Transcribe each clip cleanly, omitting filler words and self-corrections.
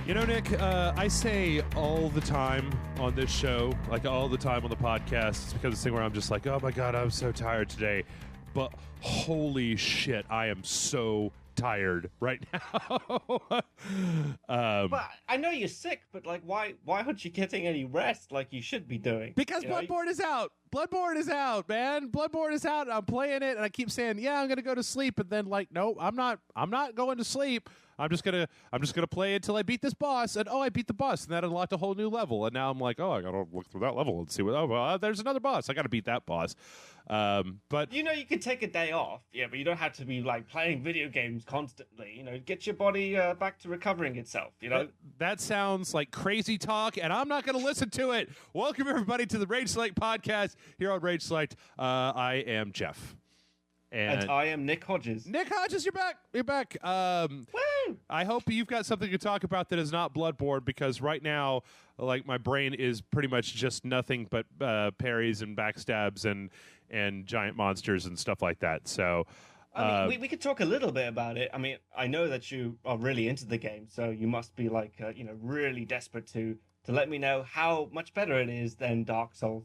You know, Nick, I say all the time on this show, like all the time on the podcast, it's because this thing where I'm just like, oh my God, I'm so tired today. But holy shit, I am so tired right now. But I know you're sick, but like, why aren't you getting any rest like you should be doing? Because Bloodborne is out. Bloodborne is out, man. Bloodborne is out. And I'm playing it, and I keep saying, "Yeah, I'm gonna go to sleep," and then like, no, I'm not. I'm not going to sleep. I'm just gonna play until I beat this boss, and I beat the boss, and that unlocked a whole new level, and now I'm like, oh, I gotta look through that level and see what. Oh, well, there's another boss. I gotta beat that boss. But you can take a day off, yeah, but you don't have to be like playing video games constantly. Get your body back to recovering itself. That sounds like crazy talk, and I'm not going to listen to it. Welcome everybody to the Rage Select podcast here on Rage Select. I am Jeff. And I am Nick Hodges. Nick Hodges, you're back. You're back. Woo! I hope you've got something to talk about that is not Bloodborne, because right now, like, my brain is pretty much just nothing but parries and backstabs and giant monsters and stuff like that. So, I mean, we could talk a little bit about it. I mean, I know that you are really into the game, so you must be like, really desperate to let me know how much better it is than Dark Souls.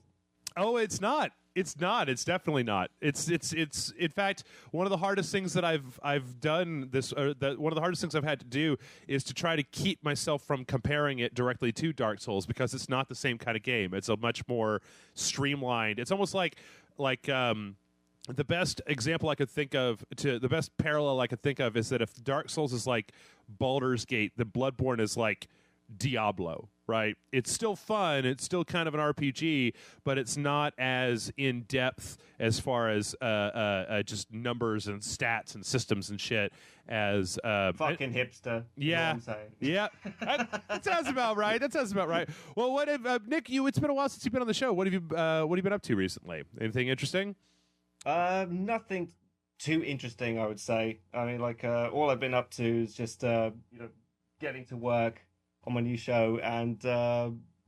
Oh, it's not. It's not. It's definitely not. It's. In fact, one of the hardest things that I've done this. One of the hardest things I've had to do is to try to keep myself from comparing it directly to Dark Souls, because it's not the same kind of game. It's a much more streamlined. It's almost like the best example I could think of, the best parallel I could think of, is that if Dark Souls is like Baldur's Gate, then Bloodborne is like Diablo. Right? It's still fun. It's still kind of an RPG, but it's not as in depth as far as just numbers and stats and systems and shit as fucking hipster. Yeah, you know what I'm saying? Yeah. That sounds about right. Well, what have Nick? It's been a while since you've been on the show. What have you been up to recently? Anything interesting? Nothing too interesting, I would say. I mean, like all I've been up to is just getting to work on my new show, and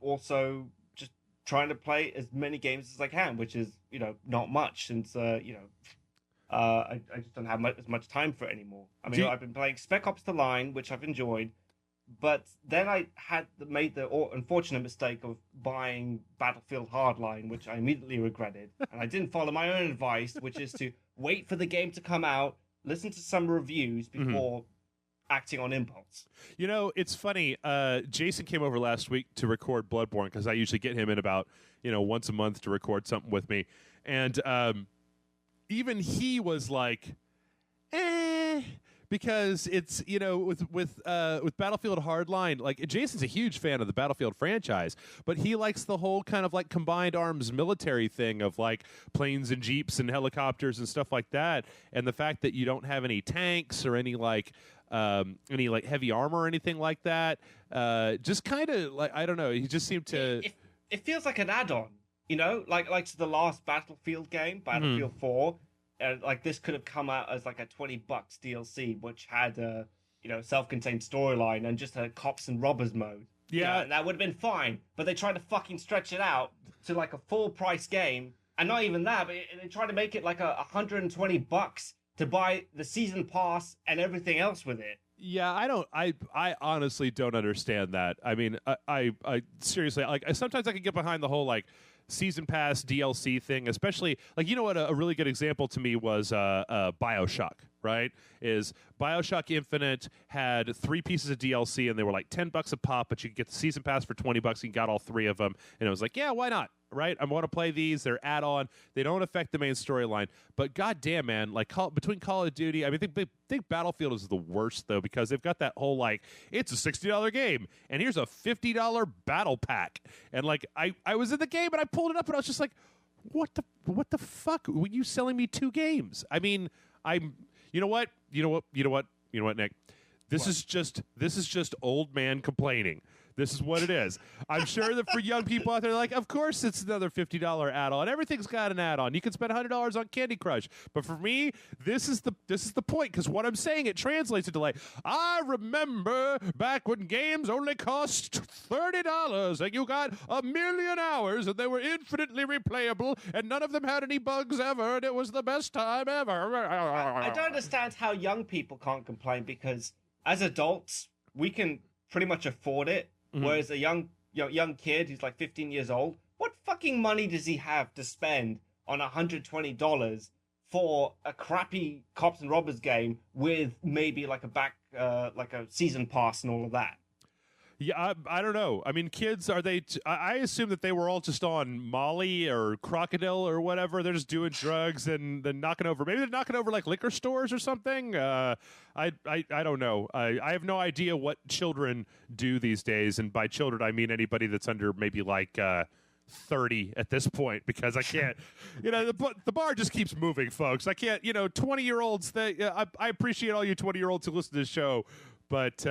also just trying to play as many games as I can, which is not much, since I just don't have as much time for it anymore. I mean, I've been playing Spec Ops: The Line, which I've enjoyed, but then I made the unfortunate mistake of buying Battlefield Hardline, which I immediately regretted, and I didn't follow my own advice, which is to wait for the game to come out, listen to some reviews before acting on impulse. It's funny. Jason came over last week to record Bloodborne, because I usually get him in about once a month to record something with me, and even he was like, because it's with Battlefield Hardline, like, Jason's a huge fan of the Battlefield franchise, but he likes the whole kind of like combined arms military thing of like planes and jeeps and helicopters and stuff like that, and the fact that you don't have any tanks or any heavy armor or anything like that, just kind of like, I don't know, he just seemed to. It feels like an add-on, like to the last Battlefield game, Battlefield 4. Like, this could have come out as like a $20 DLC, which had a self-contained storyline and just a cops and robbers mode. Yeah, that would have been fine. But they tried to fucking stretch it out to like a full price game, and not even that, but they tried to make it like $120 to buy the season pass and everything else with it. Yeah, I honestly don't understand that. I mean, I seriously, like, sometimes I can get behind the whole like season pass DLC thing, especially like, what a really good example to me was BioShock, right? Is BioShock Infinite had 3 pieces of DLC, and they were like $10 a pop, but you could get the season pass for $20 and you got all 3 of them, and it was like, yeah, why not? Right? I want to play these. They're add-on. They don't affect the main storyline. But goddamn, man, like between Call of Duty, I mean, I think Battlefield is the worst, though, because they've got that whole like, it's a $60 game, and here's a $50 battle pack. And like, I was in the game, and I pulled it up, and I was just like, what the fuck? Were you selling me 2 games? I mean, you know what, Nick? This is just old man complaining. This is what it is. I'm sure that for young people out there, like, of course it's another $50 add-on. Everything's got an add-on. You can spend $100 on Candy Crush. But for me, this is the point, because what I'm saying, it translates into like, I remember back when games only cost $30 and you got 1,000,000 hours and they were infinitely replayable and none of them had any bugs ever and it was the best time ever. I don't understand how young people can't complain, because as adults, we can pretty much afford it, whereas a young kid who's like 15 years old, what fucking money does he have to spend on $120 for a crappy cops and robbers game with maybe like a season pass and all of that? Yeah, I don't know. I mean, kids, are they? I assume that they were all just on Molly or Crocodile or whatever. They're just doing drugs and then knocking over. Maybe they're knocking over like liquor stores or something. I don't know. I have no idea what children do these days, and by children I mean anybody that's under maybe like 30 at this point, because I can't. The bar just keeps moving, folks. I can't. 20-year-olds. I appreciate all you 20-year-olds who listen to the show, but.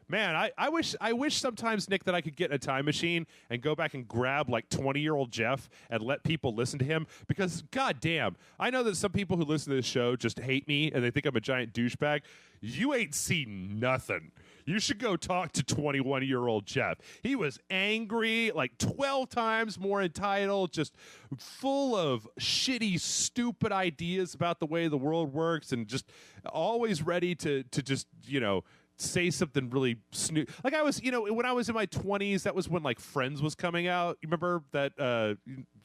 Man, I wish sometimes, Nick, that I could get in a time machine and go back and grab like 20-year-old Jeff and let people listen to him, because goddamn, I know that some people who listen to this show just hate me and they think I'm a giant douchebag. You ain't seen nothing. You should go talk to 21-year-old Jeff. He was angry, like 12 times more entitled, just full of shitty, stupid ideas about the way the world works, and just always ready to just, say something really like I was, when I was in my 20s, that was when like Friends was coming out. You remember that the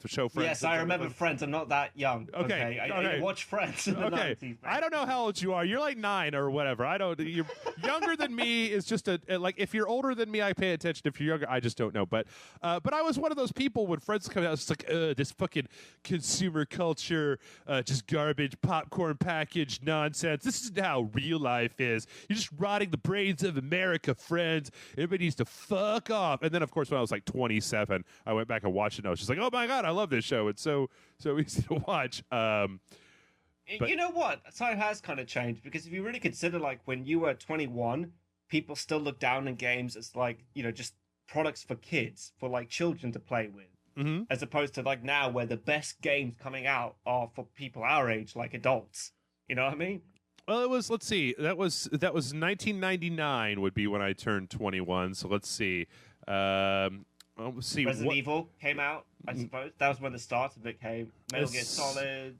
show Friends? Yes, I remember Friends. I'm not that young. Okay. I watched Friends in the 90s. Man. I don't know how old you are. You're like 9 or whatever. You're younger than me. Is just like, if you're older than me, I pay attention. If you're younger, I just don't know. But I was one of those people when Friends came out. It's like, this fucking consumer culture, just garbage, popcorn package nonsense. This is how real life is. You're just rotting the brains of America, friends. Everybody needs to fuck off. And then, of course, when I was like 27, I went back and watched it, and I was just like, oh my God, I love this show. It's so easy to watch. But you know what? Time has kind of changed, because if you really consider, like, when you were 21, people still look down on games as like, just products for kids, for like children to play with, as opposed to like now, where the best games coming out are for people our age, like adults. You know what I mean? Well, it was. Let's see. That was 1999 would be when I turned 21. So let's see. Let's see. Resident Evil came out, I suppose. That was when the start of it came. Metal Gear Solid,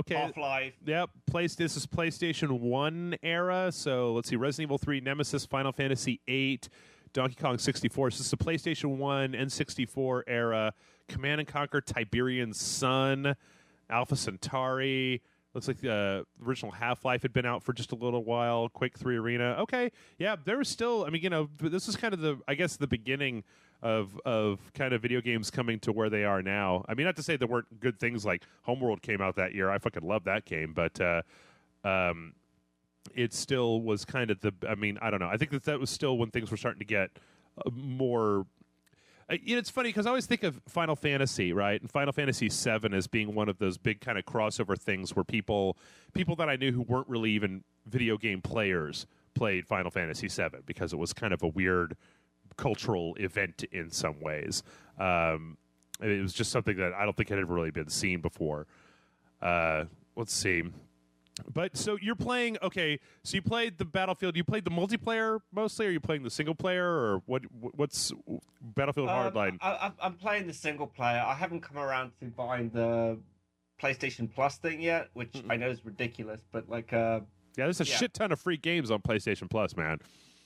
Half-Life. Yep. This is PlayStation 1 era. So let's see. Resident Evil 3, Nemesis, Final Fantasy 8, Donkey Kong 64. So this is the PlayStation 1 and 64 era. Command & Conquer, Tiberian Sun, Alpha Centauri. Looks like the original Half-Life had been out for just a little while. Quake 3 Arena. Okay. Yeah, there was still, this is kind of the beginning of kind of video games coming to where they are now. I mean, not to say there weren't good things like Homeworld came out that year. I fucking love that game, but it still was kind of I don't know. I think that was still when things were starting to get more. It's funny because I always think of Final Fantasy, right? And Final Fantasy VII as being one of those big kind of crossover things where people that I knew who weren't really even video game players played Final Fantasy VII, because it was kind of a weird cultural event in some ways. It was just something that I don't think had ever really been seen before. Let's see. But so you're playing, okay, so you played the Battlefield, you played the multiplayer mostly, or are you playing the single player, or what's Battlefield Hardline? I'm playing the single player. I haven't come around to buying the PlayStation Plus thing yet, which I know is ridiculous, but like... yeah, there's a shit ton of free games on PlayStation Plus, man.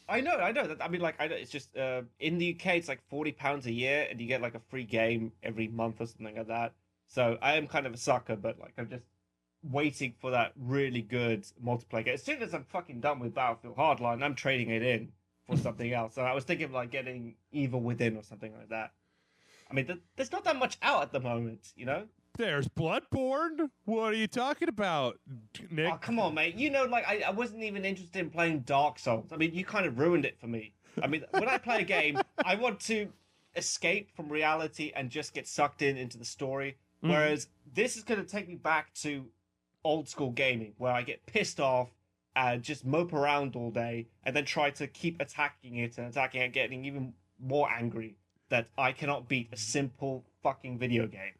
I know. I know, it's just, in the UK, it's like £40 a year, and you get like a free game every month or something like that. So I am kind of a sucker, but like I'm just waiting for that really good multiplayer game. As soon as I'm fucking done with Battlefield Hardline, I'm trading it in for something else. So I was thinking of like getting Evil Within or something like that. I mean, there's not that much out at the moment, There's Bloodborne. What are you talking about, Nick? Oh, come on, mate. Like, I wasn't even interested in playing Dark Souls. I mean, you kind of ruined it for me. I mean, when I play a game, I want to escape from reality and just get sucked into the story. Whereas this is going to take me back to old school gaming, where I get pissed off and just mope around all day and then try to keep attacking it, getting even more angry that I cannot beat a simple fucking video game.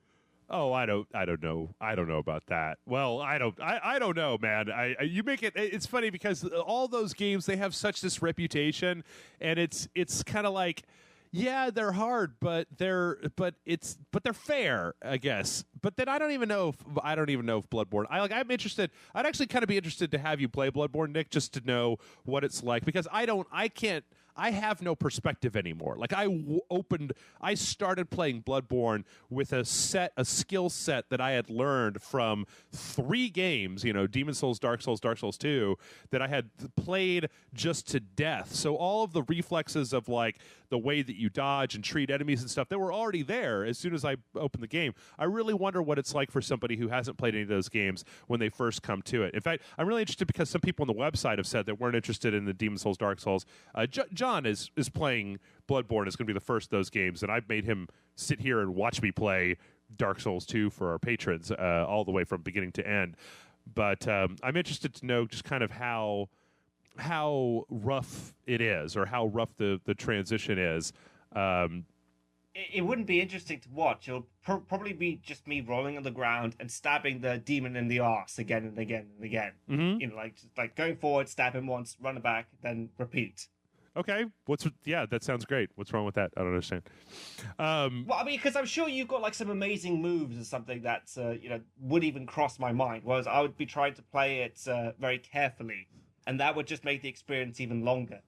Oh, I don't know. I don't know about that. Well, I don't know, man. You make it. It's funny because all those games, they have such this reputation, and it's kind of like, yeah, they're hard, but they're fair, I guess. but then I don't even know if Bloodborne. I'm interested. I'd actually kind of be interested to have you play Bloodborne, Nick, just to know what it's like, because I have no perspective anymore. Like I started playing Bloodborne with a skill set that I had learned from 3 games, Demon Souls, Dark Souls 2, that I had played just to death. So all of the reflexes of like the way that you dodge and treat enemies and stuff, that were already there as soon as I opened the game. I really wonder what it's like for somebody who hasn't played any of those games when they first come to it. In fact, I'm really interested because some people on the website have said that weren't interested in the Demon Souls, Dark Souls. John is playing Bloodborne. Is going to be the first of those games, and I've made him sit here and watch me play Dark Souls 2 for our patrons all the way from beginning to end. But I'm interested to know just kind of how rough it is, or how rough the transition is. It wouldn't be interesting to watch. It'll probably be just me rolling on the ground and stabbing the demon in the arse again and again and again. Mm-hmm. Like going forward, stab him once, run it back, then repeat. Okay, that sounds great. What's wrong with that? I don't understand. Well, I mean, because I'm sure you've got like some amazing moves or something that would even cross my mind. Whereas I would be trying to play it very carefully, and that would just make the experience even longer.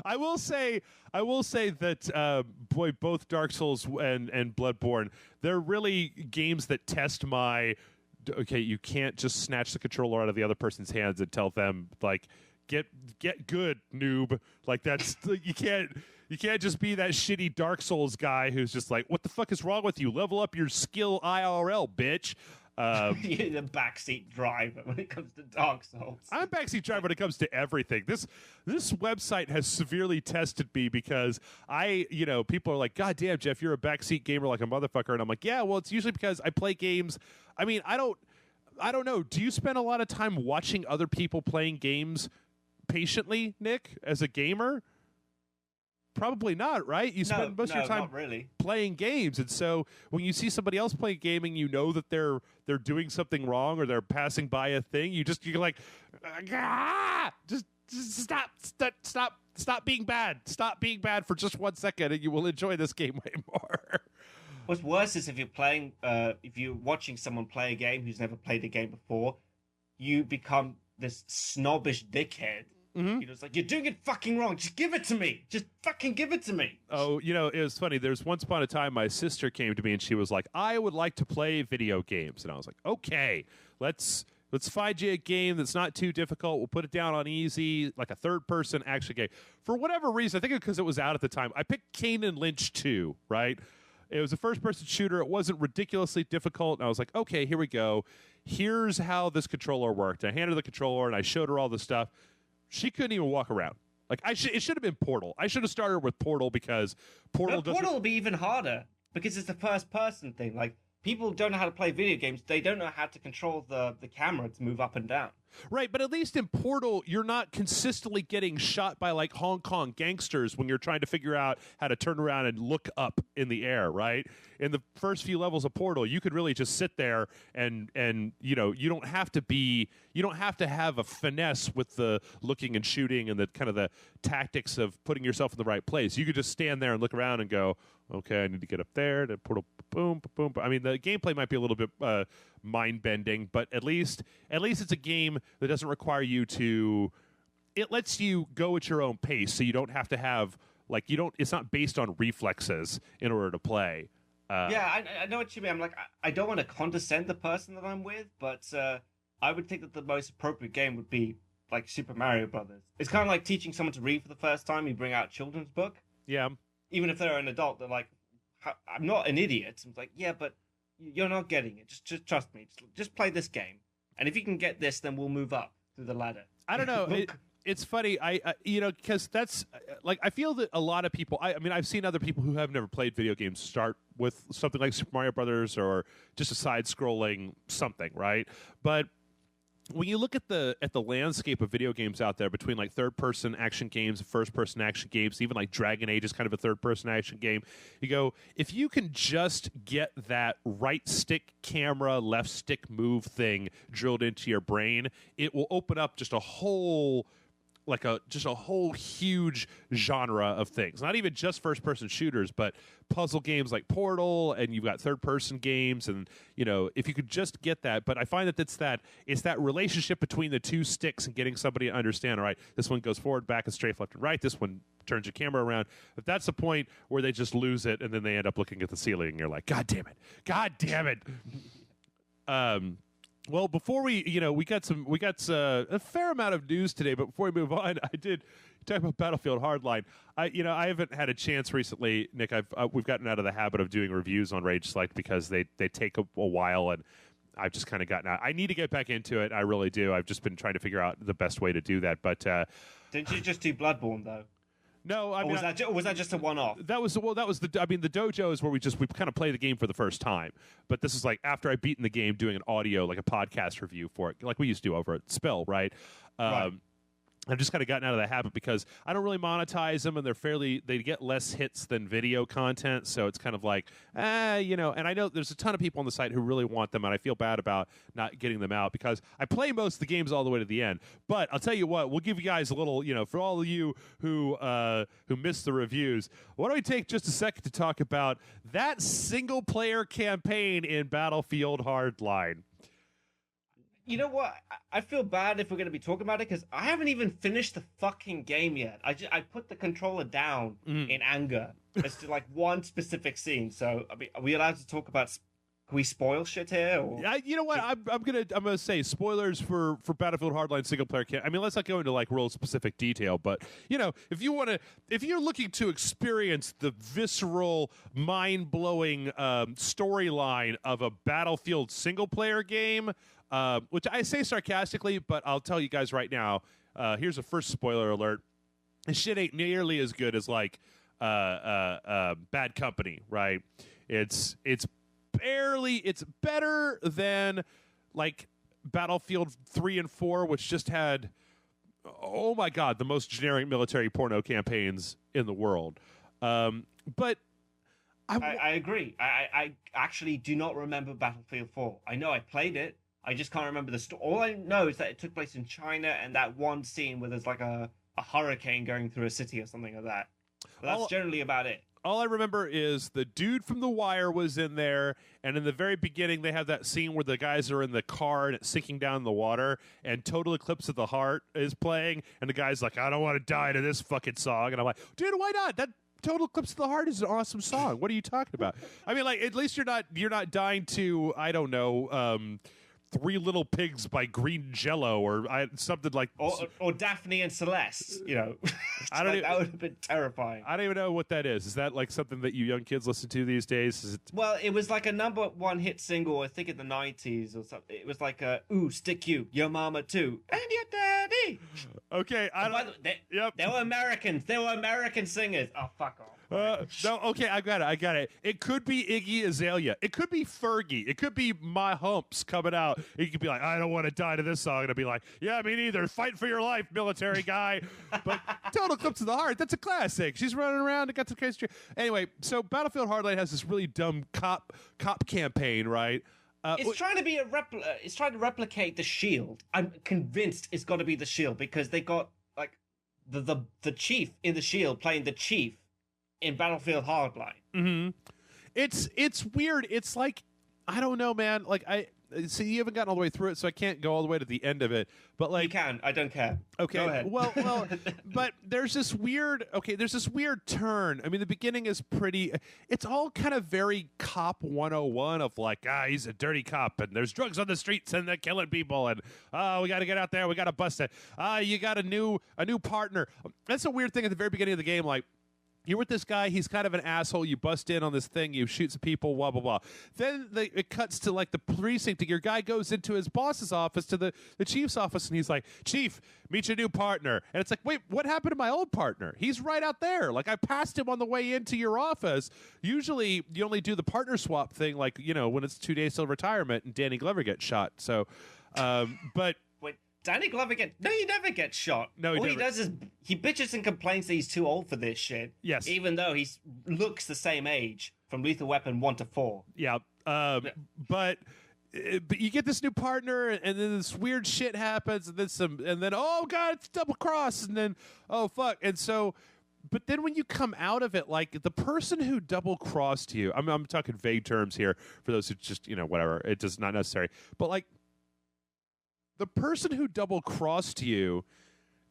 I will say that both Dark Souls and Bloodborne, they're really games that test my. Okay, you can't just snatch the controller out of the other person's hands and tell them like. Get good, noob. Like that's you can't just be that shitty Dark Souls guy who's just like, what the fuck is wrong with you? Level up your skill IRL, bitch. You're the backseat driver when it comes to Dark Souls. I'm a backseat driver when it comes to everything. This website has severely tested me because people are like, God damn, Jeff, you're a backseat gamer like a motherfucker. And I'm like, yeah, well, it's usually because I play games. I mean, I don't know. Do you spend a lot of time watching other people playing games patiently, Nick, as a gamer? Probably not, right? You spend most of your time not really playing games, and so when you see somebody else playing gaming, that they're doing something wrong or they're passing by a thing. You're like, just stop being bad. Stop being bad for just 1 second, and you will enjoy this game way more. What's worse is if you're watching someone play a game who's never played a game before, you become this snobbish dickhead. Mm-hmm. It's like, you're doing it fucking wrong. Just give it to me. Just fucking give it to me. Oh, it was funny. There's once upon a time my sister came to me and she was like, I would like to play video games. And I was like, okay, let's find you a game that's not too difficult. We'll put it down on easy, like a third-person action game. For whatever reason, I think because it was out at the time, I picked Kane and Lynch 2, right? It was a first-person shooter. It wasn't ridiculously difficult. And I was like, okay, here we go. Here's how this controller worked. I handed her the controller, and I showed her all the stuff. She couldn't even walk around. Like it should have been Portal. I should have started with Portal because Portal will be even harder because it's a first-person thing. Like, people don't know how to play video games. They don't know how to control the camera to move up and down. Right, but at least in Portal, you're not consistently getting shot by like Hong Kong gangsters when you're trying to figure out how to turn around and look up in the air, right? In the first few levels of Portal, you could really just sit there and you don't have to have a finesse with the looking and shooting and the kind of the tactics of putting yourself in the right place. You could just stand there and look around and go, okay, I need to get up there, then Portal, boom, boom, boom. I mean, the gameplay might be a little bit mind-bending, but at least it's a game that doesn't require you to. It lets you go at your own pace, so you don't have to have it's not based on reflexes in order to play. Yeah, I know what you mean. I'm like, I don't want to condescend the person that I'm with, but I would think that the most appropriate game would be like Super Mario Brothers. It's kind of like teaching someone to read for the first time. You bring out a children's book. Yeah. Even if they're an adult, they're like, I'm not an idiot. I'm like, yeah, but you're not getting it. Just trust me. Just play this game. And if you can get this, then we'll move up through the ladder. I don't know. It's funny. Because that's like, I feel that a lot of people, I mean, I've seen other people who have never played video games start with something like Super Mario Brothers or just a side-scrolling something, right? But when you look at the landscape of video games out there between like third-person action games and first-person action games, even like Dragon Age is kind of a third-person action game, you go, if you can just get that right stick camera, left stick move thing drilled into your brain, it will open up just a whole like just a whole huge genre of things. Not even just first-person shooters, but puzzle games like Portal, and you've got third-person games, and if you could just get that. But I find that it's that relationship between the two sticks and getting somebody to understand. All right, this one goes forward, back, and strafe, left and right. This one turns your camera around. But that's the point where they just lose it, and then they end up looking at the ceiling, and you're like, God damn it. Well, before we got a fair amount of news today, but before we move on, I did talk about Battlefield Hardline. I haven't had a chance recently, Nick. We've gotten out of the habit of doing reviews on Rage Select because they take a while, and I've just kind of gotten out. I need to get back into it. I really do. I've just been trying to figure out the best way to do that. But didn't you just do Bloodborne though? No, I mean, was that just a one-off? That was the dojo is where we kind of play the game for the first time. But this is like after I've beaten the game, doing an audio, like a podcast review for it, like we used to do over at Spill, right? Right. I've just kind of gotten out of the habit because I don't really monetize them, and they get less hits than video content. So it's kind of like, and I know there's a ton of people on the site who really want them, and I feel bad about not getting them out because I play most of the games all the way to the end. But I'll tell you what, we'll give you guys a little, for all of you who missed the reviews, why don't we take just a second to talk about that single player campaign in Battlefield Hardline? You know what? I feel bad if we're going to be talking about it because I haven't even finished the fucking game yet. I put the controller down in anger as to like one specific scene. So I mean, are we allowed to talk about? Can we spoil shit here? Or? You know what? I'm gonna say spoilers for Battlefield Hardline single player. I mean, let's not go into like real specific detail, but if you're looking to experience the visceral, mind blowing storyline of a Battlefield single player game. Which I say sarcastically, but I'll tell you guys right now. Here's a first spoiler alert: this shit ain't nearly as good as like Bad Company, right? It's better than like Battlefield 3 and 4, which just had, oh my God, the most generic military porno campaigns in the world. But I agree. I actually do not remember Battlefield 4. I know I played it. I just can't remember the story. All I know is that it took place in China, and that one scene where there's like a hurricane going through a city or something like that. But that's generally about it. All I remember is the dude from The Wire was in there, and in the very beginning, they have that scene where the guys are in the car and it's sinking down in the water, and Total Eclipse of the Heart is playing, and the guy's like, I don't want to die to this fucking song. And I'm like, dude, why not? That Total Eclipse of the Heart is an awesome song. What are you talking about? I mean, like, at least you're not dying to, I don't know, Three Little Pigs by Green Jello or something like, or Daphne and Celeste. I don't. That would have been terrifying. I don't even know what that is. Is that like something that you young kids listen to these days? Well, it was like a #1 hit single, I think in the 90s or something. It was like "Ooh, stick you, your mama too, and your daddy." Okay, They were Americans. They were American singers. Oh, fuck off. No, okay, I got it. It could be Iggy Azalea. It could be Fergie. It could be My Humps coming out. He could be like, I don't want to die to this song. And I'd be like, yeah, me neither. Fight for your life, military guy. But Total Eclipse of the Heart, that's a classic. She's running around and got some crazy. Anyway, so Battlefield Hardline has this really dumb cop campaign, right? It's trying to be it's trying to replicate the Shield. I'm convinced it's got to be the Shield because they got like the chief in the Shield playing the chief in Battlefield Hardline. Mm-hmm. It's weird. It's like, I don't know, man. Like, see, you haven't gotten all the way through it, so I can't go all the way to the end of it. But like, you can. I don't care. Okay. Go ahead. Well, but there's this weird turn. I mean, the beginning is pretty. It's all kind of very Cop 101 of like, he's a dirty cop, and there's drugs on the streets, and they're killing people, and we got to get out there, we got to bust it. You got a new partner. That's a weird thing at the very beginning of the game, like. You're with this guy, he's kind of an asshole, you bust in on this thing, you shoot some people, blah, blah, blah. Then it cuts to, like, the precinct. Your guy goes into his boss's office, to the chief's office, and he's like, Chief, meet your new partner. And it's like, wait, what happened to my old partner? He's right out there. Like, I passed him on the way into your office. Usually, you only do the partner swap thing, like, when it's 2 days till retirement and Danny Glover gets shot. So, but... Danny Glover he never gets shot. No, All he does is he bitches and complains that he's too old for this shit. Yes. Even though he looks the same age from Lethal Weapon 1 to 4. Yeah. But but you get this new partner, and then this weird shit happens, and then oh god, it's double cross, and then oh fuck, and so. But then when you come out of it, like the person who double crossed you, I'm talking vague terms here for those who just, whatever, it does not necessary. But like the person who double crossed you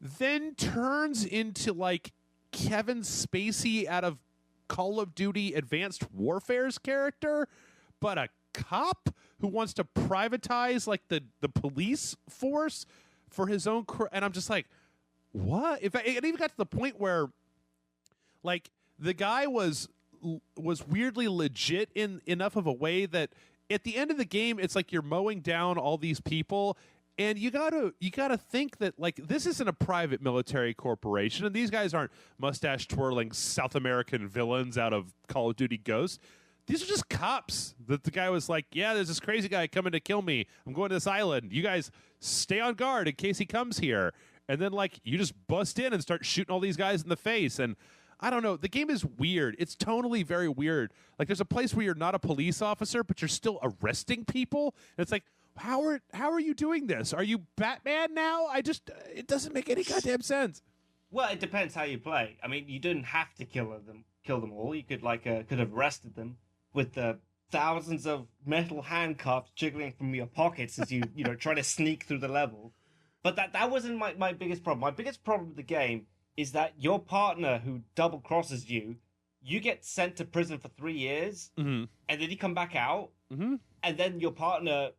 then turns into like Kevin Spacey out of Call of Duty Advanced Warfare's character, but a cop who wants to privatize like the police force for his own and I'm just like, what? It even got to the point where like the guy was weirdly legit in enough of a way that at the end of the game, it's like you're mowing down all these people, and you gotta think that like this isn't a private military corporation, and these guys aren't mustache twirling South American villains out of Call of Duty Ghosts. These are just cops that the guy was like, yeah, there's this crazy guy coming to kill me. I'm going to this island. You guys stay on guard in case he comes here. And then like you just bust in and start shooting all these guys in the face. And I don't know. The game is weird. It's tonally very weird. Like there's a place where you're not a police officer, but you're still arresting people. And it's like, how are you doing this? Are you Batman now? It doesn't make any goddamn sense. Well, it depends how you play. I mean, you didn't have to kill them all. You could could have arrested them with the thousands of metal handcuffs jiggling from your pockets as you try to sneak through the level. But that wasn't my biggest problem. My biggest problem with the game is that your partner who double crosses you get sent to prison for 3 years, and then you come back out, and then your partner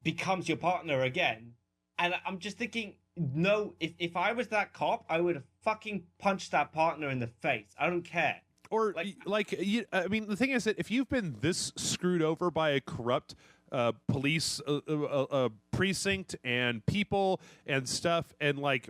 becomes your partner again. And I'm just thinking, no, if I was that cop, I would have fucking punched that partner in the face. I don't care. Or I mean, the thing is that if you've been this screwed over by a corrupt police precinct and people and stuff, and like,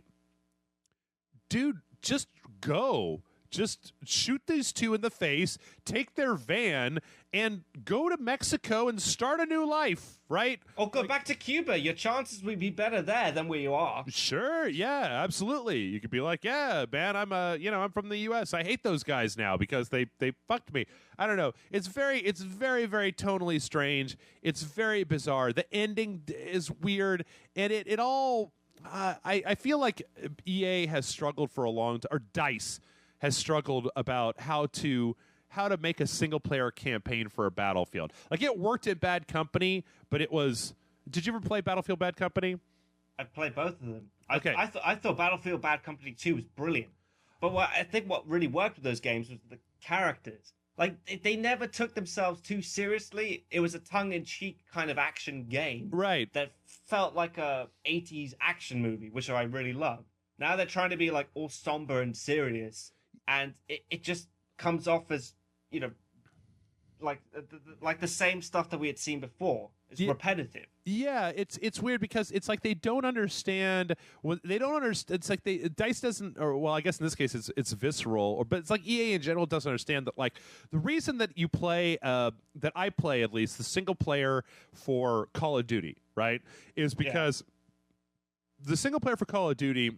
dude, just go. Just shoot these two in the face, take their van, and go to Mexico and start a new life, right? Or go back to Cuba. Your chances would be better there than where you are. Sure, yeah, absolutely. You could be like, yeah, man, I'm from the U.S. I hate those guys now because they fucked me. I don't know. It's very, very tonally strange. It's very bizarre. The ending is weird, and it all. I feel like EA has struggled for a long time, or DICE has struggled about how to make a single player campaign for a Battlefield. Like it worked at Bad Company, but it was. Did you ever play Battlefield Bad Company? I played both of them. Okay. I thought Battlefield Bad Company 2 was brilliant, but I think what really worked with those games was the characters. Like they never took themselves too seriously. It was a tongue-in-cheek kind of action game, right? That felt like a 80s action movie, which I really loved. Now they're trying to be like all somber and serious, and it just comes off as like the same stuff that we had seen before. It's repetitive. Yeah, it's weird because it's like they don't understand. They don't understand. It's like DICE doesn't, or well, I guess in this case it's visceral, but it's like EA in general doesn't understand that like the reason that you play, that I play at least the single player for Call of Duty, right, is because the single player for Call of Duty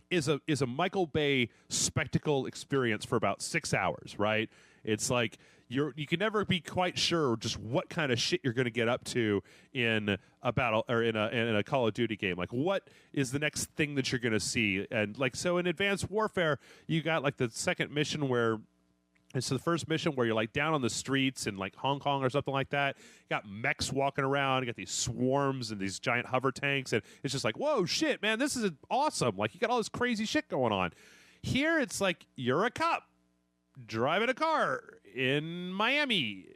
is a Michael Bay spectacle experience for about 6 hours, right? It's like you can never be quite sure just what kind of shit you're going to get up to in a battle or in a Call of Duty game. Like, what is the next thing that you're going to see? And like, so in Advanced Warfare, you got like the second mission where. And so the first mission where you're like down on the streets in like Hong Kong or something like that, you got mechs walking around, you got these swarms and these giant hover tanks, and it's just like, whoa, shit, man, this is awesome. Like you got all this crazy shit going on. Here it's like you're a cop driving a car in Miami.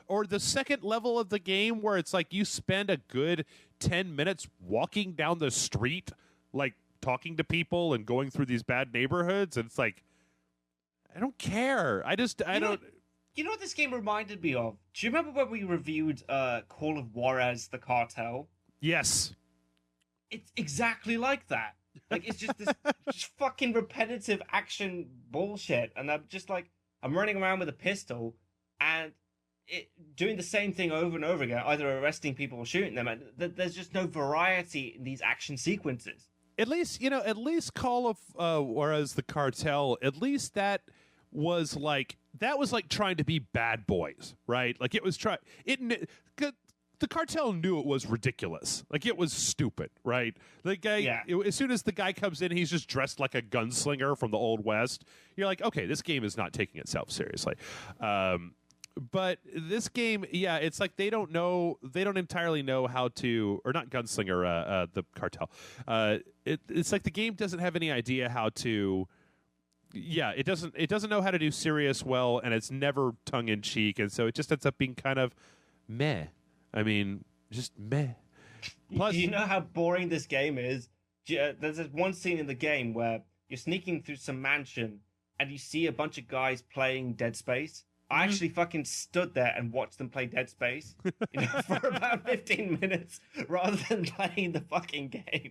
Or the second level of the game where it's like you spend a good 10 minutes walking down the street, like talking to people and going through these bad neighborhoods, and it's like, I don't care. I don't. You know what this game reminded me of? Do you remember when we reviewed Call of Juarez: The Cartel? Yes. It's exactly like that. Like, it's just this just fucking repetitive action bullshit. And I'm running around with a pistol and doing the same thing over and over again, either arresting people or shooting them. And there's just no variety in these action sequences. At least Call of Juarez: The Cartel, at least that was like trying to be Bad Boys, right? Like it was the cartel knew it was ridiculous. Like, it was stupid, right? The guy, as soon as the guy comes in, he's just dressed like a gunslinger from the Old West. You're like, okay, this game is not taking itself seriously. But this game, it's like they don't entirely know how to, or not gunslinger, the cartel. It's like the game doesn't have any idea how to. Yeah, it doesn't know how to do serious well, and it's never tongue in cheek, and so it just ends up being kind of meh. I mean, just meh. Plus, you know how boring this game is. There's this one scene in the game where you're sneaking through some mansion, and you see a bunch of guys playing Dead Space. I actually fucking stood there and watched them play Dead Space for about 15 minutes rather than playing the fucking game.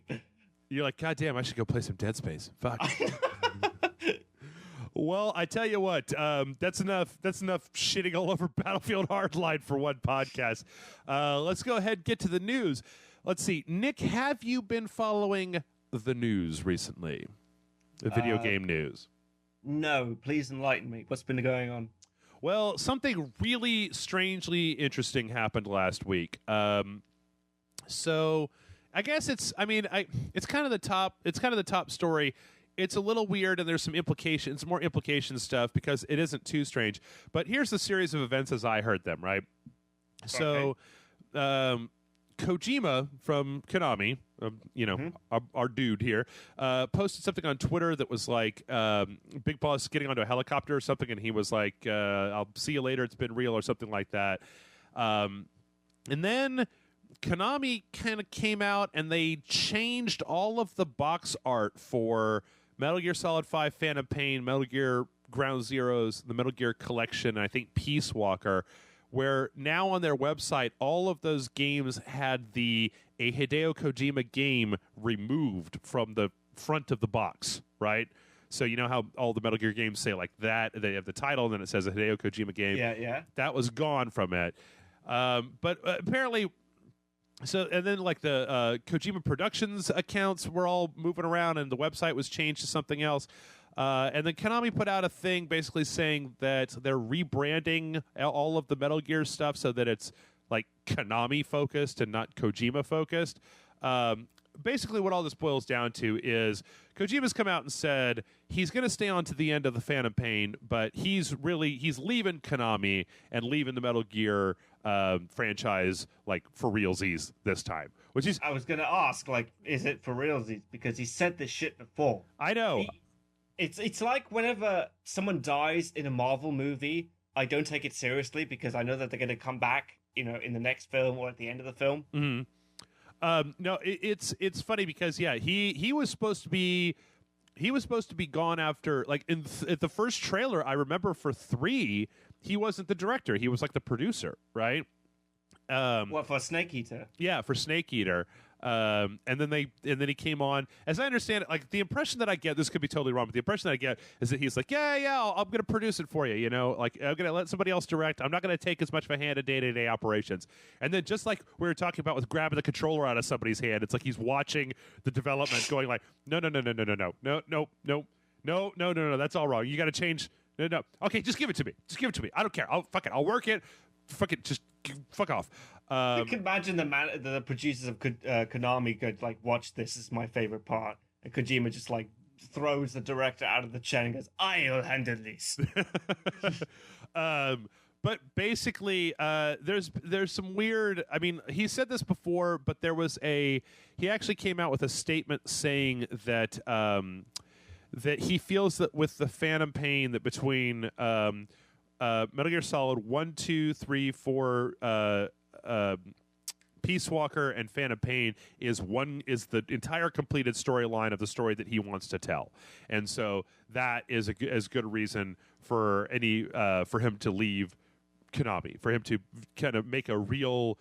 You're like, God damn, I should go play some Dead Space. Fuck. Well, I tell you what, that's enough shitting all over Battlefield Hardline for one podcast. Let's go ahead and get to the news. Let's see. Nick, have you been following the news recently? The video game news? No, please enlighten me. What's been going on? Well, something really strangely interesting happened last week. So I guess it's kind of the top story. It's a little weird, and there's some implications, more implication stuff, because it isn't too strange. But here's the series of events as I heard them, right? So, Kojima from Konami, our dude here, posted something on Twitter that was like, Big Boss getting onto a helicopter or something, and he was like, I'll see you later, it's been real, or something like that. And then Konami kind of came out, and they changed all of the box art for Metal Gear Solid 5 Phantom Pain, Metal Gear Ground Zeroes, the Metal Gear Collection, and I think Peace Walker, where now on their website, all of those games had a Hideo Kojima game removed from the front of the box, right? So you know how all the Metal Gear games say like that, they have the title, and then it says a Hideo Kojima game. Yeah. That was gone from it. But apparently... So, and then like the Kojima Productions accounts were all moving around, and the website was changed to something else. And then Konami put out a thing basically saying that they're rebranding all of the Metal Gear stuff so that it's like Konami focused and not Kojima focused. Basically what all this boils down to is Kojima's come out and said he's going to stay on to the end of the Phantom Pain, but he's leaving Konami and leaving the Metal Gear franchise like for realsies this time. I was going to ask, like, is it for realsies? Because he said this shit before. I know. It's like whenever someone dies in a Marvel movie, I don't take it seriously because I know that they're going to come back, in the next film or at the end of the film. Mm-hmm. No, it's funny because he was supposed to be gone after, like in the first trailer. I remember for 3, he wasn't the director; he was like the producer, right? What, for Snake Eater? Yeah, for Snake Eater. And then he came on. As I understand it, like the impression that I get, this could be totally wrong, but the impression that I get is that he's like, I'm going to produce it for you. Like I'm going to let somebody else direct. I'm not going to take as much of a hand in day-to-day operations. And then just like we were talking about with grabbing the controller out of somebody's hand, it's like he's watching the development, going like, no, that's all wrong. You got to change. No. Okay, just give it to me. I don't care. I'll work it. Just fuck off. You can imagine the producers of Konami could like watch this is my favorite part, and Kojima just like throws the director out of the chair and goes, "I'll handle this." But basically, there's some weird. I mean, he said this before, but he actually came out with a statement saying that that he feels that with the Phantom Pain, that between Metal Gear Solid 1, 2, 3, 4, Peace Walker, and Phantom Pain is the entire completed storyline of the story that he wants to tell, and so that is as good a reason for for him to leave Konami, for him to kind of make a real,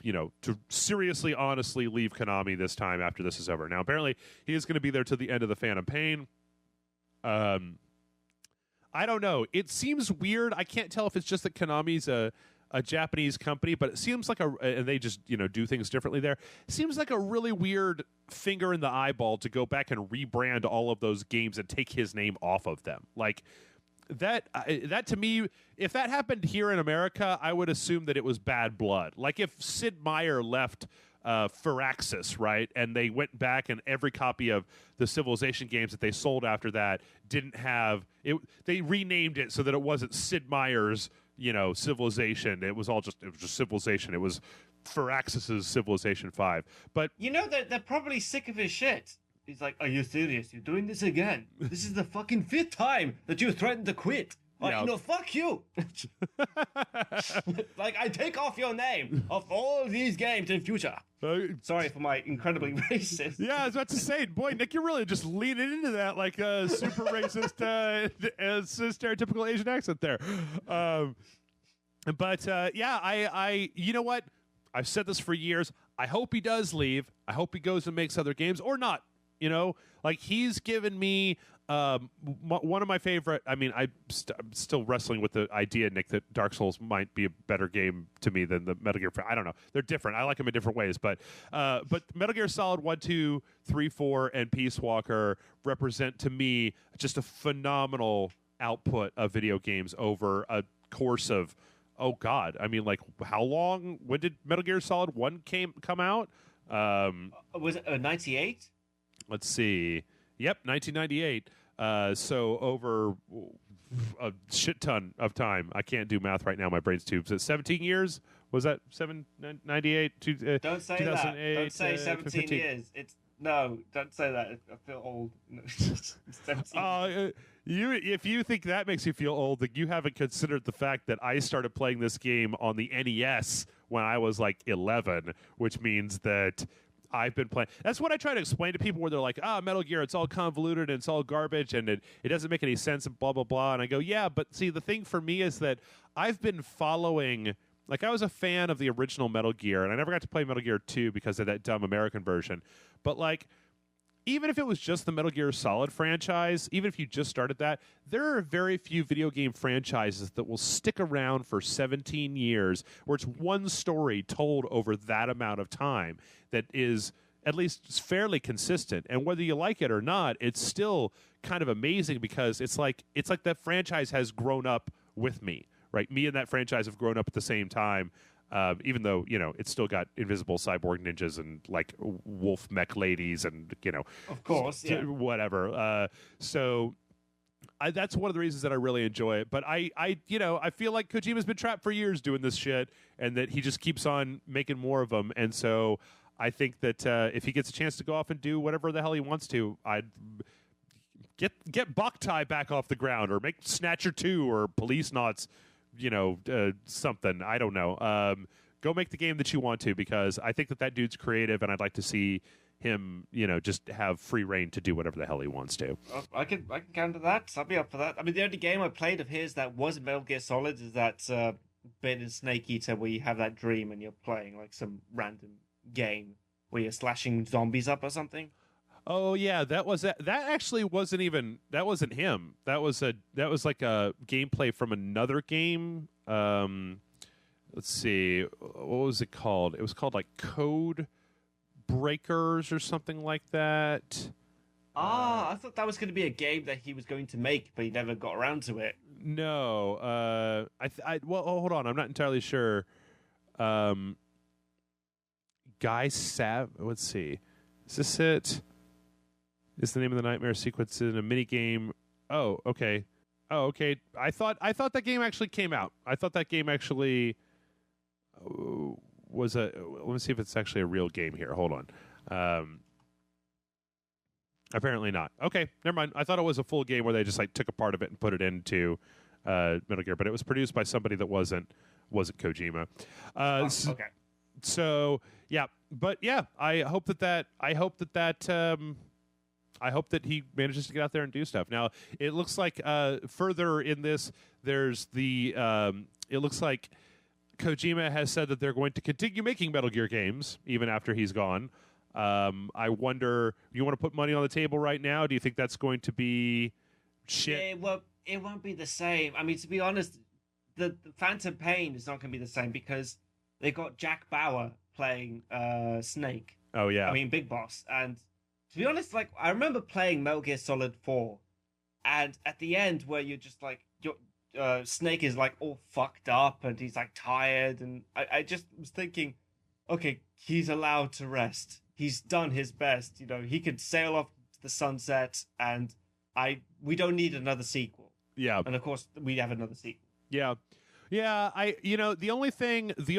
to seriously, honestly leave Konami this time after this is over. Now, apparently, he is going to be there to the end of the Phantom Pain. I don't know. It seems weird. I can't tell if it's just that Konami's a Japanese company, but it seems like and they just, do things differently there. It seems like a really weird finger in the eyeball to go back and rebrand all of those games and take his name off of them. Like, that to me, if that happened here in America, I would assume that it was bad blood. Like if Sid Meier left Firaxis, right, and they went back and every copy of the Civilization games that they sold after that didn't have it. They renamed it so that it wasn't Sid Meier's, Civilization. It was just Civilization. It was Firaxis's Civilization 5. But they're probably sick of his shit. He's like, "Are you serious? You're doing this again? This is the fucking 5th time that you threatened to quit. Fuck you." Like, I take off your name off all these games in future. Sorry for my incredibly racist. Yeah, I was about to say, boy, Nick, you're really just leaning into that like a super racist, stereotypical Asian accent there. I you know what? I've said this for years. I hope he does leave. I hope he goes and makes other games or not. Like he's given me one of my favorite. I mean, I'm still wrestling with the idea, Nick, that Dark Souls might be a better game to me than the Metal Gear. I don't know. They're different. I like them in different ways. But Metal Gear Solid 1, 2, 3, 4, and Peace Walker represent to me just a phenomenal output of video games over a course of, oh God, I mean, like how long? When did Metal Gear Solid 1 come out? Was it 98? Let's see. Yep, 1998. So over a shit ton of time. I can't do math right now. My brain's too. 17 years? Was that 98? Don't say that. Don't say 17 years. No, don't say that. I feel old. 17. If you think that makes you feel old, then you haven't considered the fact that I started playing this game on the NES when I was like 11, which means that I've been playing. That's what I try to explain to people where they're like, Metal Gear, it's all convoluted and it's all garbage and it doesn't make any sense and blah, blah, blah. And I go, yeah, but see, the thing for me is that I've been following, like I was a fan of the original Metal Gear and I never got to play Metal Gear 2 because of that dumb American version. But like, even if it was just the Metal Gear Solid franchise, even if you just started that, there are very few video game franchises that will stick around for 17 years where it's one story told over that amount of time that is at least fairly consistent. And whether you like it or not, it's still kind of amazing because it's like that franchise has grown up with me, right? Me and that franchise have grown up at the same time. Even though, it's still got invisible cyborg ninjas and like wolf mech ladies and, of course, yeah. Whatever. So that's one of the reasons that I really enjoy it. But I feel like Kojima's been trapped for years doing this shit and that he just keeps on making more of them. And so I think that if he gets a chance to go off and do whatever the hell he wants to, I'd get Boktai back off the ground or make Snatcher 2 or Police Knots, something. I don't know. Go make the game that you want to because I think that dude's creative and I'd like to see him, just have free reign to do whatever the hell he wants to. I can counter that. I'll be up for that. I mean, the only game I played of his that wasn't Metal Gear Solid is that bit in Snake Eater where you have that dream and you're playing like some random game where you're slashing zombies up or something. Oh yeah, that actually wasn't him. That was like a gameplay from another game. Let's see, what was it called? It was called like Code Breakers or something like that. I thought that was going to be a game that he was going to make, but he never got around to it. No, hold on, I'm not entirely sure. Let's see, is this it? Is the name of the nightmare sequence in a mini game? Oh, okay. I thought that game actually came out. I thought that game actually was a. Let me see if it's actually a real game here. Hold on. Apparently not. Okay, never mind. I thought it was a full game where they just like took a part of it and put it into Metal Gear, but it was produced by somebody that wasn't Kojima. Okay. So yeah, but yeah, I hope that he manages to get out there and do stuff. Now, it looks like further in this, there's the. It looks like Kojima has said that they're going to continue making Metal Gear games even after he's gone. I wonder, you want to put money on the table right now? Do you think that's going to be shit? Yeah, well, it won't be the same. I mean, to be honest, the Phantom Pain is not going to be the same because they got Jack Bauer playing Snake. Oh, yeah. I mean, Big Boss. And to be honest, like, I remember playing Metal Gear Solid 4, and at the end where you're just like, Snake is like all fucked up and he's like tired, and I just was thinking, okay, he's allowed to rest. He's done his best. He could sail off to the sunset, and we don't need another sequel. Yeah. And of course, we have another sequel. Yeah. Yeah, the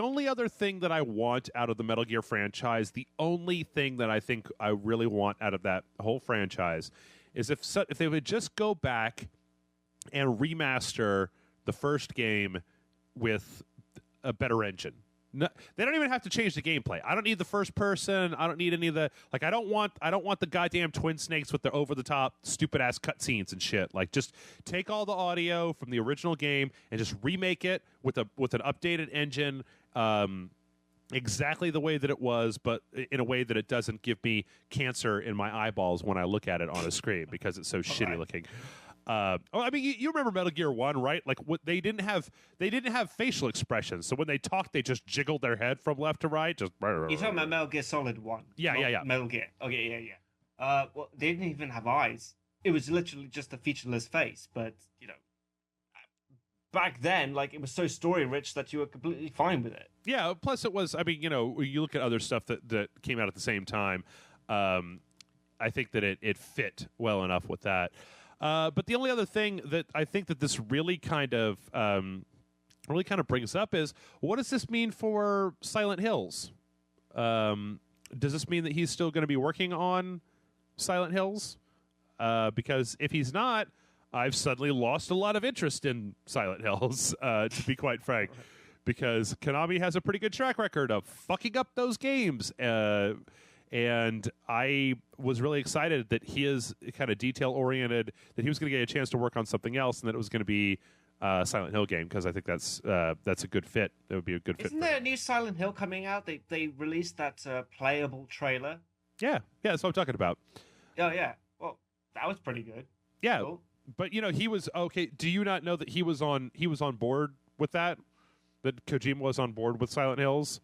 only other thing that I want out of the Metal Gear franchise, the only thing that I think I really want out of that whole franchise is if they would just go back and remaster the first game with a better engine. No, they don't even have to change the gameplay. I don't need the first person. I don't need any of the I don't want the goddamn Twin Snakes with their over the top stupid ass cutscenes and shit. Like, just take all the audio from the original game and just remake it with an updated engine, exactly the way that it was, but in a way that it doesn't give me cancer in my eyeballs when I look at it on a screen because it's so shitty looking. I mean, you remember Metal Gear 1, right? Like, what they didn't have facial expressions. So when they talked, they just jiggled their head from left to right. Just you're talking about Metal Gear Solid 1. Yeah. Metal Gear. Okay, yeah. Well, they didn't even have eyes. It was literally just a featureless face. But back then, like, it was so story rich that you were completely fine with it. Yeah. Plus, it was. I mean, you look at other stuff that came out at the same time. I think that it fit well enough with that. But the only other thing that I think that this really kind of brings up is, what does this mean for Silent Hills? Does this mean that he's still going to be working on Silent Hills? Because if he's not, I've suddenly lost a lot of interest in Silent Hills, to be quite frank, because Konami has a pretty good track record of fucking up those games. And I was really excited that he is kind of detail-oriented, that he was going to get a chance to work on something else, and that it was going to be a Silent Hill game, because I think that's a good fit. It would be a good fit. Isn't there a new Silent Hill coming out? They released that playable trailer. Yeah, that's what I'm talking about. Oh, yeah. Well, that was pretty good. Yeah, cool. But, he was... Okay, do you not know that he was on board with that? That Kojima was on board with Silent Hills?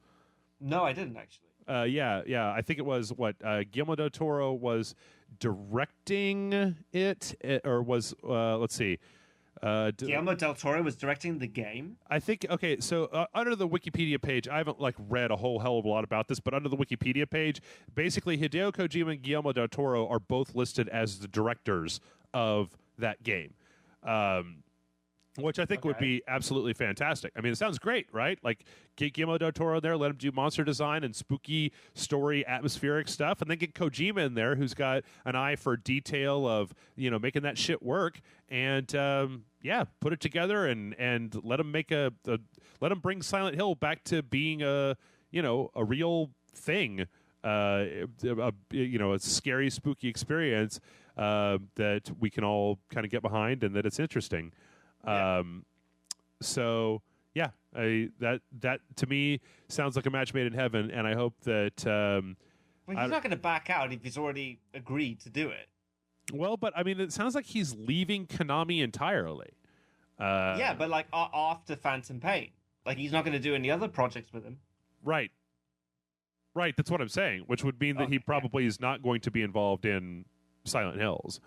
No, I didn't, actually. Yeah. I think it was Guillermo del Toro was directing it, or was let's see. Guillermo del Toro was directing the game. I think. Okay, so under the Wikipedia page, I haven't read a whole hell of a lot about this, but under the Wikipedia page, basically Hideo Kojima and Guillermo del Toro are both listed as the directors of that game. Which I think would be absolutely fantastic. I mean, it sounds great, right? Like, get Guillermo del Toro there, let him do monster design and spooky story, atmospheric stuff, and then get Kojima in there, who's got an eye for detail of, making that shit work, and put it together and let him let him bring Silent Hill back to being a real thing, a scary, spooky experience that we can all kind of get behind and that it's interesting. So yeah, that to me sounds like a match made in heaven, and I hope that. Well, he's not going to back out if he's already agreed to do it. Well, but I mean, it sounds like he's leaving Konami entirely. Yeah, but after Phantom Pain, he's not going to do any other projects with him. Right. That's what I'm saying, which would mean that he probably is not going to be involved in Silent Hills.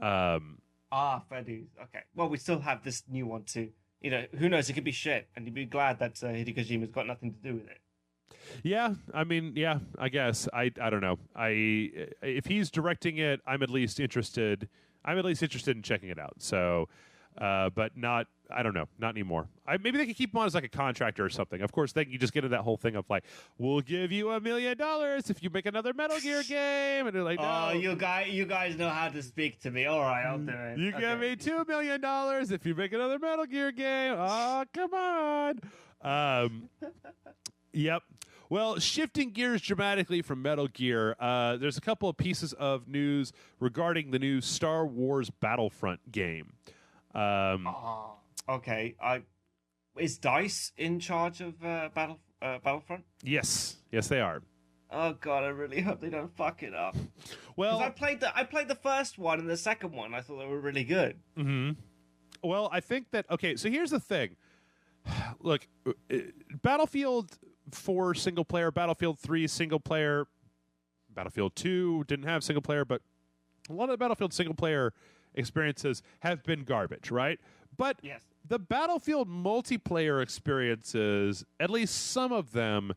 Fair dues. Okay. Well, we still have this new one too. Who knows? It could be shit, and you'd be glad that Hideo Kojima's got nothing to do with it. Yeah, I mean, yeah, I guess. I don't know. If he's directing it, I'm at least interested. I'm at least interested in checking it out. So, but not. I don't know. Not anymore. Maybe they could keep him on as a contractor or something. Of course, they can just get into that whole thing of we'll give you $1 million if you make another Metal Gear game, and they're like, no. Oh, you guys know how to speak to me. All right, I'll do it. You give me $2 million if you make another Metal Gear game. Oh, come on. Yep. Well, shifting gears dramatically from Metal Gear, there's a couple of pieces of news regarding the new Star Wars Battlefront game. Okay. Is DICE in charge of Battlefront? Yes, they are. Oh God, I really hope they don't fuck it up. Well, I played the first one and the second one. I thought they were really good. Mm-hmm. Well, I think that so here's the thing. Look, Battlefield 4 single player, Battlefield 3 single player, Battlefield 2 didn't have single player, but a lot of the Battlefield single player experiences have been garbage, right? But Yes. the Battlefield multiplayer experiences, at least some of them,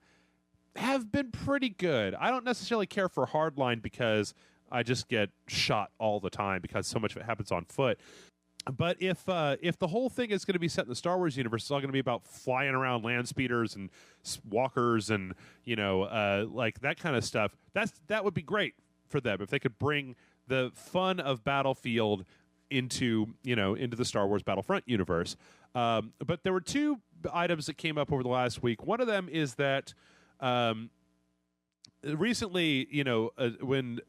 have been pretty good. I don't necessarily care for Hardline because I just get shot all the time because so much of it happens on foot. But if the whole thing is going to be set in the Star Wars universe, it's all going to be about flying around land speeders and walkers and like that kind of stuff. That would be great for them if they could bring the fun of Battlefield into the Star Wars Battlefront universe. But there were two items that came up over the last week. One of them is that recently, when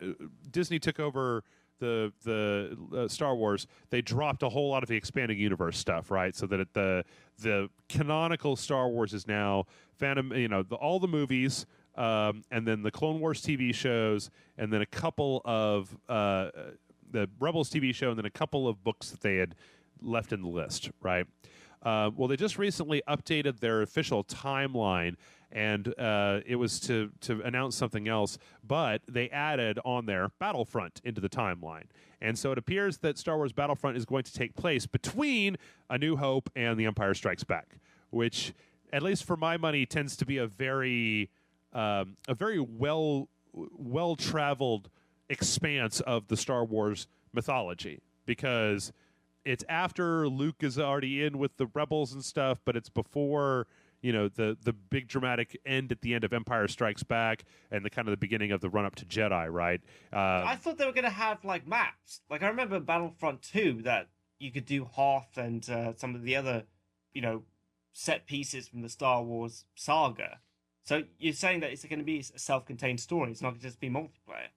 Disney took over the Star Wars, they dropped a whole lot of the expanding universe stuff, right? So that the canonical Star Wars is now Phantom, all the movies, and then the Clone Wars TV shows, and then a couple of the Rebels TV show, and then a couple of books that they had left in the list, right? Well, they just recently updated their official timeline, and it was to announce something else, but they added on there Battlefront into the timeline. And so it appears that Star Wars Battlefront is going to take place between A New Hope and The Empire Strikes Back, which, at least for my money, tends to be a very well-traveled expanse of the Star Wars mythology, because it's after Luke is already in with the Rebels and stuff, but it's before the big dramatic end at the end of Empire Strikes Back and the kind of the beginning of the run up to Jedi, right? I thought they were going to have like maps. Like I remember Battlefront 2 that you could do Hoth and some of the other set pieces from the Star Wars saga. So you're saying that it's going to be a self-contained story. It's not going to just be multiplayer.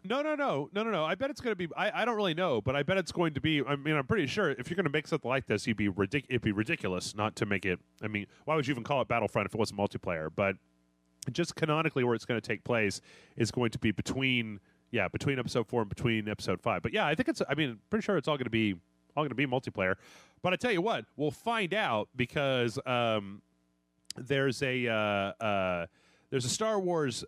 No. I bet it's going to be. I don't really know, but I bet it's going to be. I mean, I'm pretty sure if you're going to make something like this, it'd be ridiculous not to make it. I mean, why would you even call it Battlefront if it wasn't multiplayer? But just canonically, where it's going to take place is going to be between episode 4 and between episode 5. But yeah, I think it's. I mean, pretty sure it's all going to be multiplayer. But I tell you what, we'll find out because there's a Star Wars.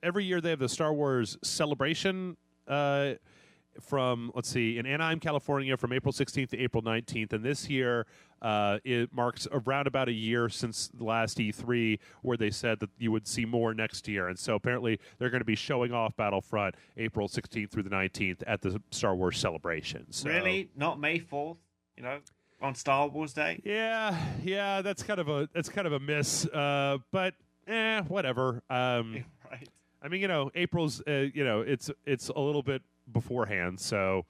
Every year they have the Star Wars celebration from, let's see, in Anaheim, California, from April 16th to April 19th. And this year it marks around about a year since the last E3 where they said that you would see more next year. And so apparently they're going to be showing off Battlefront April 16th through the 19th at the Star Wars celebration. So, really? Not May 4th? On Star Wars Day? Yeah, that's kind of a miss. But whatever. Right. I mean, April's, it's a little bit beforehand, so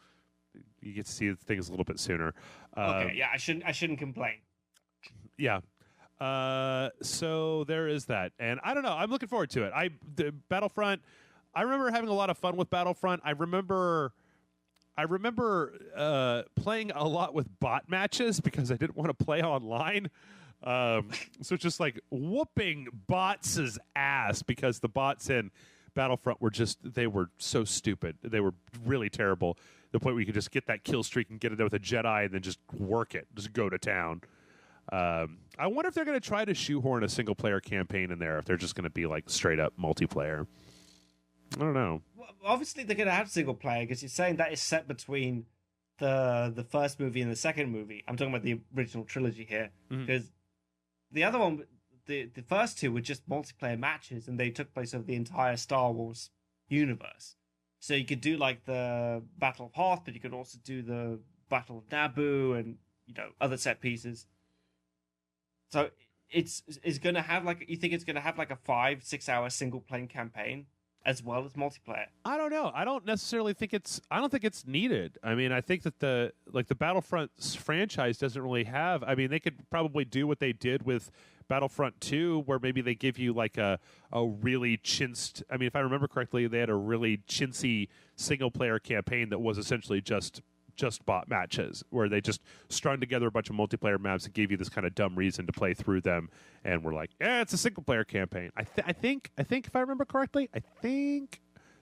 you get to see things a little bit sooner. Okay, yeah, I shouldn't complain. Yeah. So there is that, and I don't know. I'm looking forward to it. The Battlefront. I remember having a lot of fun with Battlefront. I remember playing a lot with bot matches because I didn't want to play online. So it's just like whooping bots' ass because the bots in Battlefront they were so stupid. They were really terrible. The point where you could just get that kill streak and get it there with a Jedi and then just work it, just go to town. I wonder if they're going to try to shoehorn a single player campaign in there, if they're just going to be like straight up multiplayer. I don't know. Well, obviously they're going to have single player because you're saying that is set between the first movie and the second movie. I'm talking about the original trilogy here because the other one, the first two were just multiplayer matches, and they took place over the entire Star Wars universe. So you could do like the Battle of Hoth, but you could also do the Battle of Naboo and other set pieces. So it's going to have you think it's going to have like a 5-6 hour single playing campaign as well as multiplayer? I don't know. I don't necessarily think I don't think it's needed. I mean, I think that the Battlefront franchise doesn't really have. I mean, they could probably do what they did with Battlefront 2, where maybe they give you like a really chinsed. I mean, if I remember correctly, they had a really chintzy single player campaign that was essentially just bot matches, where they just strung together a bunch of multiplayer maps and gave you this kind of dumb reason to play through them, and we're like, it's a single player campaign. I think if I remember correctly,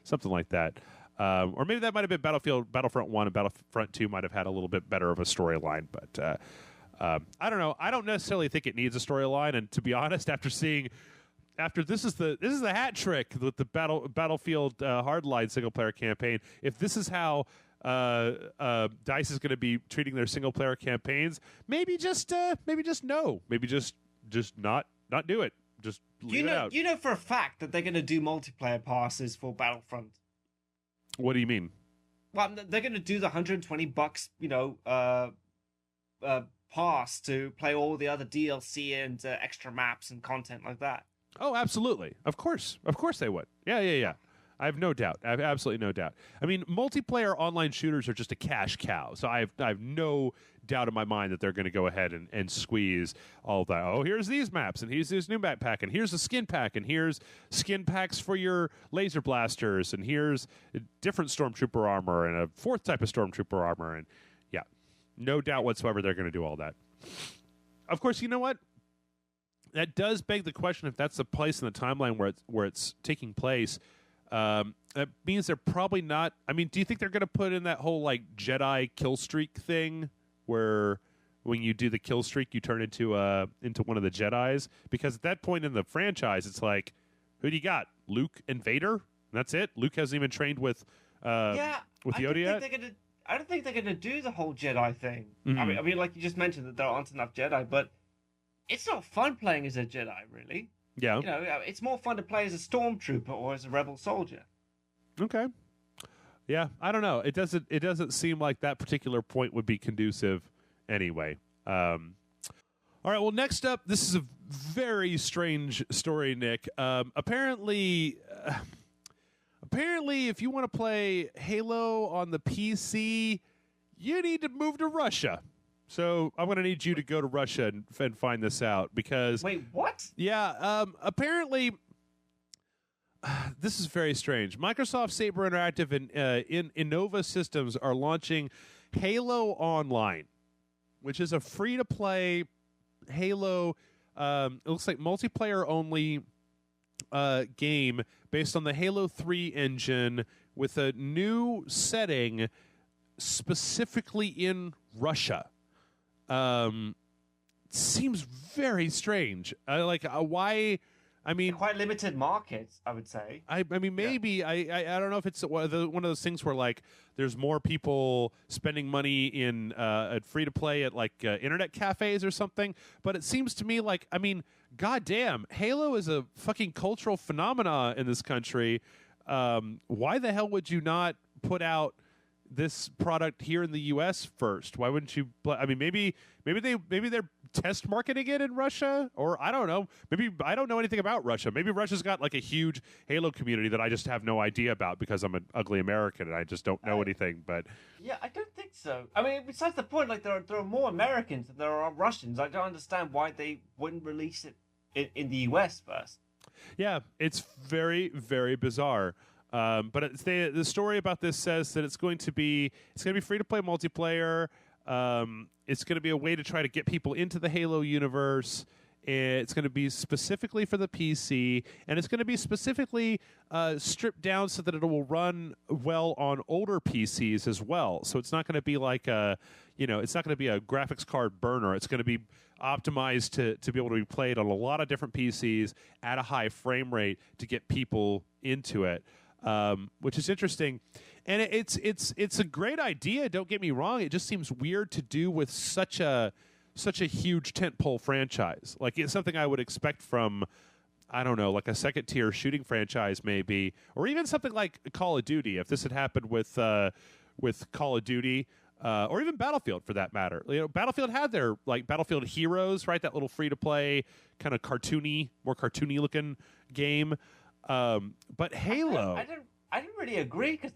something like that, or maybe that might have been Battlefront 1 and Battlefront 2 might have had a little bit better of a storyline, but I don't know. I don't necessarily think it needs a storyline, and to be honest, after this is the hat trick with the Battlefield Hardline single player campaign. If this is how DICE is going to be treating their single player campaigns, maybe just no, maybe just not do it. Just leave it out. You know for a fact that they're going to do multiplayer passes for Battlefront. What do you mean? Well, they're going to do the $120, pass to play all the other DLC and extra maps and content like that. Oh, absolutely. Of course they would. Yeah. I have no doubt. I have absolutely no doubt. I mean, multiplayer online shooters are just a cash cow. So I have no doubt in my mind that they're going to go ahead and squeeze all that. Oh, here's these maps, and here's this new map pack, and here's a skin pack, and here's skin packs for your laser blasters, and here's a different Stormtrooper armor and a fourth type of Stormtrooper armor. And yeah, no doubt whatsoever they're going to do all that. Of course, you know what? That does beg the question if that's the place in the timeline where it's taking place. That means they're probably not. I mean, do you think they're going to put in that whole like Jedi kill streak thing, where when you do the kill streak, you turn into one of the Jedis? Because at that point in the franchise, it's like, who do you got? Luke and Vader? That's it. Luke hasn't even trained with Yoda yet. I don't think they're going to do the whole Jedi thing. Mm-hmm. I mean, like you just mentioned that there aren't enough Jedi, but it's not fun playing as a Jedi, really. Yeah. It's more fun to play as a stormtrooper or as a rebel soldier. Okay. Yeah, I don't know. It doesn't seem like that particular point would be conducive anyway. All right, well, next up, this is a very strange story, Nick. Apparently, if you want to play Halo on the PC, you need to move to Russia. So I'm going to need you to go to Russia and find this out because... Wait, what? Yeah, apparently... this is very strange. Microsoft, Saber Interactive, and Innova Systems are launching Halo Online, which is a free-to-play Halo, it looks like multiplayer-only game based on the Halo 3 engine with a new setting specifically in Russia. Seems very strange. Why? I mean, quite limited markets, I would say. I mean, maybe. Yeah. I don't know if it's one of those things where like there's more people spending money in at free to play at like internet cafes or something. But it seems to me like, I mean, goddamn, Halo is a fucking cultural phenomena in this country. Why the hell would you not put out this product here in the U.S. first? Why wouldn't you? I mean, maybe they're test marketing it in Russia, or I don't know. Maybe I don't know anything about Russia. Maybe Russia's got like a huge Halo community that I just have no idea about because I'm an ugly American and I just don't know anything. But yeah, I don't think so. I mean, besides the point, like there are more Americans than there are Russians. I don't understand why they wouldn't release it in the U.S. first. Yeah, it's very, very bizarre. But the story about this says that it's going to be free to play multiplayer. It's going to be a way to try to get people into the Halo universe. It's going to be specifically for the PC, and it's going to be specifically stripped down so that it will run well on older PCs as well. So it's not going to be like it's not going to be a graphics card burner. It's going to be optimized to be able to be played on a lot of different PCs at a high frame rate to get people into it. Which is interesting, and it's a great idea. Don't get me wrong; it just seems weird to do with such a huge tentpole franchise. Like it's something I would expect from, I don't know, like a second tier shooting franchise, maybe, or even something like Call of Duty. If this had happened with Call of Duty, or even Battlefield for that matter. Battlefield had their like Battlefield Heroes, right? That little free to play kind of more cartoony looking game. But Halo, I didn't really agree because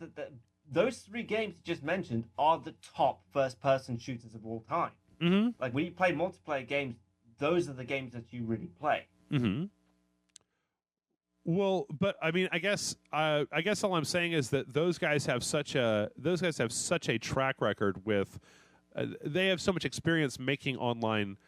those three games you just mentioned are the top first-person shooters of all time. Mm-hmm. Like when you play multiplayer games, those are the games that you really play. Mm-hmm. Well, but I mean, I guess all I'm saying is that those guys have such a track record with. They have so much experience making online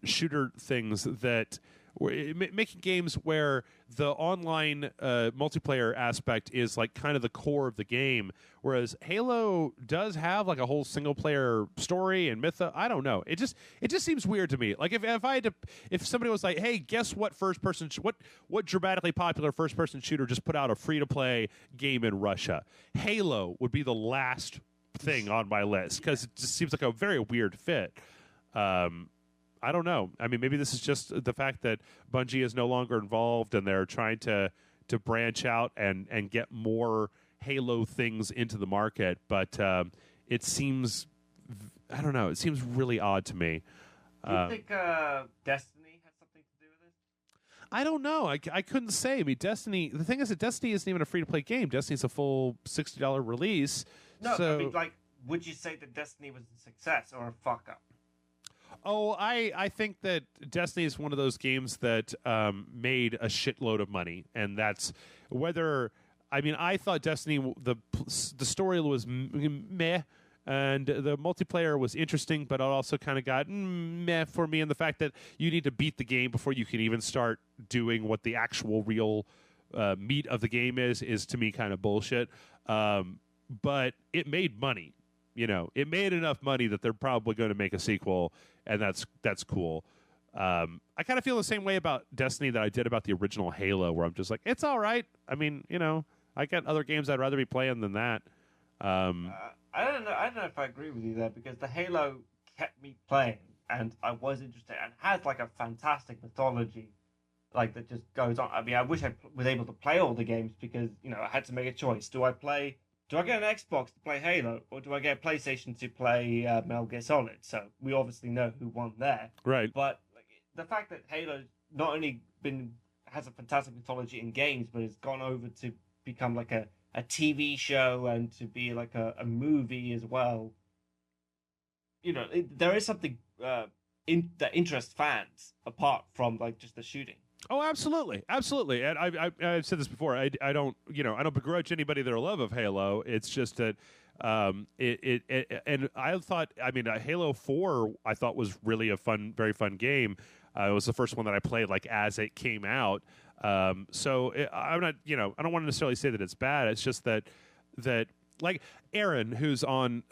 shooter things that making games where the online multiplayer aspect is like kind of the core of the game, whereas Halo does have like a whole single player story and myth. I don't know. It just seems weird to me. Like if I had to, if somebody was like, hey, guess what what dramatically popular first person shooter just put out a free to play game in Russia? Halo would be the last thing on my list because it just seems like a very weird fit. I don't know. I mean, maybe this is just the fact that Bungie is no longer involved and they're trying to branch out and get more Halo things into the market. But it seems, I don't know, it seems really odd to me. Do you think Destiny has something to do with it? I don't know. I couldn't say. I mean, Destiny, the thing is that Destiny isn't even a free-to-play game. Destiny's a full $60 release. No, so... I mean, like, would you say that Destiny was a success or a fuck-up? Oh, I think that Destiny is one of those games that made a shitload of money, and that's whether. I mean, I thought Destiny the story was meh, and the multiplayer was interesting, but it also kind of got meh for me. And the fact that you need to beat the game before you can even start doing what the actual real meat of the game is to me kind of bullshit. But it made money. You know, it made enough money that they're probably going to make a sequel, and that's cool. I kind of feel the same way about Destiny that I did about the original Halo, where I'm just like, it's all right. I mean, you know, I got other games I'd rather be playing than that. I don't know. I don't know if I agree with you there, because the Halo kept me playing, and I was interested, and has like a fantastic mythology, like that just goes on. I mean, I wish I was able to play all the games, because you know I had to make a choice. Do I get an Xbox to play Halo, or do I get a PlayStation to play Metal Gear Solid? So we obviously know who won there. Right. But like, the fact that Halo not only has a fantastic mythology in games, but has gone over to become like a TV show and to be like a movie as well. You know, there is something that interests fans apart from like just the shooting. Oh, absolutely, absolutely. And I've said this before. I don't begrudge anybody their love of Halo. It's just that and I thought, I mean, Halo 4 I thought was really a very fun game. It was the first one that I played like as it came out. So I'm not, I don't want to necessarily say that it's bad. It's just that like Aaron, who's on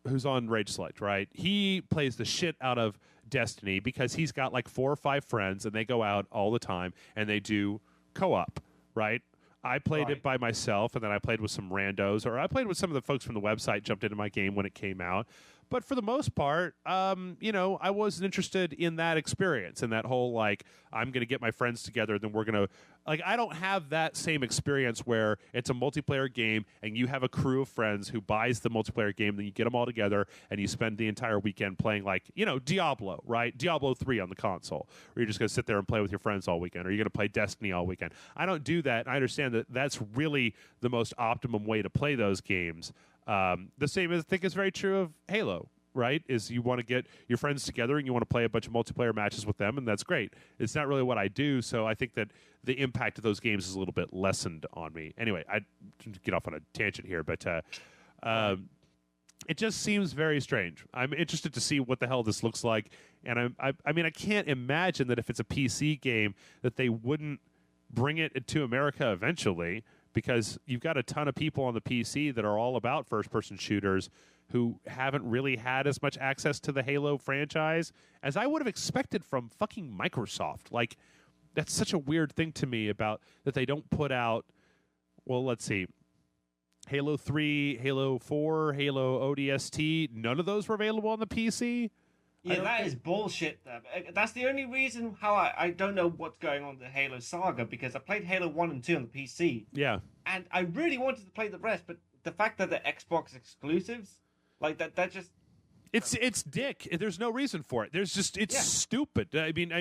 Rage Select, right? He plays the shit out of Destiny because he's got like 4 or 5 friends and they go out all the time and they do co-op, right? I played it by myself, and then I played with some randos, or I played with some of the folks from the website, jumped into my game when it came out. But for the most part, I wasn't interested in that experience and that whole, like, I'm going to get my friends together, then we're going to, like, I don't have that same experience where it's a multiplayer game and you have a crew of friends who buys the multiplayer game, then you get them all together and you spend the entire weekend playing, like, Diablo, right? Diablo 3 on the console, where you're just going to sit there and play with your friends all weekend, or you're going to play Destiny all weekend. I don't do that. I understand that that's really the most optimum way to play those games. The same, I think, is very true of Halo, right? Is you want to get your friends together and you want to play a bunch of multiplayer matches with them, and that's great. It's not really what I do, so I think that the impact of those games is a little bit lessened on me. Anyway, I get off on a tangent here, but it just seems very strange. I'm interested to see what the hell this looks like, and I mean, I can't imagine that if it's a PC game that they wouldn't bring it to America eventually, because you've got a ton of people on the PC that are all about first-person shooters who haven't really had as much access to the Halo franchise as I would have expected from fucking Microsoft. Like, that's such a weird thing to me about that they don't put out, well, let's see, Halo 3, Halo 4, Halo ODST, none of those were available on the PC? Yeah, that is bullshit. That's the only reason how I don't know what's going on in the Halo saga, because I played Halo 1 and 2 on the PC. Yeah. And I really wanted to play the rest, but the fact that they're Xbox exclusives, like that just... It's dick. There's no reason for it. It's stupid. I mean,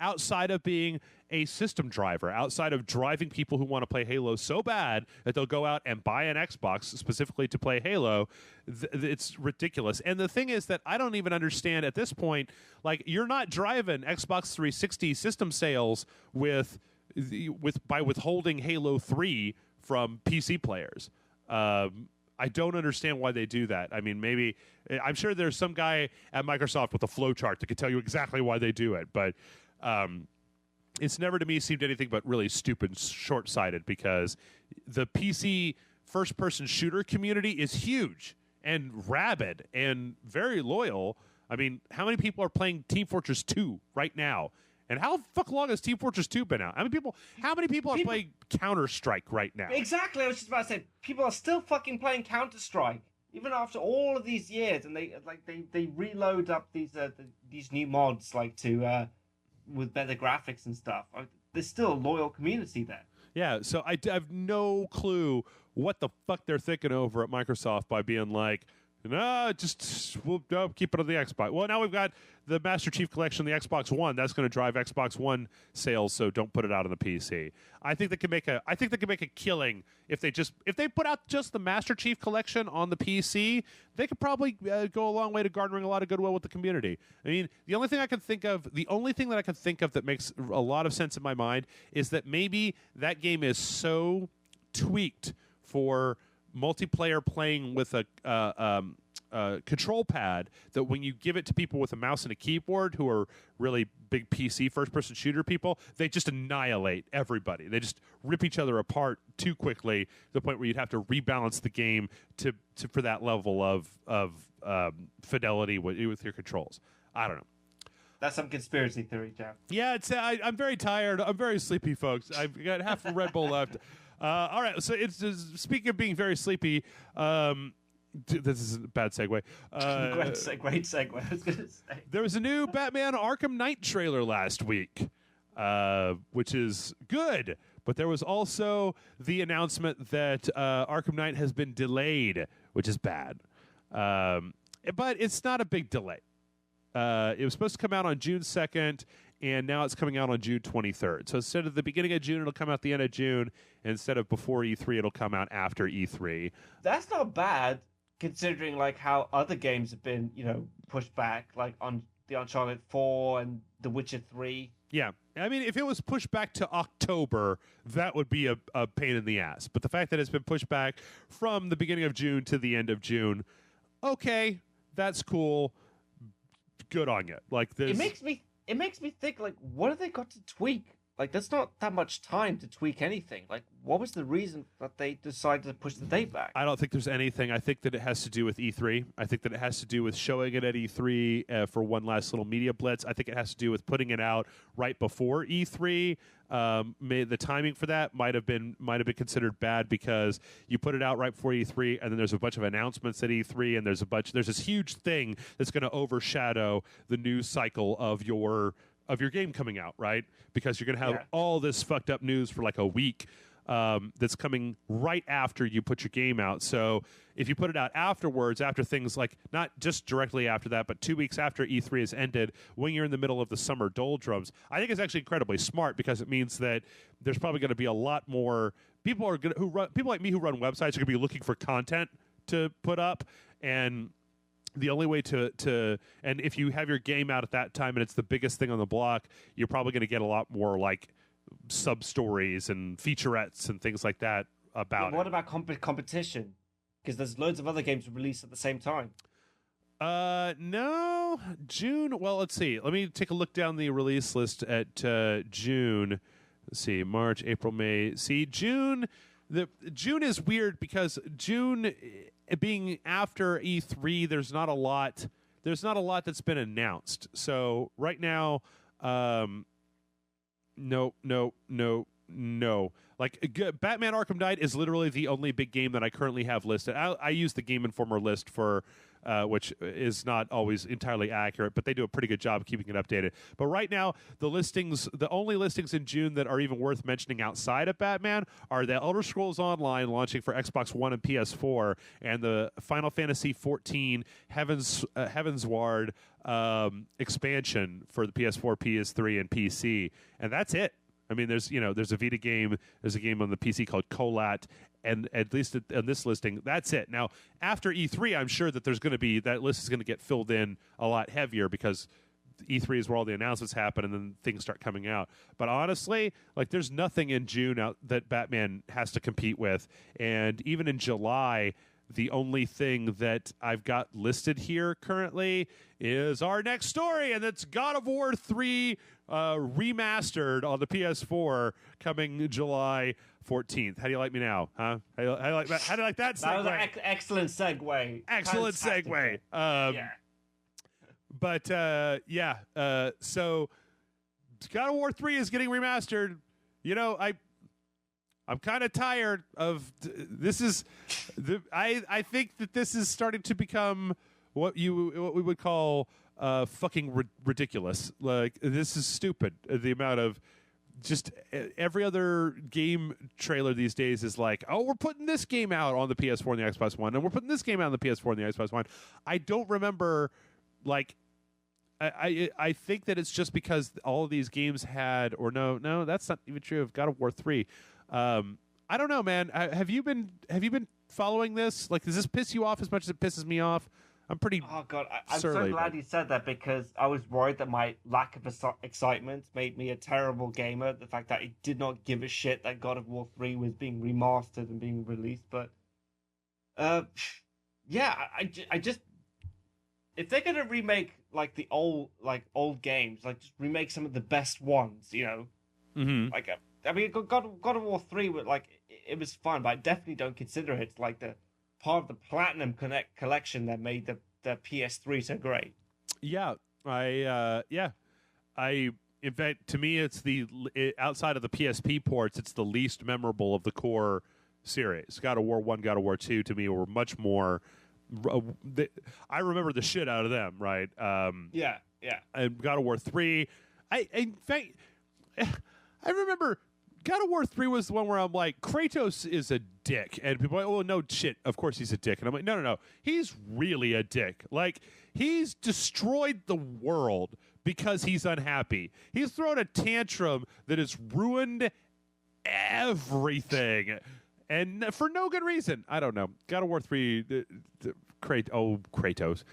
outside of being a system driver, outside of driving people who want to play Halo so bad that they'll go out and buy an Xbox specifically to play Halo, it's ridiculous. And the thing is that I don't even understand at this point, like, you're not driving Xbox 360 system sales by withholding Halo 3 from PC players. I don't understand why they do that. I mean, maybe I'm sure there's some guy at Microsoft with a flow chart that could tell you exactly why they do it, but it's never to me seemed anything but really stupid and short-sighted, because the PC first-person shooter community is huge and rabid and very loyal. I mean, how many people are playing Team Fortress 2 right now? And how fuck long has Team Fortress 2 been out? How many people are playing Counter-Strike right now? Exactly, I was just about to say, people are still fucking playing Counter-Strike even after all of these years, and they reload up these new mods to with better graphics and stuff. There's still a loyal community there. Yeah, so I have no clue what the fuck they're thinking over at Microsoft by being like, no, we'll keep it on the Xbox. Well, now we've got the Master Chief Collection, the Xbox One. That's going to drive Xbox One sales, so don't put it out on the PC. I think they can make a killing if they put out just the Master Chief Collection on the PC. They could probably go a long way to garnering a lot of goodwill with the community. I mean, the only thing that I can think of that makes a lot of sense in my mind is that maybe that game is so tweaked for multiplayer playing with a control pad that when you give it to people with a mouse and a keyboard who are really big PC first-person shooter people, they just annihilate everybody. They just rip each other apart too quickly to the point where you'd have to rebalance the game for that level of fidelity with your controls. I don't know. That's some conspiracy theory, Jeff. Yeah, I'm very tired. I'm very sleepy, folks. I've got half a Red Bull left. All right, so speaking of being very sleepy, this is a bad segue. Great segue, I was going to say. There was a new Batman Arkham Knight trailer last week, which is good, but there was also the announcement that Arkham Knight has been delayed, which is bad. But it's not a big delay. It was supposed to come out on June 2nd, and now it's coming out on June 23rd. So instead of the beginning of June, it'll come out the end of June. And instead of before E3, it'll come out after E3. That's not bad, considering how other games have been, pushed back, like on the Uncharted 4 and The Witcher 3. Yeah. I mean, if it was pushed back to October, that would be a pain in the ass. But the fact that it's been pushed back from the beginning of June to the end of June, okay, that's cool. Good on you. It makes me think, what have they got to tweak? There's not that much time to tweak anything. What was the reason that they decided to push the date back? I don't think there's anything. I think that it has to do with E3. I think that it has to do with showing it at E3 for one last little media blitz. I think it has to do with putting it out right before E3. The timing for that might have been considered bad because you put it out right before E3, and then there's a bunch of announcements at E3, and there's this huge thing that's going to overshadow the news cycle of your game coming out, right? Because you're going to have all this fucked up news for a week that's coming right after you put your game out. So if you put it out afterwards, after things not just directly after that, but 2 weeks after E3 has ended, when you're in the middle of the summer doldrums, I think it's actually incredibly smart because it means that there's probably going to be a lot more people like me who run websites are going to be looking for content to put up, and the only way and if you have your game out at that time and it's the biggest thing on the block, you're probably going to get a lot more sub-stories and featurettes and things like that about What about competition? Because there's loads of other games released at the same time. No. June, well, let's see. Let me take a look down the release list at June. Let's see, March, April, May. See, June is weird because June being after E3, there's not a lot that's been announced. So right now, no. Batman Arkham Knight is literally the only big game that I currently have listed. I use the Game Informer list for which is not always entirely accurate, but they do a pretty good job keeping it updated. But right now, the only listings in June that are even worth mentioning outside of Batman are the Elder Scrolls Online launching for Xbox One and PS4, and the Final Fantasy XIV Heavensward expansion for the PS4, PS3, and PC, and that's it. I mean, there's a Vita game, there's a game on the PC called Colat, and at least on this listing, that's it. Now, after E3, I'm sure that that list is going to get filled in a lot heavier because E3 is where all the announcements happen and then things start coming out. But honestly, there's nothing in June out that Batman has to compete with, and even in July, the only thing that I've got listed here currently is our next story, and it's God of War 3 remastered on the PS4 coming July 14th. How do you like me now? Huh? How do you like that? How do you like that segue? That was an excellent segue. Excellent Fantastic. segue. Yeah. But so God of War 3 is getting remastered. You know, I'm kind of tired of this. I think that this is starting to become what we would call fucking ridiculous. Like, this is stupid. The amount of just every other game trailer these days is like, oh, we're putting this game out on the PS4 and the Xbox One, and we're putting this game out on the PS4 and the Xbox One. I don't remember, like, I think that it's just because all of these games had, or no, that's not even true of God of War 3. I don't know, man. Have you been following this? Like, does this piss you off as much as it pisses me off? I'm pretty. Oh god, I'm so surly, glad you said that, because I was worried that my lack of excitement made me a terrible gamer. The fact that I did not give a shit that God of War 3 was being remastered and being released, but yeah, I just, if they're gonna remake like the old games, like just remake some of the best ones, you know, like I mean, God of War 3 was like, it was fun, but I definitely don't consider it like the part of the Platinum collection that made the PS3 so great. Yeah, in fact, to me, it's outside of the PSP ports, it's the least memorable of the core series. God of War 1, God of War 2, to me, were much more. I remember the shit out of them, right? Yeah. And God of War 3, in fact, I remember God of War 3 was the one where I'm like, Kratos is a dick. And people are like, oh, no, shit, of course he's a dick. And I'm like, no. He's really a dick. Like, he's destroyed the world because he's unhappy. He's thrown a tantrum that has ruined everything. And for no good reason. I don't know. God of War 3, Kratos.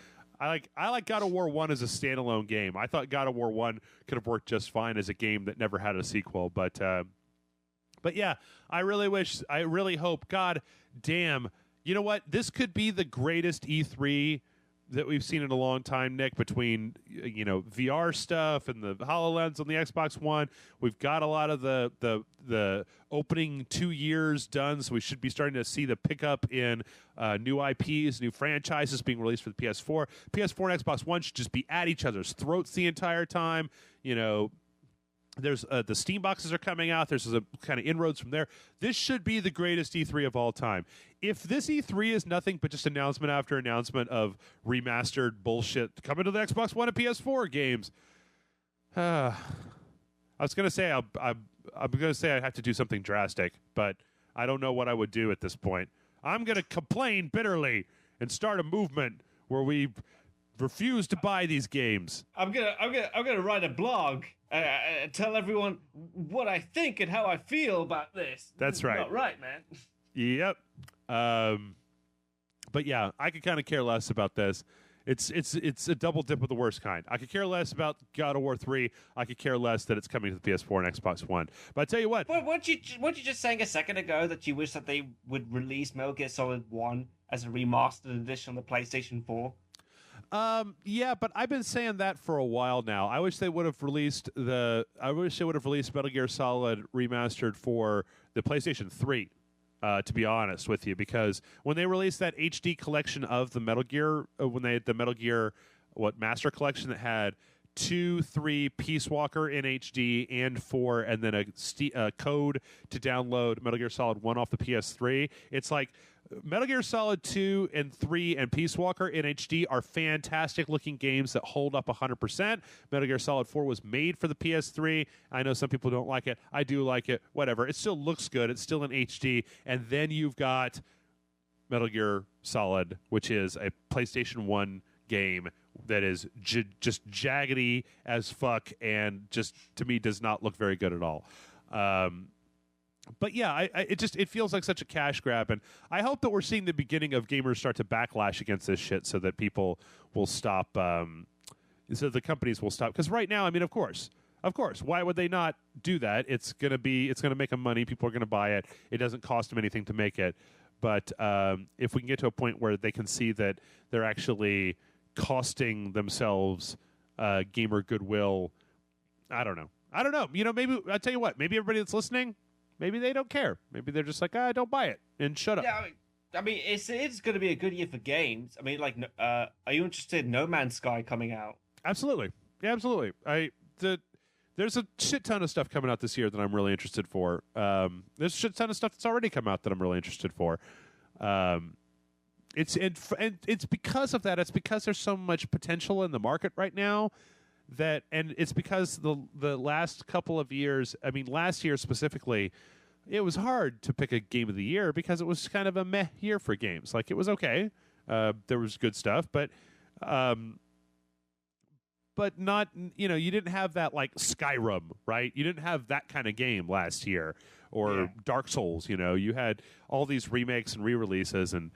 I like God of War 1 as a standalone game. I thought God of War 1 could have worked just fine as a game that never had a sequel. But yeah, I really hope, God damn, you know what? This could be the greatest E3 that we've seen in a long time, Nick, between, you know, VR stuff and the HoloLens on the Xbox One. We've got a lot of the opening 2 years done, so we should be starting to see the pickup in new IPs, new franchises being released for the PS4. PS4 and Xbox One should just be at each other's throats the entire time. You know, there's the Steam boxes are coming out. There's a kind of inroads from there. This should be the greatest E3 of all time. If this E3 is nothing but just announcement after announcement of remastered bullshit coming to the Xbox One and PS4 games, I was going to say I'm going to say I have to do something drastic, but I don't know what I would do at this point. I'm going to complain bitterly and start a movement where we refuse to buy these games. I'm gonna write a blog and tell everyone what I think and how I feel about this. That's right. Not right, man. Yep. But yeah, I could kind of care less about this. It's a double dip of the worst kind. I could care less about God of War 3. I could care less that it's coming to the PS4 and Xbox One. But I tell you what. But weren't you just saying a second ago that you wish that they would release Metal Gear Solid 1 as a remastered edition on the PlayStation 4? Yeah, but I've been saying that for a while now. I wish they would have released Metal Gear Solid remastered for the PlayStation 3. To be honest with you, because when they released that HD collection of the Metal Gear, when they had the Metal Gear Master Collection that had 2, 3, Peace Walker in HD, and 4, and then a code to download Metal Gear Solid 1 off the PS3, it's like Metal Gear Solid 2 and 3 and Peace Walker in HD are fantastic looking games that hold up 100%. Metal Gear Solid 4 was made for the PS3. I know some people don't like it. I do like it. Whatever. It still looks good. It's still in HD. And then you've got Metal Gear Solid, which is a PlayStation 1 game that is just jaggedy as fuck and just, to me, does not look very good at all. But yeah, it feels like such a cash grab, and I hope that we're seeing the beginning of gamers start to backlash against this shit, so that people will stop, so the companies will stop. Because right now, I mean, of course, why would they not do that? It's gonna make them money. People are gonna buy it. It doesn't cost them anything to make it. But if we can get to a point where they can see that they're actually costing themselves gamer goodwill, I don't know. Maybe I'll tell you what. Maybe everybody that's listening, maybe they don't care. Maybe they're just like, don't buy it and shut up. Yeah, I mean, it's going to be a good year for games. I mean, like, are you interested in No Man's Sky coming out? Absolutely. Yeah, absolutely. There's a shit ton of stuff coming out this year that I'm really interested for. There's a shit ton of stuff that's already come out that I'm really interested for. It's because of that. It's because there's so much potential in the market right now and it's because the last couple of years, I mean, last year specifically, it was hard to pick a game of the year because it was kind of a meh year for games. Like, it was okay. There was good stuff, but not, you didn't have that, like, Skyrim, right? You didn't have that kind of game last year, or Dark Souls. You had all these remakes and re-releases, and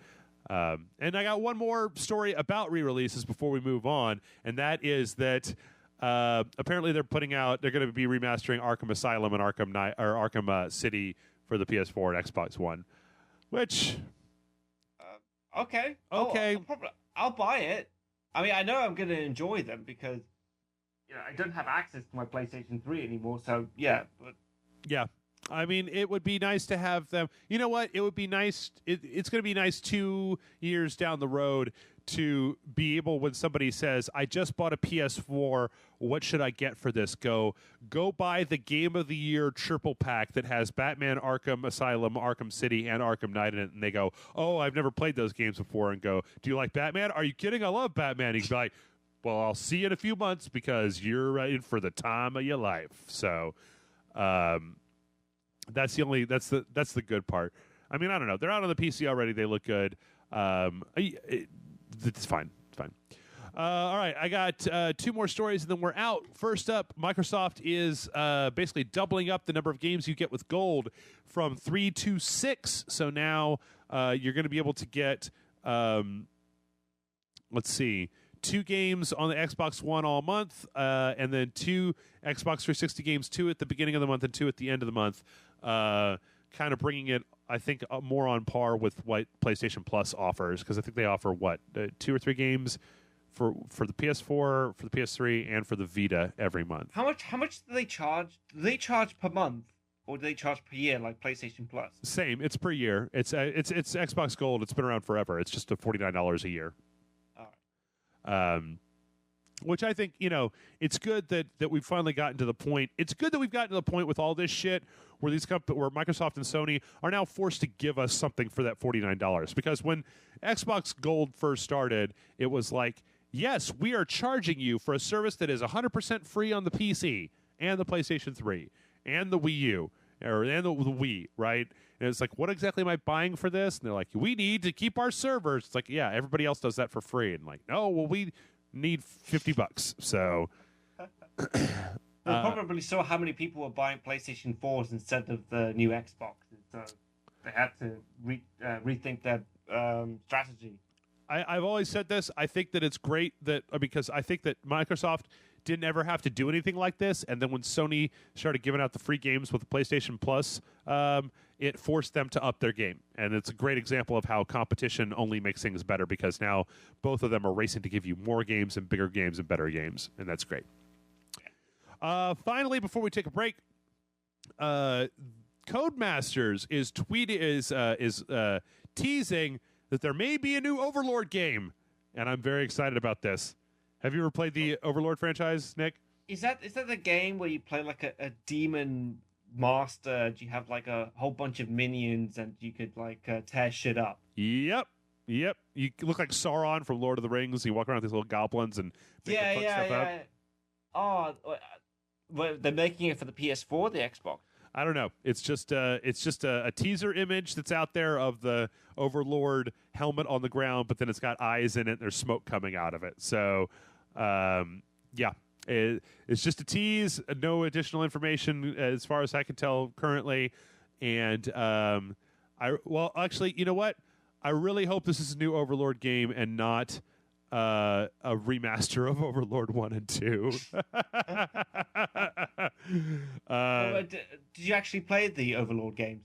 I got one more story about re-releases before we move on, and that is that apparently they're going to be remastering Arkham Asylum and Arkham City for the PS4 and Xbox One, which okay. I'll buy it. I mean, I know I'm going to enjoy them because I don't have access to my PlayStation 3 anymore. So yeah, but yeah. I mean, it would be nice to have them. You know what? It would be nice. It's going to be nice 2 years down the road to be able, when somebody says, I just bought a PS4, what should I get for this? Go buy the Game of the Year triple pack that has Batman, Arkham Asylum, Arkham City, and Arkham Knight in it. And they go, oh, I've never played those games before. And go, do you like Batman? Are you kidding? I love Batman. He's like, well, I'll see you in a few months because you're in for the time of your life. So, that's the good part. I mean, I don't know. They're out on the PC already. They look good. It's fine. It's fine. All right, I got 2 more stories, and then we're out. First up, Microsoft is basically doubling up the number of games you get with Gold from 3 to 6. So now you're going to be able to get, let's see, 2 games on the Xbox One all month, and then 2 Xbox 360 games, 2 at the beginning of the month and 2 at the end of the month, kind of bringing it, I think, more on par with what PlayStation Plus offers, because I think they offer, 2 or 3 games for the PS4, for the PS3, and for the Vita every month. How much do they charge? Do they charge per month, or do they charge per year like PlayStation Plus? Same. It's per year. It's Xbox Gold. It's been around forever. It's just $49 a year. Which I think, it's good that we've finally gotten to the point. It's good that we've gotten to the point with all this shit where where Microsoft and Sony are now forced to give us something for that $49. Because when Xbox Gold first started, it was like, yes, we are charging you for a service that is 100% free on the PC and the PlayStation 3 and the Wii U and the Wii, right? And it's like, what exactly am I buying for this? And they're like, we need to keep our servers. It's like, yeah, everybody else does that for free. And like, no, well, we need $50. So they probably saw how many people were buying PlayStation 4s instead of the new Xbox. So they had to rethink their strategy. I've always said this. I think that it's great because I think that Microsoft didn't ever have to do anything like this, and then when Sony started giving out the free games with the PlayStation Plus, it forced them to up their game. And it's a great example of how competition only makes things better, because now both of them are racing to give you more games and bigger games and better games, and that's great. Finally, before we take a break, Codemasters is teasing that there may be a new Overlord game, and I'm very excited about this. Have you ever played the Overlord franchise, Nick? Is that the game where you play like a demon master? Do you have like a whole bunch of minions and you could like tear shit up? Yep. You look like Sauron from Lord of the Rings. You walk around with these little goblins and make stuff up. Oh, well, they're making it for the PS4, the Xbox. I don't know. It's just a teaser image that's out there of the Overlord helmet on the ground, but then it's got eyes in it. And there's smoke coming out of it. So, it's just a tease. No additional information as far as I can tell currently. And actually, you know what? I really hope this is a new Overlord game and not a remaster of Overlord 1 and 2. Did you actually play the Overlord games?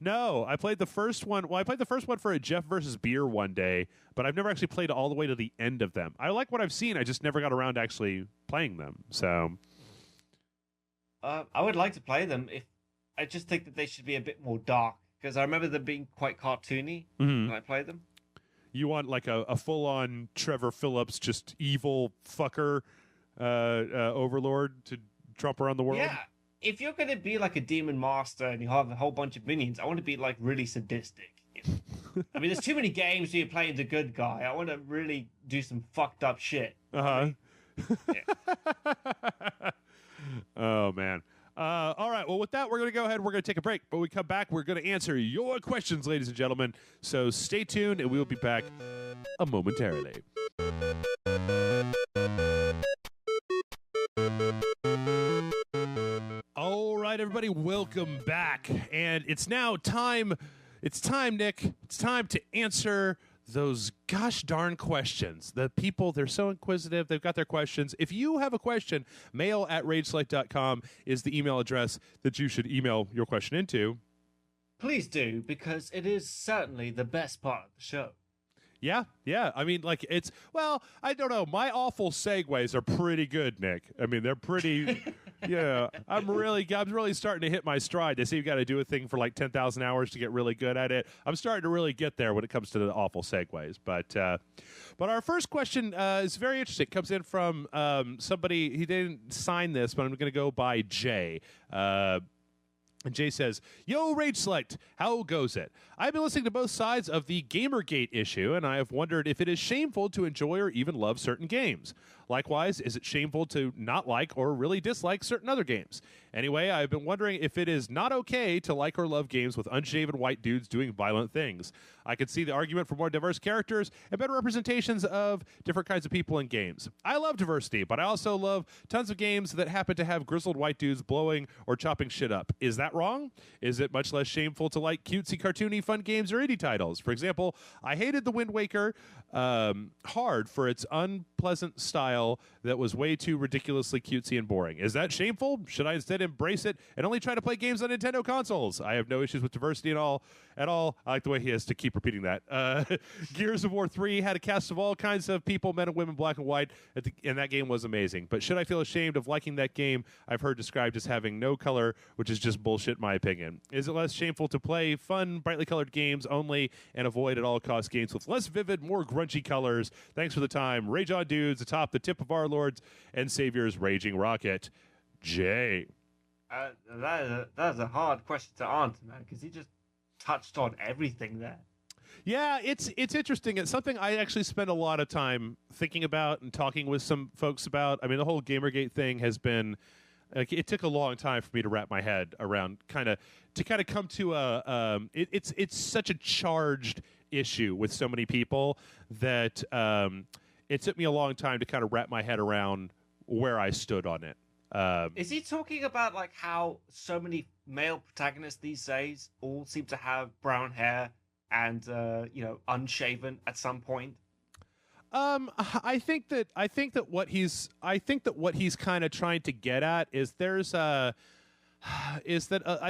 No, I played the first one. Well, I played the first one for a Jeff versus Beer one day, but I've never actually played all the way to the end of them. I like what I've seen. I just never got around to actually playing them. So, I would like to play them. If I just think that they should be a bit more dark, because I remember them being quite cartoony when I played them. You want like a full-on Trevor Phillips, just evil fucker overlord to trump around the world? Yeah. If you're going to be like a demon master and you have a whole bunch of minions, I want to be like really sadistic. I mean, there's too many games where you're playing the good guy. I want to really do some fucked up shit. Oh, man. All right. Well, with that, we're going to go ahead. We're going to take a break. But when we come back, we're going to answer your questions, ladies and gentlemen. So stay tuned, and we will be back momentarily. All right, everybody, welcome back. And it's now time. It's time, Nick. It's time to answer those gosh darn questions. The people, they're so inquisitive. They've got their questions. If you have a question, mail@rageselect.com is the email address that you should email your question into. Please do, because it is certainly the best part of the show. Yeah. I mean, like, it's, well, I don't know. My awful segues are pretty good, Nick. I mean, they're pretty, yeah. I'm really starting to hit my stride. They say you've got to do a thing for like 10,000 hours to get really good at it. I'm starting to really get there when it comes to the awful segues. But our first question is very interesting. It comes in from somebody, he didn't sign this, but I'm going to go by Jay. And Jay says, "Yo, Rage Select, how goes it? I've been listening to both sides of the Gamergate issue, and I have wondered if it is shameful to enjoy or even love certain games. Likewise, is it shameful to not like or really dislike certain other games? Anyway, I've been wondering if it is not okay to like or love games with unshaven white dudes doing violent things. I could see the argument for more diverse characters and better representations of different kinds of people in games. I love diversity, but I also love tons of games that happen to have grizzled white dudes blowing or chopping shit up. Is that wrong? Is it much less shameful to like cutesy, cartoony, fun games or indie titles? For example, I hated The Wind Waker hard for its unpleasant style that was way too ridiculously cutesy and boring. Is that shameful? Should I instead embrace it and only try to play games on Nintendo consoles? I have no issues with diversity at all. I like the way he has to keep repeating that. Gears of War 3 had a cast of all kinds of people, men and women, black and white, and that game was amazing. But should I feel ashamed of liking that game I've heard described as having no color, which is just bullshit in my opinion? Is it less shameful to play fun, brightly colored games only and avoid at all costs games with less vivid, more grungy colors? Thanks for the time. Rage on dudes atop the tip of our Lord's and Savior's raging rocket. Jay. That is a hard question to answer, man, because he just touched on everything there. Yeah, it's interesting. It's something I actually spend a lot of time thinking about and talking with some folks about. I mean, the whole Gamergate thing has been, like, it took a long time for me to wrap my head around, kind of come to a. It's such a charged issue with so many people that it took me a long time to kind of wrap my head around where I stood on it. Is he talking about like how so many male protagonists these days all seem to have brown hair and unshaven at some point? I think that what he's kind of trying to get at is I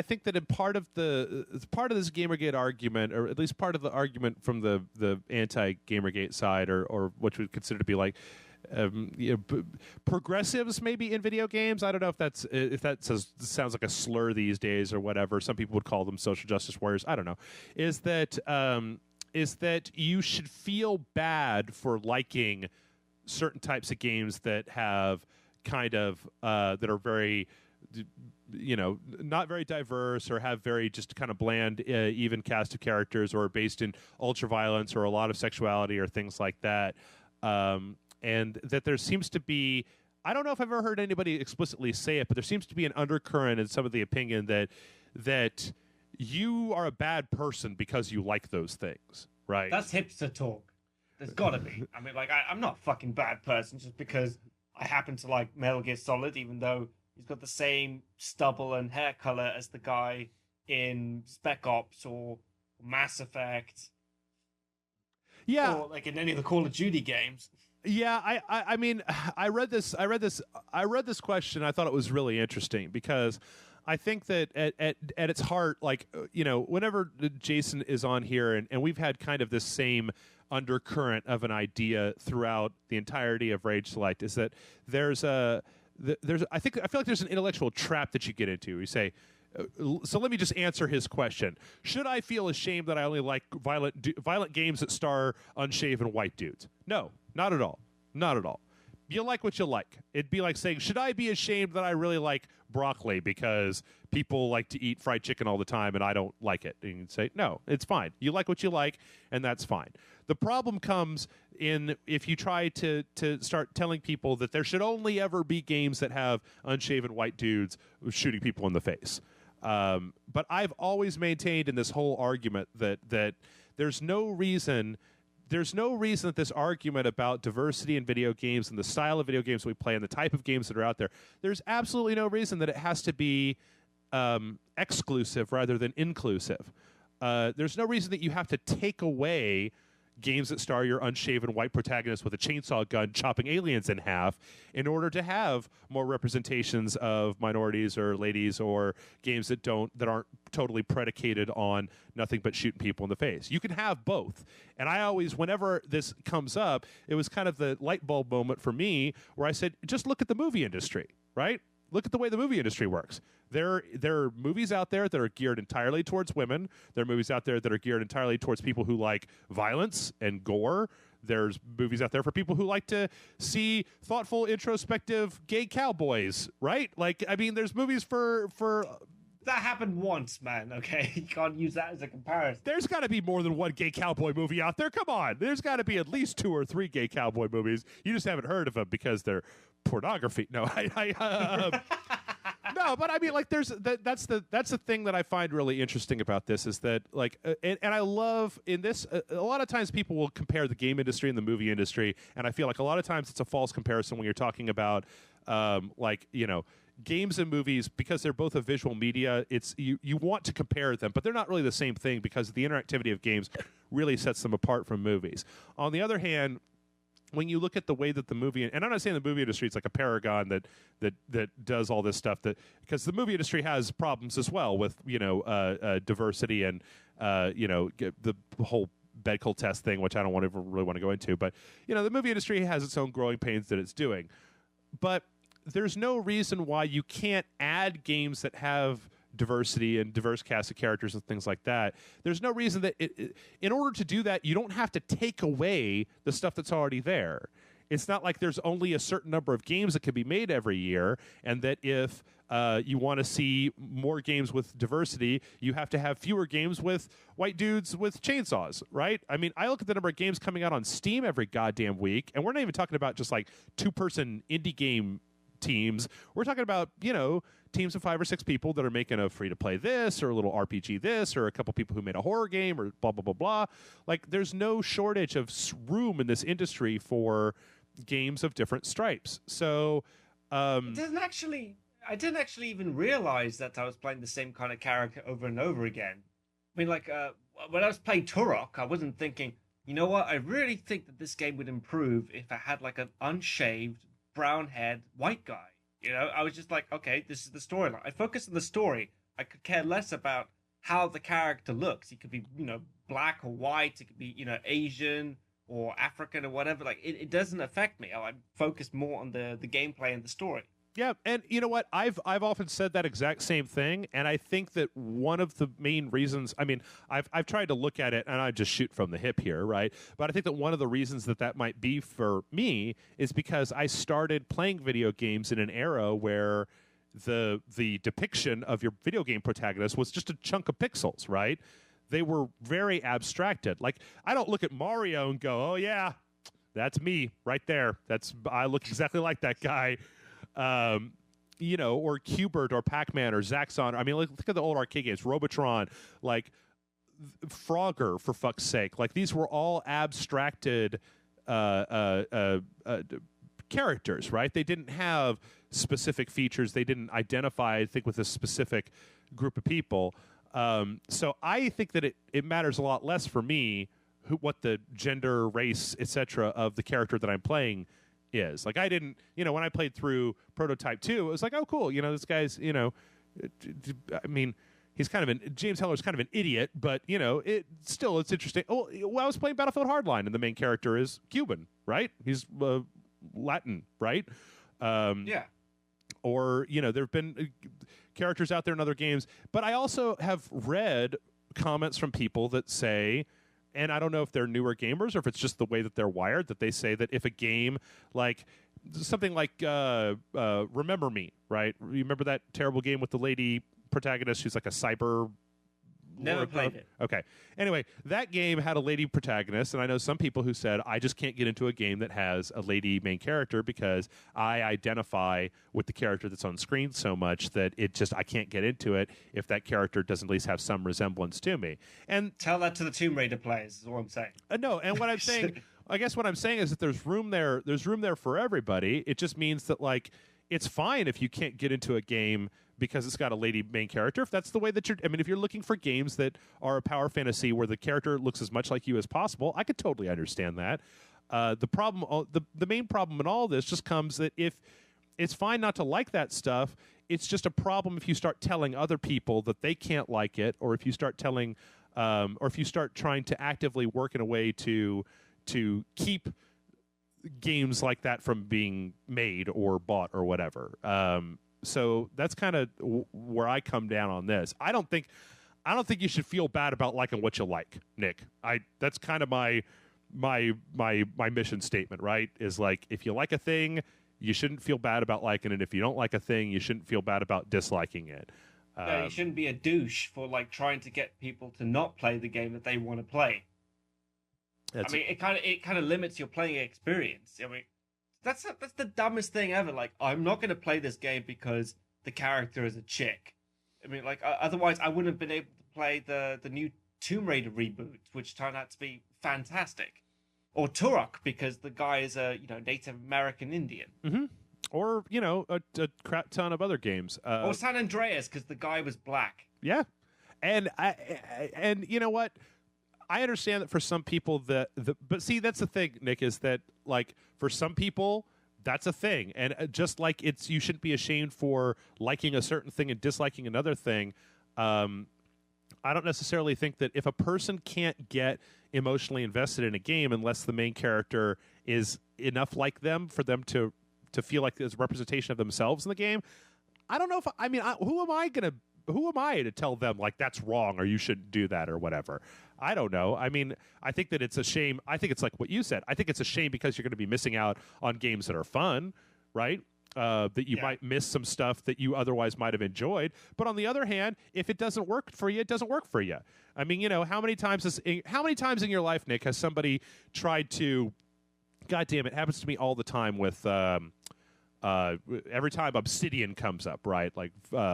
think that in part of this Gamergate argument, or at least part of the argument from the anti-Gamergate side, or what we would consider to be like progressives maybe in video games. I don't know if that sounds like a slur these days or whatever. Some people would call them social justice warriors. I don't know. Is that you should feel bad for liking certain types of games that have kind of that are very, not very diverse, or have very just kind of bland, even cast of characters, or are based in ultra-violence or a lot of sexuality or things like that. And that there seems to be, I don't know if I've ever heard anybody explicitly say it, but there seems to be an undercurrent in some of the opinion that you are a bad person because you like those things, right? That's hipster talk. There's got to be. I mean, like, I'm not a fucking bad person just because I happen to like Metal Gear Solid, even though he's got the same stubble and hair color as the guy in Spec Ops or Mass Effect. Yeah. Or like in any of the Call of Duty games. Yeah, I mean, I read this question. I thought it was really interesting because I think that at its heart, like, whenever Jason is on here, and we've had kind of this same undercurrent of an idea throughout the entirety of Rage Select, is that I feel like there's an intellectual trap that you get into. You say, so let me just answer his question. Should I feel ashamed that I only like violent games that star unshaven white dudes? No, not at all. Not at all. You like what you like. It'd be like saying, should I be ashamed that I really like broccoli because people like to eat fried chicken all the time and I don't like it? And you'd say, no, it's fine. You like what you like, and that's fine. The problem comes in if you try to start telling people that there should only ever be games that have unshaven white dudes shooting people in the face. But I've always maintained in this whole argument that there's no reason that this argument about diversity in video games and the style of video games we play and the type of games that are out there, there's absolutely no reason that it has to be exclusive rather than inclusive. There's no reason that you have to take away games that star your unshaven white protagonist with a chainsaw gun chopping aliens in half in order to have more representations of minorities or ladies, or games that aren't totally predicated on nothing but shooting people in the face. You can have both. And I always, whenever this comes up, it was kind of the light bulb moment for me where I said, just look at the movie industry, right? Look at the way the movie industry works. There are movies out there that are geared entirely towards women. There are movies out there that are geared entirely towards people who like violence and gore. There's movies out there for people who like to see thoughtful, introspective gay cowboys, right? Like, I mean, there's movies for that happened once, man, okay? You can't use that as a comparison. There's got to be more than one gay cowboy movie out there. Come on. There's got to be at least 2 or 3 gay cowboy movies. You just haven't heard of them because they're pornography. No, no, but I mean, like, that's the thing that I find really interesting about this is that, like, and I love in this, a lot of times people will compare the game industry and the movie industry, and I feel like a lot of times it's a false comparison when you're talking about, games and movies, because they're both a visual media. It's you want to compare them, but they're not really the same thing because the interactivity of games really sets them apart from movies. On the other hand, when you look at the way that the movie, and I'm not saying the movie industry is like a paragon that does all this stuff, that because the movie industry has problems as well with diversity and the whole medical test thing, which I don't really want to go into. But the movie industry has its own growing pains that it's doing, but there's no reason why you can't add games that have diversity and diverse cast of characters and things like that. There's no reason that in order to do that, you don't have to take away the stuff that's already there. It's not like there's only a certain number of games that can be made every year, and that if you want to see more games with diversity, you have to have fewer games with white dudes with chainsaws, right? I mean, I look at the number of games coming out on Steam every goddamn week, and we're not even talking about just like 2-person indie game teams. We're talking about, teams of 5 or 6 people that are making a free-to-play this, or a little RPG this, or a couple people who made a horror game, or blah, blah, blah, blah. Like, there's no shortage of room in this industry for games of different stripes. So, I didn't actually even realize that I was playing the same kind of character over and over again. I mean, like, when I was playing Turok, I wasn't thinking, you know what, I really think that this game would improve if I had, like, an unshaved, brown-haired white guy. I was just like, okay, this is the storyline. I focused on the story. I could care less about how the character looks. He could be, black or white. It could be, Asian or African or whatever. Like, it doesn't affect me. I focus more on the gameplay and the story. Yeah, and you know what? I've often said that exact same thing, and I think that one of the main reasons, I mean, I've tried to look at it, and I just shoot from the hip here, right? But I think that one of the reasons that might be for me is because I started playing video games in an era where the depiction of your video game protagonist was just a chunk of pixels, right? They were very abstracted. Like, I don't look at Mario and go, oh yeah, that's me right there. I look exactly like that guy. Or Q*bert or Pac-Man or Zaxxon. I mean, look at the old arcade games, Robotron, like Frogger, for fuck's sake. Like, these were all abstracted characters, right? They didn't have specific features. They didn't identify, I think, with a specific group of people. So I think that it matters a lot less for me what the gender, race, etc. of the character that I'm playing is. Like, I didn't, when I played through Prototype 2, it was like, oh, cool, this guy's, I mean, James Heller's kind of an idiot, but it's interesting. Oh, well, I was playing Battlefield Hardline, and the main character is Cuban, right? He's Latin, right? Yeah. Or there have been characters out there in other games, but I also have read comments from people that say, and I don't know if they're newer gamers or if it's just the way that they're wired, that they say that if a game like something like Remember Me, right? You remember that terrible game with the lady protagonist who's like a cyber. Never played it. Okay. Anyway, that game had a lady protagonist, and I know some people who said, I just can't get into a game that has a lady main character because I identify with the character that's on screen so much that I can't get into it if that character doesn't at least have some resemblance to me. And tell that to the Tomb Raider players is what I'm saying. No, and what I'm saying, I guess what I'm saying is that there's room there for everybody. It just means that, like, it's fine if you can't get into a game because it's got a lady main character. If that's the way that if you're looking for games that are a power fantasy where the character looks as much like you as possible, I could totally understand that. The main problem in all this just comes that if it's fine not to like that stuff, it's just a problem if you start telling other people that they can't like it, or if you start telling, or if you start trying to actively work in a way to keep games like that from being made or bought or whatever. So that's kind of where I come down on this. I don't think you should feel bad about liking what you like, Nick. That's kind of my mission statement, right? Is like, if you like a thing, you shouldn't feel bad about liking it. If you don't like a thing, you shouldn't feel bad about disliking it. Yeah, you shouldn't be a douche for like trying to get people to not play the game that they want to play. It kind of limits your playing experience. I mean, that's the dumbest thing ever. Like, I'm not going to play this game because the character is a chick. I mean, like, otherwise I wouldn't have been able to play the new Tomb Raider reboot, which turned out to be fantastic. Or Turok, because the guy is a Native American Indian. Mm-hmm. Or a crap ton of other games. Or San Andreas, because the guy was black. Yeah, and you know what? I understand that for some people but see, that's the thing, Nick, is that, like, for some people that's a thing, and just like you shouldn't be ashamed for liking a certain thing and disliking another thing. I don't necessarily think that if a person can't get emotionally invested in a game unless the main character is enough like them for them to feel like there's a representation of themselves in the game, I don't know if who am I to tell them, like, that's wrong or you shouldn't do that or whatever? I don't know. I mean, I think that it's a shame. I think it's like what you said. I think it's a shame because you're going to be missing out on games that are fun, right? That you might miss some stuff that you otherwise might have enjoyed. But on the other hand, if it doesn't work for you, it doesn't work for you. I mean, how many times in your life, Nick, has somebody tried to? God damn, it happens to me all the time with. Every time Obsidian comes up, right? Like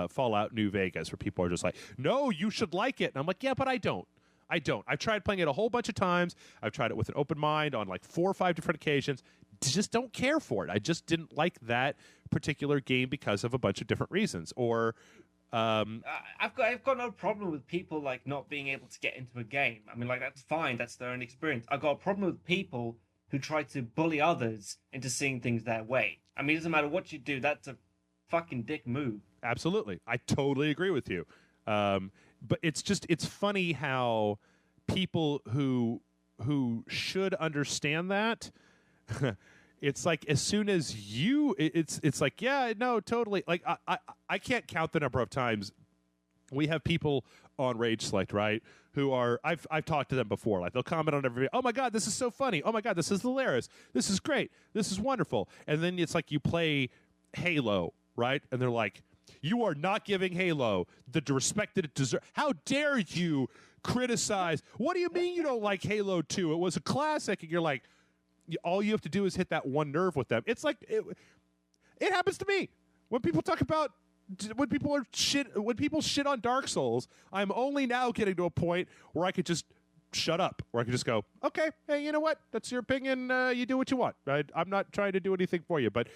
Fallout New Vegas, where people are just like, no, you should like it. And I'm like, yeah, but I don't. I've tried playing it a whole bunch of times. I've tried it with an open mind on like 4 or 5 different occasions. Just don't care for it. I just didn't like that particular game because of a bunch of different reasons. Or I've got no problem with people like not being able to get into a game. I mean, like, that's fine. That's their own experience. I've got a problem with people who try to bully others into seeing things their way. I mean, it doesn't matter what you do. That's a fucking dick move. Absolutely. I totally agree with you. But it's funny how people who should understand that, it's like as soon as it's like, yeah, no, totally. Like, I can't count the number of times we have people on Rage Select, right, who are, I've talked to them before. Like, they'll comment on every video. Oh, my God, this is so funny. Oh, my God, this is hilarious. This is great. This is wonderful. And then it's like you play Halo, right? And they're like, you are not giving Halo the respect that it deserves. How dare you criticize? What do you mean you don't like Halo 2? It was a classic. And you're like, all you have to do is hit that one nerve with them. It's like, it happens to me. When people talk about, when people shit on Dark Souls, I'm only now getting to a point where I could just shut up, where I could just go, okay, hey, you know what? That's your opinion. You do what you want. I'm not trying to do anything for you. But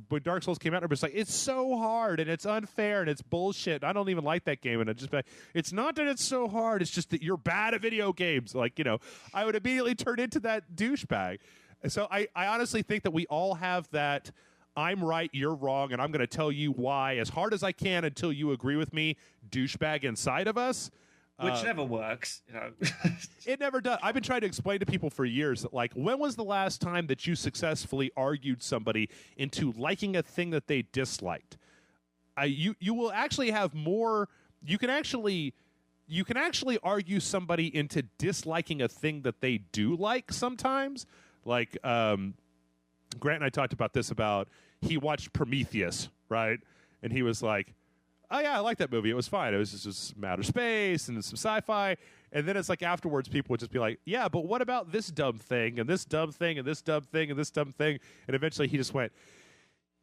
when Dark Souls came out, everybody's like, it's so hard and it's unfair and it's bullshit. I don't even like that game. And it's not that it's so hard. It's just that you're bad at video games. Like, I would immediately turn into that douchebag. So I honestly think that we all have that I'm right, you're wrong, and I'm going to tell you why as hard as I can until you agree with me, douchebag inside of us. Which never works, It never does. I've been trying to explain to people for years that, like, when was the last time that you successfully argued somebody into liking a thing that they disliked? You will actually have more. You can actually argue somebody into disliking a thing that they do like sometimes. Like Grant and I talked about this. About he watched Prometheus, right? And he was like, oh, yeah, I like that movie. It was fine. It was just some outer space and some sci-fi. And then it's like afterwards, people would just be like, yeah, but what about this dumb thing and this dumb thing and this dumb thing and this dumb thing? And eventually he just went,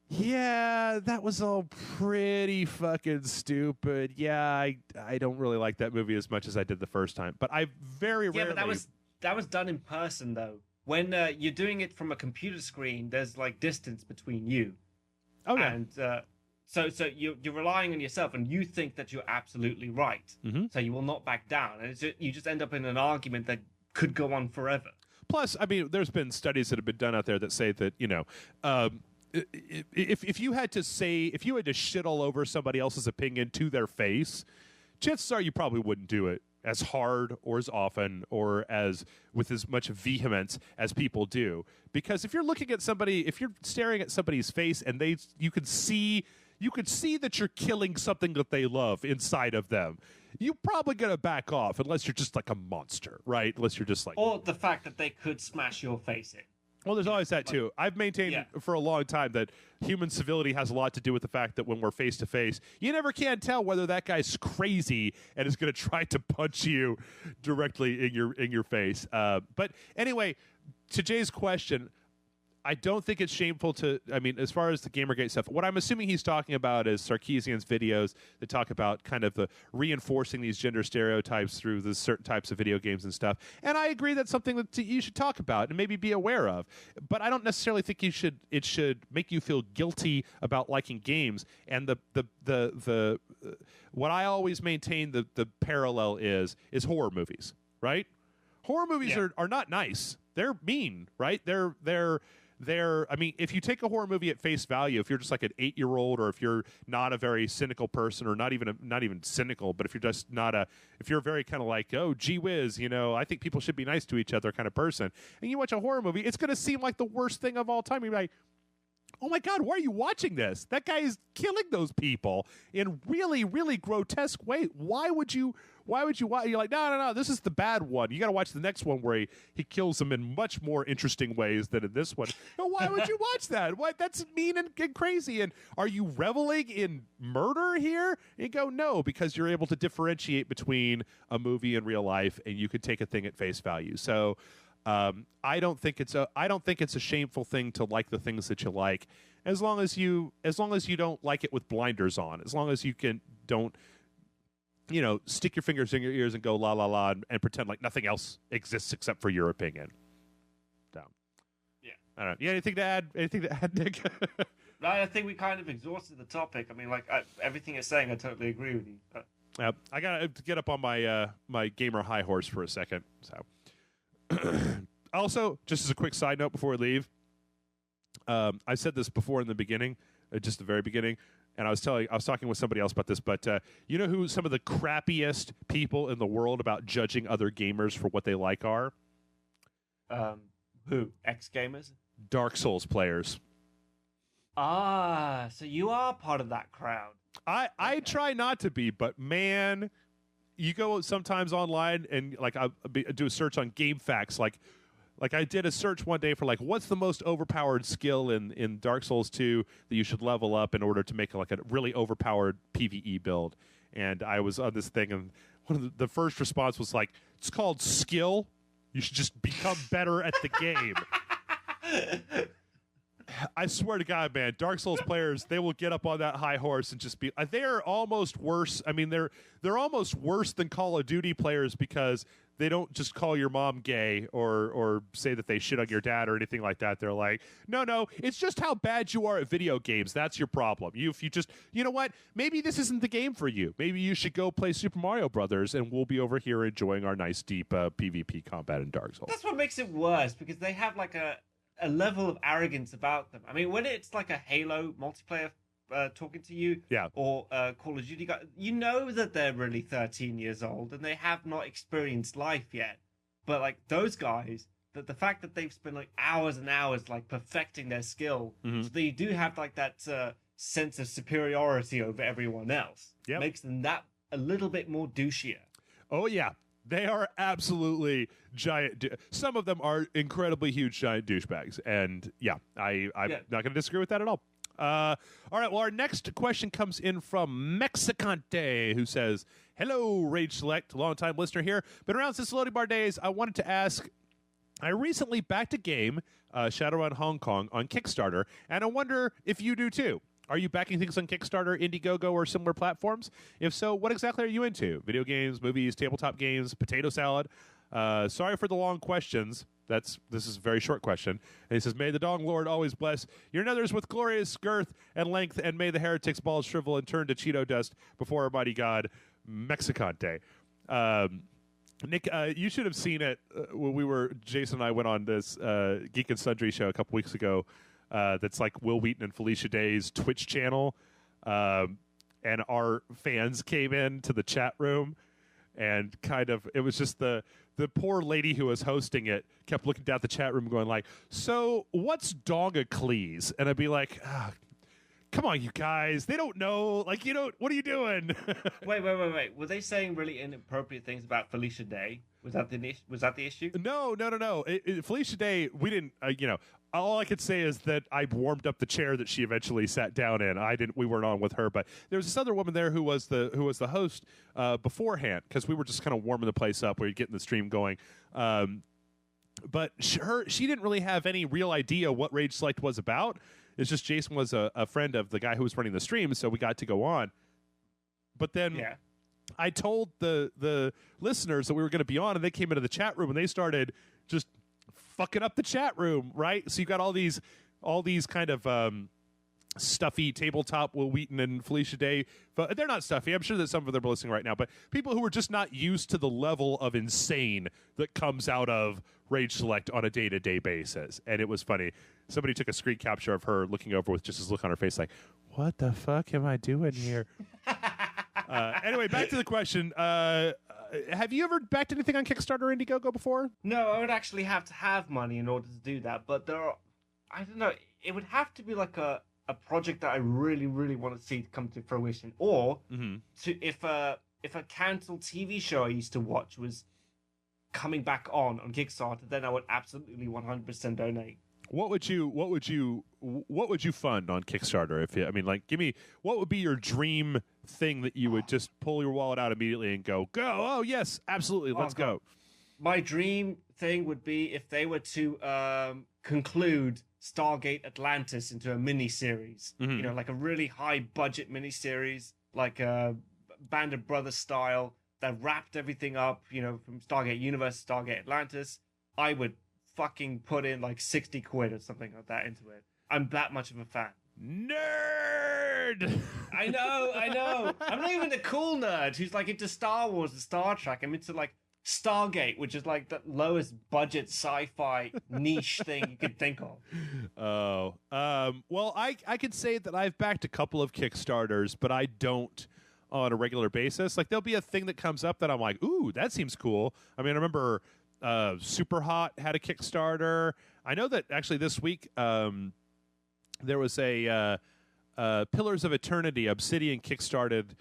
yeah, that was all pretty fucking stupid. Yeah, I don't really like that movie as much as I did the first time. But I very rarely... Yeah, but that was done in person, though. When you're doing it from a computer screen, there's, like, distance between you. Okay. And... So you're relying on yourself, and you think that you're absolutely right. Mm-hmm. So you will not back down, and you just end up in an argument that could go on forever. Plus, I mean, there's been studies that have been done out there that say that, if you had to shit all over somebody else's opinion to their face, chances are you probably wouldn't do it as hard or as often or as with as much vehemence as people do. Because if you're looking at somebody, if you're staring at somebody's face and you could see that you're killing something that they love inside of them, you're probably going to back off unless you're just like a monster, right? Unless you're just like... Or the fact that they could smash your face in. Well, there's always that, too. I've maintained for a long time that human civility has a lot to do with the fact that when we're face-to-face, you never can tell whether that guy's crazy and is going to try to punch you directly in your face. But anyway, to Jay's question... I don't think it's shameful to, I mean, as far as the Gamergate stuff, what I'm assuming he's talking about is Sarkeesian's videos that talk about kind of the reinforcing these gender stereotypes through the certain types of video games and stuff. And I agree that's something that you should talk about and maybe be aware of. But I don't necessarily think it should make you feel guilty about liking games. And the what I always maintain the parallel is horror movies, right? Horror movies are not nice. They're mean, right? I mean, if you take a horror movie at face value, if you're just like an 8-year-old, or if you're not a very cynical person, or not even cynical, but if you're very kind of like, oh, gee whiz, I think people should be nice to each other kind of person, and you watch a horror movie, it's going to seem like the worst thing of all time. You're like, oh my God, why are you watching this? That guy is killing those people in really, really grotesque way. Why would you watch? You're like, no, this is the bad one. You got to watch the next one where he kills them in much more interesting ways than in this one. No, why would you watch that? What? That's mean and crazy. And are you reveling in murder here? And you go, no, because you're able to differentiate between a movie and real life, and you can take a thing at face value. So I don't think it's a shameful thing to like the things that you like, as long as you don't like it with blinders on, as long as you don't stick your fingers in your ears and go la la la and pretend like nothing else exists except for your opinion. So, yeah, I don't know. Yeah, anything to add, Nick? No, I think we kind of exhausted the topic. I mean, everything you're saying, I totally agree with you. I gotta get up on my gamer high horse for a second. So. Also, just as a quick side note before we leave, I said this before in the beginning, just the very beginning, and I was talking with somebody else about this, but you know who some of the crappiest people in the world about judging other gamers for what they like are? Who? Ex-gamers? Dark Souls players. Ah, so you are part of that crowd. I try not to be, but man, you go sometimes online and like I do a search on game facts, like I did a search one day for like what's the most overpowered skill in Dark Souls 2 that you should level up in order to make like a really overpowered PvE build. And I was on this thing, and one of the first response was like, it's called skill. You should just become better at the game. I swear to God, man, Dark Souls players, they will get up on that high horse and just be... they're almost worse. I mean, they're almost worse than Call of Duty players because they don't just call your mom gay or say that they shit on your dad or anything like that. They're like, no, it's just how bad you are at video games. That's your problem. If you just... You know what? Maybe this isn't the game for you. Maybe you should go play Super Mario Brothers, and we'll be over here enjoying our nice, deep PvP combat in Dark Souls. That's what makes it worse, because they have like a a level of arrogance about them. I mean, when it's like a Halo multiplayer talking to you, or Call of Duty, you know that they're really 13 years old and they have not experienced life yet. But like those guys, the fact that they've spent like hours and hours like perfecting their skill, so they do have like that sense of superiority over everyone else, makes them that a little bit more douchier. Oh yeah. They are absolutely giant. Some of them are incredibly huge, giant douchebags. And I'm not going to disagree with that at all. All right. Well, our next question comes in from Mexicante, who says, "Hello, Rage Select, long-time listener here. Been around since the loading bar days. I wanted to ask, I recently backed a game, Shadowrun Hong Kong, on Kickstarter, and I wonder if you do too. Are you backing things on Kickstarter, Indiegogo, or similar platforms? If so, what exactly are you into? Video games, movies, tabletop games, potato salad? Sorry for the long questions. This is a very short question." And he says, "May the Dong Lord always bless your nethers with glorious girth and length, and may the heretics' balls shrivel and turn to Cheeto dust before Almighty God, Mexicante." Nick, you should have seen it when Jason and I went on this Geek and Sundry show a couple weeks ago. That's like Will Wheaton and Felicia Day's Twitch channel. And our fans came in to the chat room, and it was just the poor lady who was hosting it kept looking down at the chat room going like, "So what's Dongacles?" And I'd be like, "Come on, you guys. They don't know. Like, what are you doing?" Wait. Were they saying really inappropriate things about Felicia Day? Was that the issue? No. Felicia Day, we didn't, all I could say is that I warmed up the chair that she eventually sat down in. We weren't on with her, but there was this other woman there who was the host beforehand, because we were just kind of warming the place up. We were getting the stream going. But she didn't really have any real idea what Rage Select was about. It's just Jason was a friend of the guy who was running the stream, so we got to go on. But then I told the listeners that we were going to be on, and they came into the chat room and they started just fucking up the chat room, right? So you got all these kind of stuffy tabletop Will Wheaton and Felicia Day, but they're not stuffy. I'm sure that some of them are listening right now, but people who are just not used to the level of insane that comes out of Rage Select on a day-to-day basis. And it was funny. Somebody took a screen capture of her looking over with just this look on her face like, "What the fuck am I doing here?" Anyway, back to the question. Have you ever backed anything on Kickstarter or Indiegogo before? No, I would actually have to have money in order to do that. But I don't know, it would have to be like a project that I really, really want to see come to fruition. Or if a cancelled TV show I used to watch was coming back on Kickstarter, then I would absolutely 100% donate. What would you fund on Kickstarter? Give me, what would be your dream thing that you would just pull your wallet out immediately and go, "Oh yes, absolutely, let's go." My dream thing would be if they were to conclude Stargate Atlantis into a mini-series. Like a really high budget mini-series, like a Band of Brothers style, that wrapped everything up, from Stargate Universe, Stargate Atlantis. I would fucking put in like 60 quid or something like that into it. I'm that much of a fan. Nerd! I know. I'm not even the cool nerd who's like into Star Wars and Star Trek. I'm into like Stargate, which is like the lowest budget sci-fi niche thing you could think of. Oh. Well, I could say that I've backed a couple of Kickstarters, but I don't on a regular basis. Like, there'll be a thing that comes up that I'm like, "Ooh, that seems cool." I mean, I remember Super Hot had a Kickstarter. I know that actually this week there was a Pillars of Eternity. Obsidian kickstarted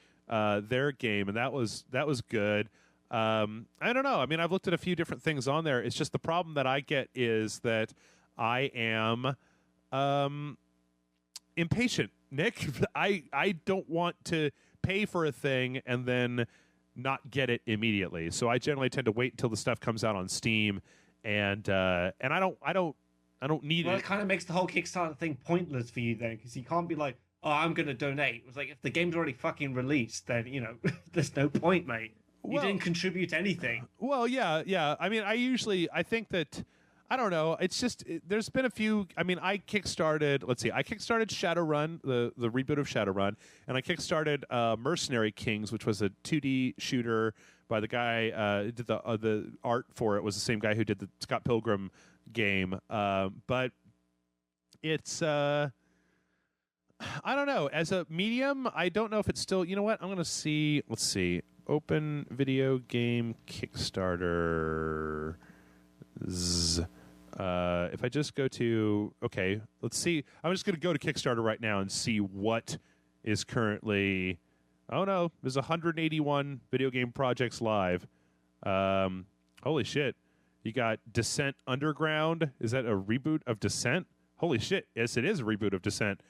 their game, and that was good. I don't know. I mean, I've looked at a few different things on there. It's just the problem that I get is that I am impatient, Nick. I don't want to pay for a thing and then not get it immediately. So I generally tend to wait until the stuff comes out on Steam, and I don't need it. Well, it kind of makes the whole Kickstarter thing pointless for you then, because you can't be like, "Oh, I'm going to donate." It was like, if the game's already fucking released, then, there's no point, mate. You didn't contribute anything. Well, yeah. I mean, I think that, I don't know. It's just, there's been a few. I mean, I kickstarted Shadowrun, the reboot of Shadowrun, and I kickstarted Mercenary Kings, which was a 2D shooter by the guy who did the art for it. Was the same guy who did the Scott Pilgrim game. But it's I don't know. As a medium, I don't know if it's still. You know what? I'm gonna see. Let's see. Open video game Kickstarter. If I just go to let's see. I'm just gonna go to Kickstarter right now and see what is currently. Oh no, there's 181 video game projects live. Holy shit! You got Descent Underground. Is that a reboot of Descent? Holy shit! Yes, it is a reboot of Descent.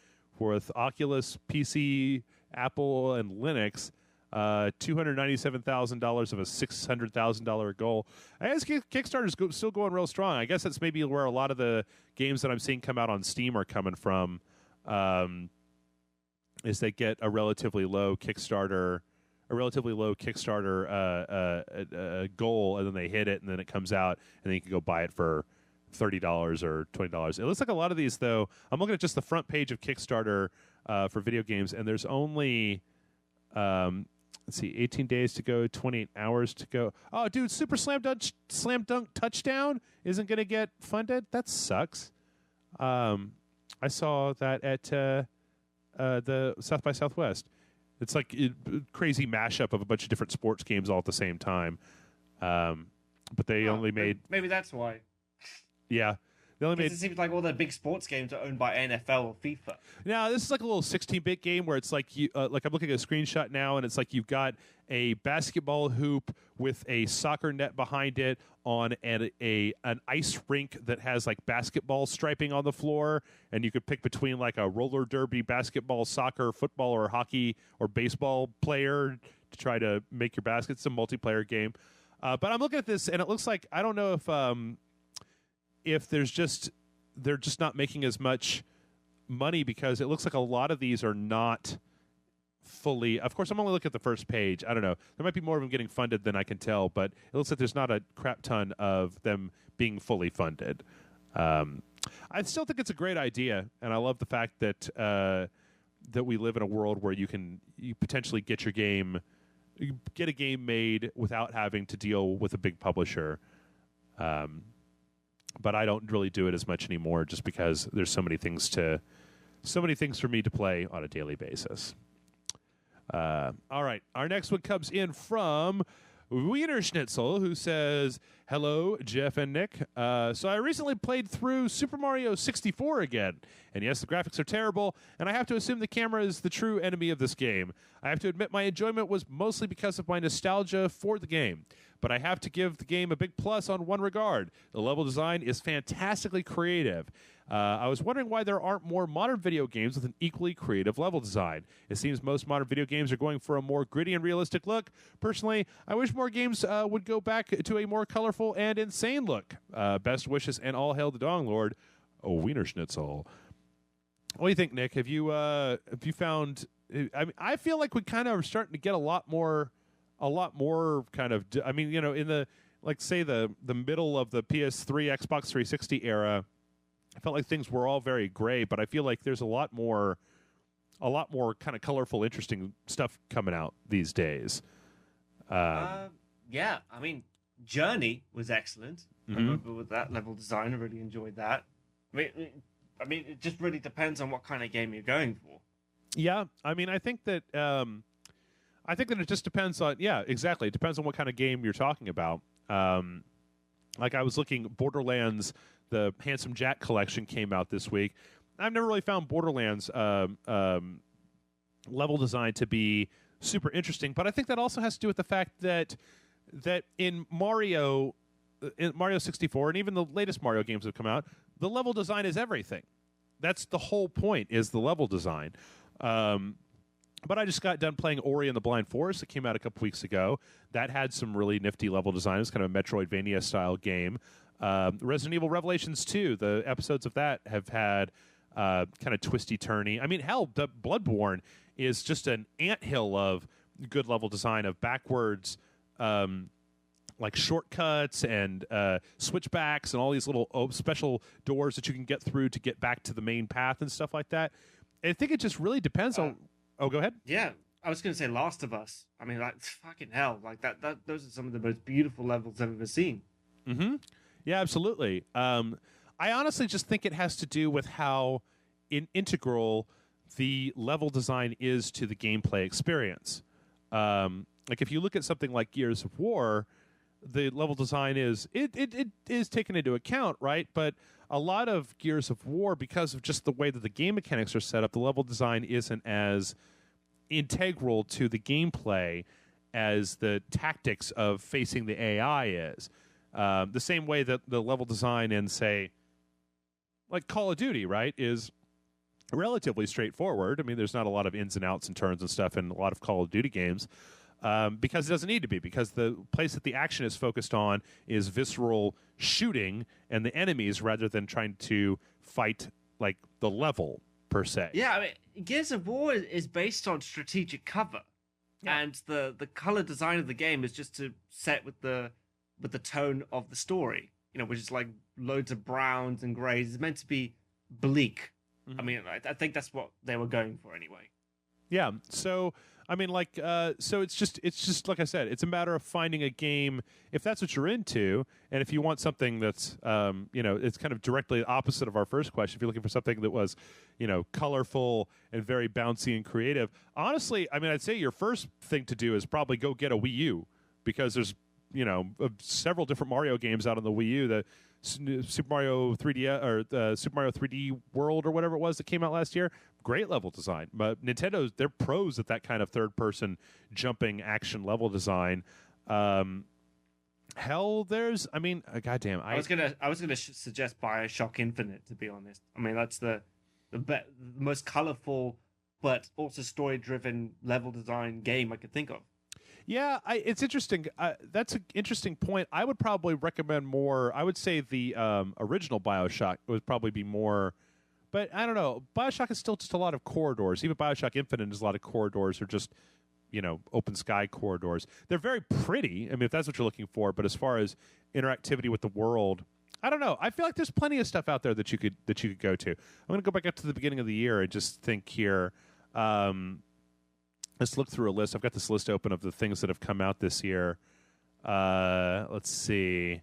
With Oculus, PC, Apple, and Linux, $297,000 of a $600,000 goal. I guess Kickstarter's still going real strong. I guess that's maybe where a lot of the games that I'm seeing come out on Steam are coming from. Is they get a relatively low Kickstarter goal, and then they hit it, and then it comes out, and then you can go buy it for $30 or $20. It looks like a lot of these, though. I'm looking at just the front page of Kickstarter for video games, and there's only, let's see, 18 days to go, 28 hours to go. Oh, dude, Super Slam Dunk Touchdown isn't going to get funded? That sucks. I saw that at the South by Southwest. It's like a crazy mashup of a bunch of different sports games all at the same time. But they only made... Maybe that's why. Yeah. They only made... It seems like all the big sports games are owned by NFL or FIFA. Now, this is like a little 16-bit game where it's like you, like I'm looking at a screenshot now, and it's like you've got a basketball hoop with a soccer net behind it on an ice rink that has like basketball striping on the floor, and you could pick between like a roller derby, basketball, soccer, football, or hockey or baseball player to try to make your basket. It's a multiplayer game. But I'm looking at this, and it looks like I don't know if they're just not making as much money, because it looks like a lot of these are not fully. Of course, I'm only looking at the first page. I don't know. There might be more of them getting funded than I can tell, but it looks like there's not a crap ton of them being fully funded. I still think it's a great idea, and I love the fact that that we live in a world where you potentially get a game made without having to deal with a big publisher. But I don't really do it as much anymore, just because there's so many things for me to play on a daily basis. All right, our next one comes in from Wiener Schnitzel, who says, "Hello, Jeff and Nick. So I recently played through Super Mario 64 again, and yes, the graphics are terrible, and I have to assume the camera is the true enemy of this game. I have to admit my enjoyment was mostly because of my nostalgia for the game. But I have to give the game a big plus on one regard. The level design is fantastically creative. I was wondering why there aren't more modern video games with an equally creative level design. It seems most modern video games are going for a more gritty and realistic look. Personally, I wish more games would go back to a more colorful and insane look. Best wishes and all hail the Dong Lord, Wiener Schnitzel." What do you think, Nick? Have you found... I feel like we kind of are starting to get a lot more kind of, I mean, you know, in the, like, say the middle of the PS3, Xbox 360 era, I felt like things were all very gray, but I feel like there's a lot more kind of colorful, interesting stuff coming out these days. Yeah, I mean, Journey was excellent. I remember with that level design, I really enjoyed that. I mean, it just really depends on what kind of game you're going for. Yeah, I mean, I think that it just depends on, yeah, exactly. It depends on what kind of game you're talking about. Like I was looking, Borderlands, the Handsome Jack collection came out this week. I've never really found Borderlands level design to be super interesting, but I think that also has to do with the fact that in Mario 64, and even the latest Mario games that have come out, the level design is everything. That's the whole point, is the level design. But I just got done playing Ori and the Blind Forest. It came out a couple weeks ago. That had some really nifty level design. It's kind of a Metroidvania-style game. Resident Evil Revelations 2, the episodes of that have had kind of twisty-turny. I mean, hell, the Bloodborne is just an anthill of good level design, of backwards, like shortcuts and switchbacks and all these little special doors that you can get through to get back to the main path and stuff like that. I think it just really depends on... Oh, go ahead. Yeah, I was going to say Last of Us. I mean, like, fucking hell. Like, those are some of the most beautiful levels I've ever seen. Mm-hmm. Yeah, absolutely. I honestly just think it has to do with how integral the level design is to the gameplay experience. Like if you look at something like Gears of War, the level design is it is taken into account, right? But a lot of Gears of War, because of just the way that the game mechanics are set up, the level design isn't as integral to the gameplay as the tactics of facing the AI is. The same way that the level design in, say, like Call of Duty, right, is relatively straightforward. I mean, there's not a lot of ins and outs and turns and stuff in a lot of Call of Duty games because it doesn't need to be, because the place that the action is focused on is visceral shooting and the enemies rather than trying to fight like the level per se. Yeah, I mean, Gears of War is based on strategic cover, and the color design of the game is just to set with the tone of the story. You know, which is like loads of browns and grays. It's meant to be bleak. I mean, I think that's what they were going for anyway. Yeah. So, I mean, like, so it's just like I said, it's a matter of finding a game if that's what you're into, and if you want something that's, you know, it's kind of directly opposite of our first question. If you're looking for something that was, you know, colorful and very bouncy and creative, honestly, I mean, I'd say your first thing to do is probably go get a Wii U, because there's, you know, several different Mario games out on the Wii U. The Super Mario 3D or Super Mario 3D World or whatever it was that came out last year, great level design. But Nintendo's, they're pros at that kind of third-person jumping action level design. Hell, there's, I mean, goddamn. I was gonna suggest BioShock Infinite, to be honest. I mean, that's the most colorful but also story-driven level design game I could think of. Yeah, it's interesting. That's an interesting point. I would probably recommend more. I would say the original BioShock would probably be more, but I don't know. BioShock is still just a lot of corridors. Even BioShock Infinite is a lot of corridors, or just, you know, open sky corridors. They're very pretty. I mean, if that's what you're looking for. But as far as interactivity with the world, I don't know. I feel like there's plenty of stuff out there that you could go to. I'm going to go back up to the beginning of the year and just think here. Let's look through a list. I've got this list open of the things that have come out this year. Let's see.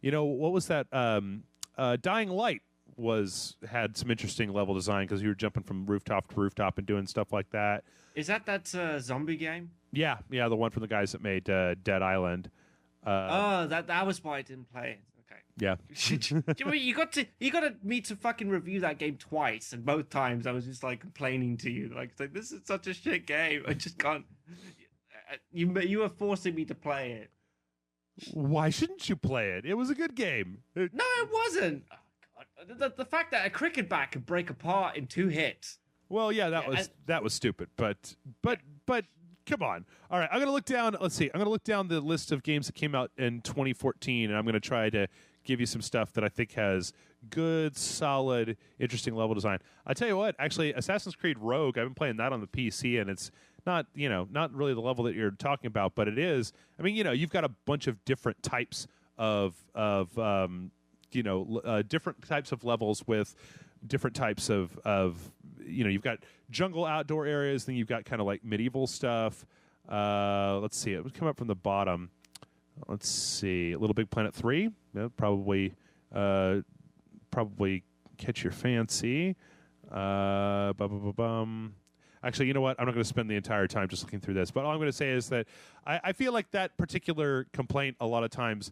You know, what was that? Dying Light had some interesting level design because you were jumping from rooftop to rooftop and doing stuff like that. Is that zombie game? Yeah, the one from the guys that made Dead Island. That was why I didn't play it. Okay. Yeah. you got me to fucking review that game twice, and both times I was just like complaining to you, like this is such a shit game. I just can't. You were forcing me to play it. Why shouldn't you play it? It was a good game. No, it wasn't. Oh, God. The fact that a cricket bat could break apart in 2 hits. Well, yeah, that was stupid, but come on. All right, I'm going to look down. Let's see. I'm going to look down the list of games that came out in 2014, and I'm going to try to give you some stuff that I think has good, solid, interesting level design. I tell you what, actually, Assassin's Creed Rogue, I've been playing that on the PC, and it's not, you know, not really the level that you're talking about, but it is. I mean, you know, you've got a bunch of different types of different types of levels with different types of you know, you've got jungle outdoor areas, then you've got kind of like medieval stuff. Let's see, it would come up from the bottom. Let's see, Little Big Planet 3, probably catch your fancy. Actually, you know what? I'm not going to spend the entire time just looking through this, but all I'm going to say is that I feel like that particular complaint a lot of times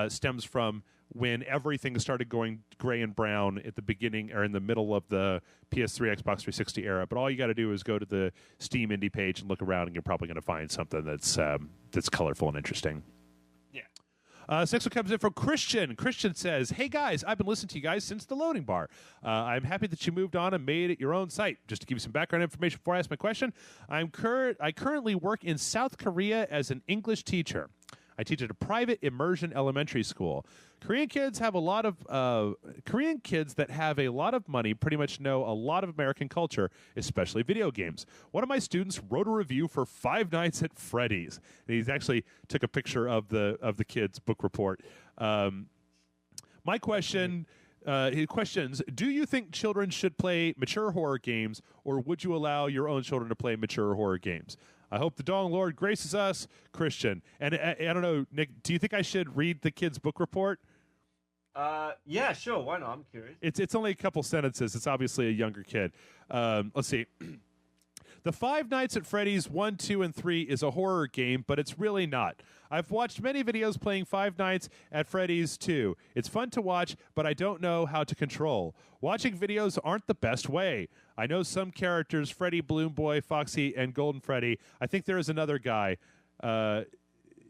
stems from when everything started going gray and brown at the beginning or in the middle of the PS3, Xbox 360 era. But all you got to do is go to the Steam indie page and look around, and you're probably going to find something that's colorful and interesting. Next one comes in from Christian. Christian says, "Hey guys, I've been listening to you guys since the loading bar. I'm happy that you moved on and made it your own site. Just to give you some background information before I ask my question, I currently work in South Korea as an English teacher. I teach at a private immersion elementary school. Korean kids that have a lot of money pretty much know a lot of American culture, especially video games. One of my students wrote a review for Five Nights at Freddy's. And he's actually took a picture of the kid's book report. My question, his questions: do you think children should play mature horror games, or would you allow your own children to play mature horror games? I hope the Dong Lord graces us, Christian." And I don't know, Nick, do you think I should read the kid's book report? Yeah, sure. Why not? I'm curious. It's only a couple sentences. It's obviously a younger kid. Let's see. The Five Nights at Freddy's 1, 2, and 3 is a horror game, but it's really not. I've watched many videos playing Five Nights at Freddy's 2. It's fun to watch, but I don't know how to control. Watching videos aren't the best way. I know some characters, Freddy, Balloon Boy, Foxy, and Golden Freddy. I think there is another guy.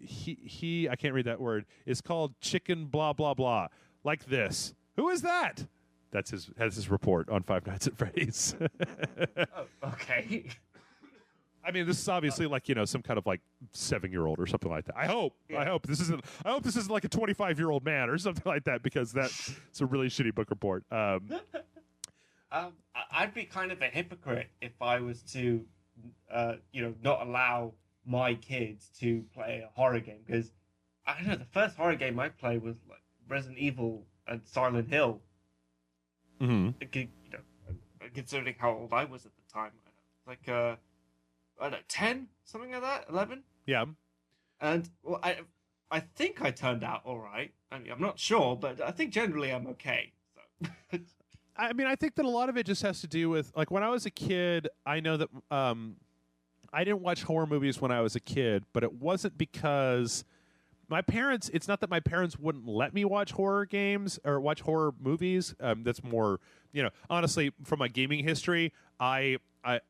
He I can't read that word, is called Chicken blah blah blah. Like this. Who is that? That's his report on Five Nights at Freddy's. Oh, okay. I mean, this is obviously like, some kind of like 7-year-old or something like that. I hope this isn't like a 25-year-old man or something like that, because it's a really shitty book report. I'd be kind of a hypocrite if I was to, not allow my kids to play a horror game, because I don't know, the first horror game I played was like Resident Evil and Silent Hill. Mm-hmm. Considering how old I was at the time, like I don't know, 10, something like that, 11. Yeah. And well, I think I turned out all right. I mean, I'm not sure, but I think generally I'm okay. So. I mean, I think that a lot of it just has to do with, like, when I was a kid, I know that I didn't watch horror movies when I was a kid, but it wasn't because my parents, it's not that my parents wouldn't let me watch horror games or watch horror movies. That's more, honestly, from my gaming history, I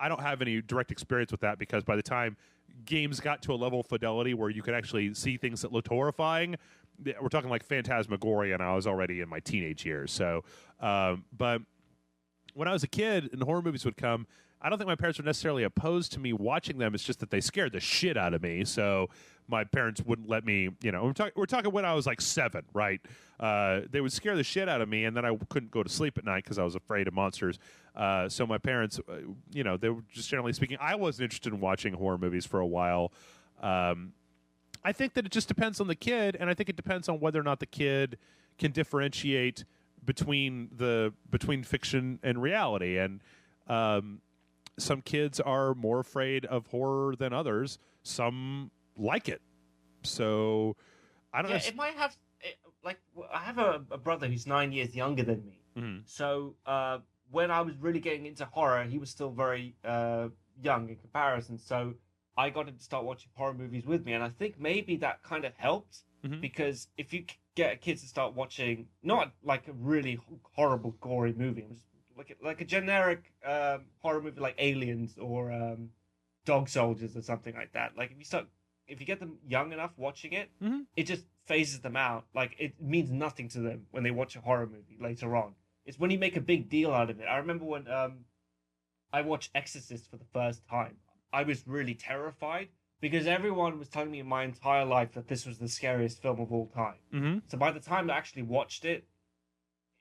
don't have any direct experience with that, because by the time games got to a level of fidelity where you could actually see things that looked horrifying, we're talking like Phantasmagoria, and I was already in my teenage years. So, but when I was a kid and horror movies would come, I don't think my parents were necessarily opposed to me watching them. It's just that they scared the shit out of me. So my parents wouldn't let me, we're talking when I was like 7, right? They would scare the shit out of me, and then I couldn't go to sleep at night because I was afraid of monsters. So my parents, they were just, generally speaking, I wasn't interested in watching horror movies for a while. I think that it just depends on the kid, and I think it depends on whether or not the kid can differentiate between fiction and reality. And some kids are more afraid of horror than others. Some like it. So I don't know. It might have, I have a brother who's 9 years younger than me. Mm-hmm. So when I was really getting into horror, he was still very young in comparison. So I got him to start watching horror movies with me. And I think maybe that kind of helped, mm-hmm. because if you get kids to start watching, not like a really horrible, gory movie, just like a generic horror movie like Aliens or Dog Soldiers or something like that. Like if you get them young enough watching it, mm-hmm. it just phases them out. Like, it means nothing to them when they watch a horror movie later on. It's when you make a big deal out of it. I remember when I watched Exorcist for the first time, I was really terrified because everyone was telling me my entire life that this was the scariest film of all time. Mm-hmm. So by the time I actually watched it,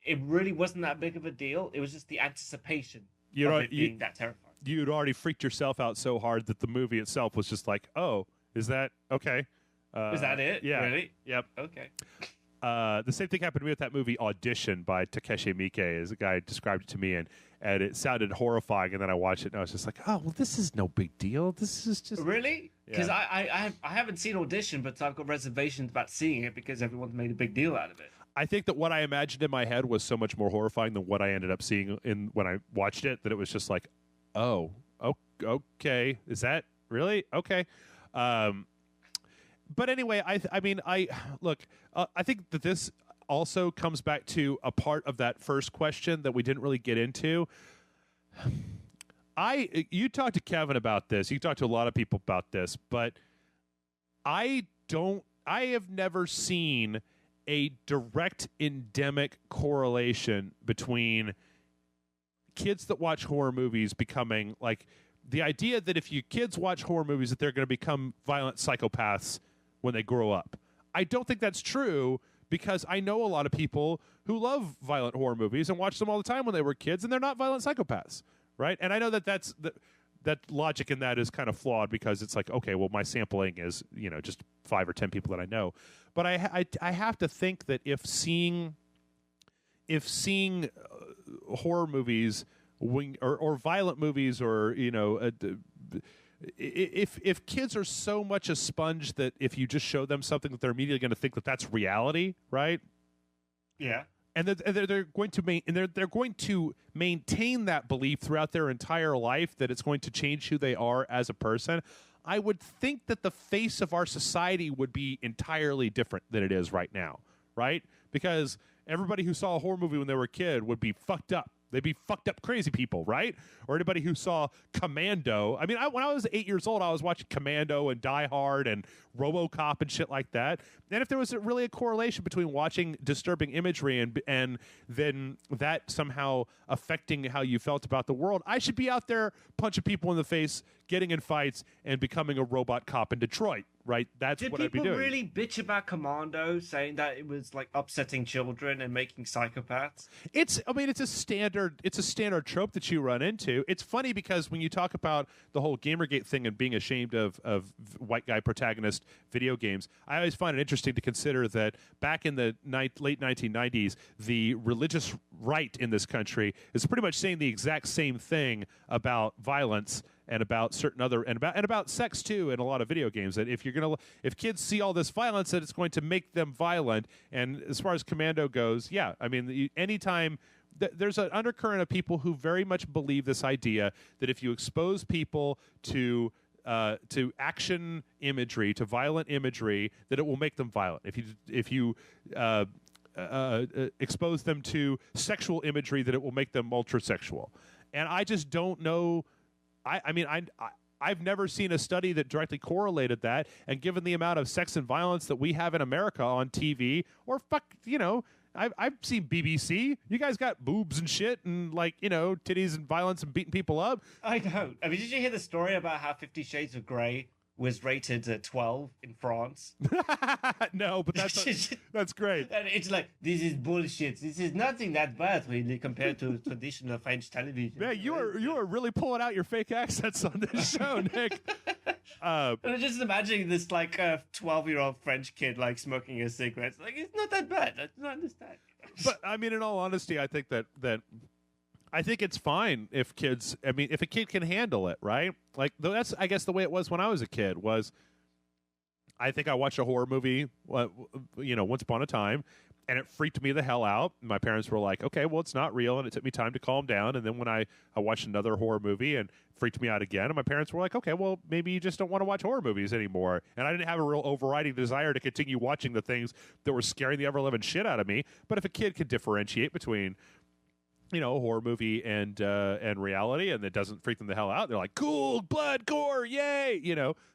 it really wasn't that big of a deal. It was just the anticipation of it being that terrifying. You'd already freaked yourself out so hard that the movie itself was just like, oh, is that okay? Is that it? Yeah. Really? Yep. Okay. The same thing happened to me with that movie Audition by Takeshi Miike. As a guy described it to me, and it sounded horrifying. And then I watched it, and I was just like, "Oh, well, this is no big deal. This is just really." Because I haven't seen Audition, but I've got reservations about seeing it because everyone's made a big deal out of it. I think that what I imagined in my head was so much more horrifying than what I ended up seeing when I watched it. That it was just like, "Oh, okay, is that really okay?" But anyway, I think that this also comes back to a part of that first question that we didn't really get into. You talked to Kevin about this. You talked to a lot of people about this, but I have never seen a direct endemic correlation between kids that watch horror movies becoming like the idea that if you kids watch horror movies that they're going to become violent psychopaths when they grow up. I don't think that's true because I know a lot of people who love violent horror movies and watched them all the time when they were kids, and they're not violent psychopaths, right? And I know that that logic in that is kind of flawed because it's like, okay, well, my sampling is just 5 or 10 people that I know, but I have to think that if seeing horror movies or violent movies or if kids are so much a sponge that if you just show them something that they're immediately going to think that that's reality, right? Yeah. And they're going to they're going to maintain that belief throughout their entire life that it's going to change who they are as a person. I would think that the face of our society would be entirely different than it is right now, right? Because everybody who saw a horror movie when they were a kid would be fucked up. They'd be fucked up crazy people, right? Or anybody who saw Commando. I mean, when I was 8 years old, I was watching Commando and Die Hard and RoboCop and shit like that. And if there was really a correlation between watching disturbing imagery and then that somehow affecting how you felt about the world, I should be out there punching people in the face, getting in fights, and becoming a robot cop in Detroit, right? That's what I'd be doing. Did people really bitch about Commando, saying that it was like upsetting children and making psychopaths? It's a standard trope that you run into. It's funny because when you talk about the whole Gamergate thing and being ashamed of white guy protagonist video games, I always find it interesting to consider that back in the late 1990s, the religious right in this country is pretty much saying the exact same thing about violence and about certain other and about sex too in a lot of video games, that if kids see all this violence, that it's going to make them violent. And as far as Commando goes, yeah, I mean, anytime there's an undercurrent of people who very much believe this idea that if you expose people to action imagery, to violent imagery, that it will make them violent. If you expose them to sexual imagery, that it will make them ultrasexual. And I just don't know. I've never seen a study that directly correlated that. And given the amount of sex and violence that we have in America on TV, or I've seen BBC. You guys got boobs and shit and titties and violence and beating people up. I don't. I mean, did you hear the story about how 50 Shades of Grey was rated 12 in France? No, but that's great. And it's like, this is bullshit. This is nothing that bad, really, compared to traditional French television. Man, you are really pulling out your fake accents on this show, Nick. I'm just imagining this 12-year-old French kid smoking a cigarette. It's not that bad. I don't understand. But I mean, in all honesty, I think that I think it's fine if a kid can handle it, right? That's, I guess, the way it was when I was a kid. Was I think I watched a horror movie, once upon a time, and it freaked me the hell out. My parents were like, okay, well, it's not real, and it took me time to calm down. And then when I watched another horror movie and it freaked me out again, and my parents were like, okay, well, maybe you just don't want to watch horror movies anymore. And I didn't have a real overriding desire to continue watching the things that were scaring the ever-living shit out of me. But if a kid could differentiate between a horror movie and reality, and it doesn't freak them the hell out, they're like, cool, blood, gore, yay,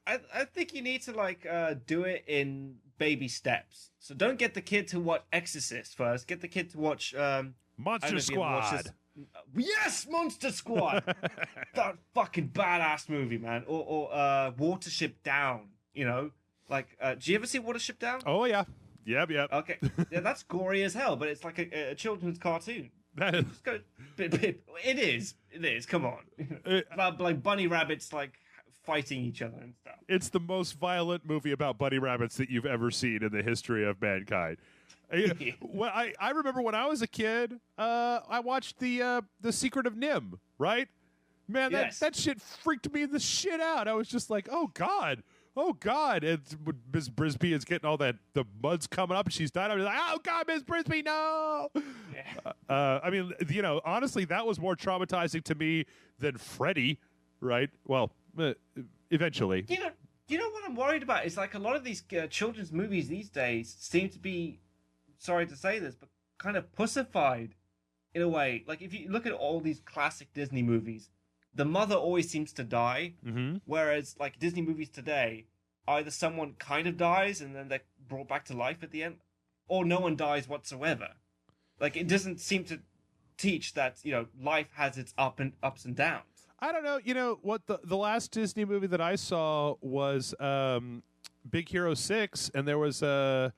I think you need to do it in baby steps. So don't get the kid to watch Exorcist first. Get the kid to watch Monster Squad. Yes, Monster Squad. That fucking badass movie, man. Or Watership Down. Do you ever see Watership Down? Oh yeah, yep. Okay, yeah, that's gory as hell, but it's like a children's cartoon. It is. Come on, about bunny rabbits fighting each other and stuff. It's the most violent movie about bunny rabbits that you've ever seen in the history of mankind. Well, I remember when I was a kid, I watched the Secret of Nim. Right, man, that shit freaked me the shit out. I was just like, oh god. And Miss Brisby is getting all the mud's coming up and she's dying. I'm like, oh God, Miss Brisby, no. Yeah. Honestly, that was more traumatizing to me than Freddy, right? Well, eventually. You know what I'm worried about is a lot of these children's movies these days seem to be, sorry to say this, but kind of pussified in a way. If you look at all these classic Disney movies, the mother always seems to die, whereas Disney movies today, either someone kind of dies and then they're brought back to life at the end, or no one dies whatsoever. It doesn't seem to teach that life has its ups and downs. I don't know. What the last Disney movie that I saw was Big Hero 6, and there was a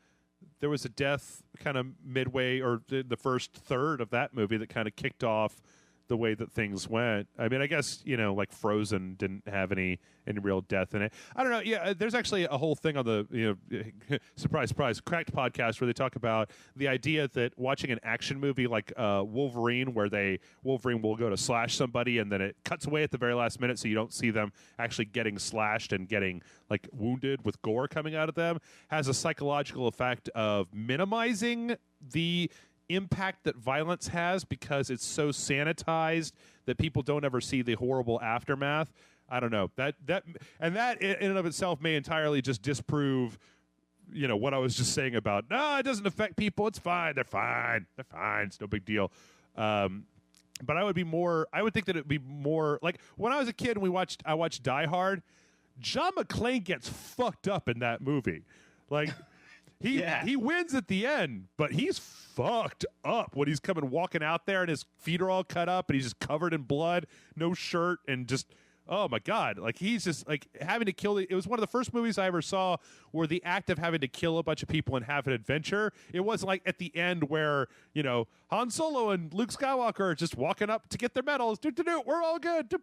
death kind of midway, or the first third of that movie, that kind of kicked off the way that things went. I mean, I guess, Frozen didn't have any real death in it. I don't know. Yeah, there's actually a whole thing on the, surprise, surprise, Cracked podcast where they talk about the idea that watching an action movie like Wolverine, where Wolverine will go to slash somebody and then it cuts away at the very last minute so you don't see them actually getting slashed and getting wounded with gore coming out of them, has a psychological effect of minimizing the impact that violence has because it's so sanitized that people don't ever see the horrible aftermath. I don't know. That in and of itself may entirely just disprove, what I was just saying about, no, it doesn't affect people. It's fine. They're fine. They're fine. It's no big deal. But I would think that it would be more like when I was a kid and I watched Die Hard. John McClane gets fucked up in that movie. Like he wins at the end, but he's fucked up when he's walking out there and his feet are all cut up and he's just covered in blood, no shirt, and just, oh my God. Like he's just like having to kill. It was one of the first movies I ever saw where the act of having to kill a bunch of people and have an adventure. It wasn't like at the end where, Han Solo and Luke Skywalker are just walking up to get their medals. We're all good.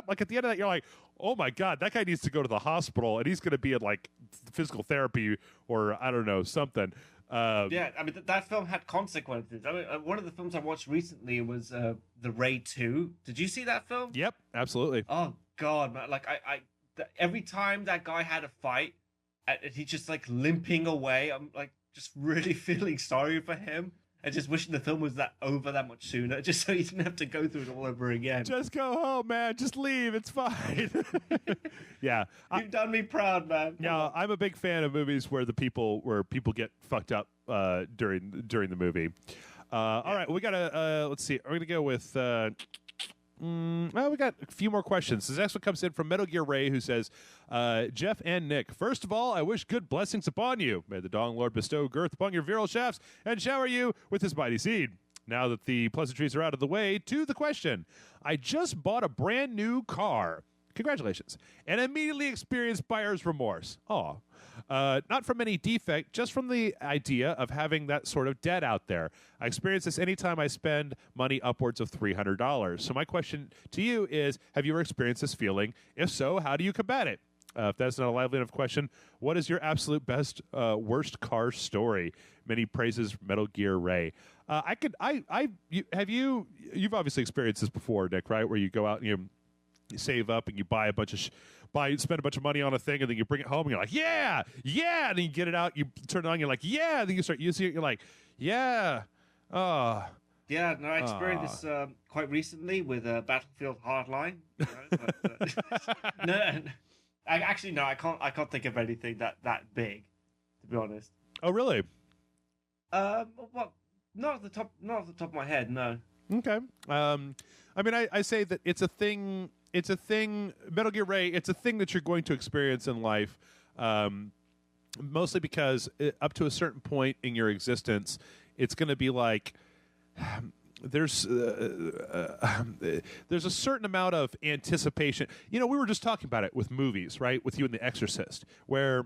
Like at the end of that, you're like, oh my God, that guy needs to go to the hospital and he's going to be in like physical therapy or I don't know, something. Yeah, I mean, that film had consequences. I mean, one of the films I watched recently was The Raid 2. Did you see that film? Yep, absolutely. Oh, God, man. Like, every time that guy had a fight, and he's just, like, limping away, I'm, like, just really feeling sorry for him. And just wishing the film was over that much sooner, just so you didn't have to go through it all over again. Just go home, man. Just leave. It's fine. Yeah, you've done me proud, man. Yeah, I'm a big fan of movies where people get fucked up during the movie. All right, we gotta let's see. We're gonna go with. Well, we got a few more questions. This next one comes in from Metal Gear Ray, who says, Jeff and Nick, first of all, I wish good blessings upon you. May the Dong Lord bestow girth upon your virile shafts and shower you with his mighty seed. Now that the pleasantries are out of the way, to the question. I just bought a brand new car. Congratulations. And immediately experienced buyer's remorse. Aw. Not from any defect, just from the idea of having that sort of debt out there. I experience this anytime I spend money upwards of $300. So my question to you is, have you ever experienced this feeling? If so, how do you combat it? If that's not a lively enough question, what is your absolute best, worst car story? Many praises, Metal Gear Ray. You've obviously experienced this before, Nick, right? Where you go out and you save up and you buy a bunch of spend a bunch of money on a thing, and then you bring it home and you're like, yeah, and then you get it out, you turn it on, you're like, yeah, and then you start using it, you're like, yeah, yeah, no, I experienced this quite recently with Battlefield Hardline. No, I can't think of anything that big, to be honest. Oh, really? Well, not off the top of my head, no. Okay. I mean, I say that it's a thing. It's a thing, Metal Gear Ray, it's a thing that you're going to experience in life, mostly because up to a certain point in your existence, it's going to be like, there's a certain amount of anticipation. We were just talking about it with movies, right, with you and The Exorcist, where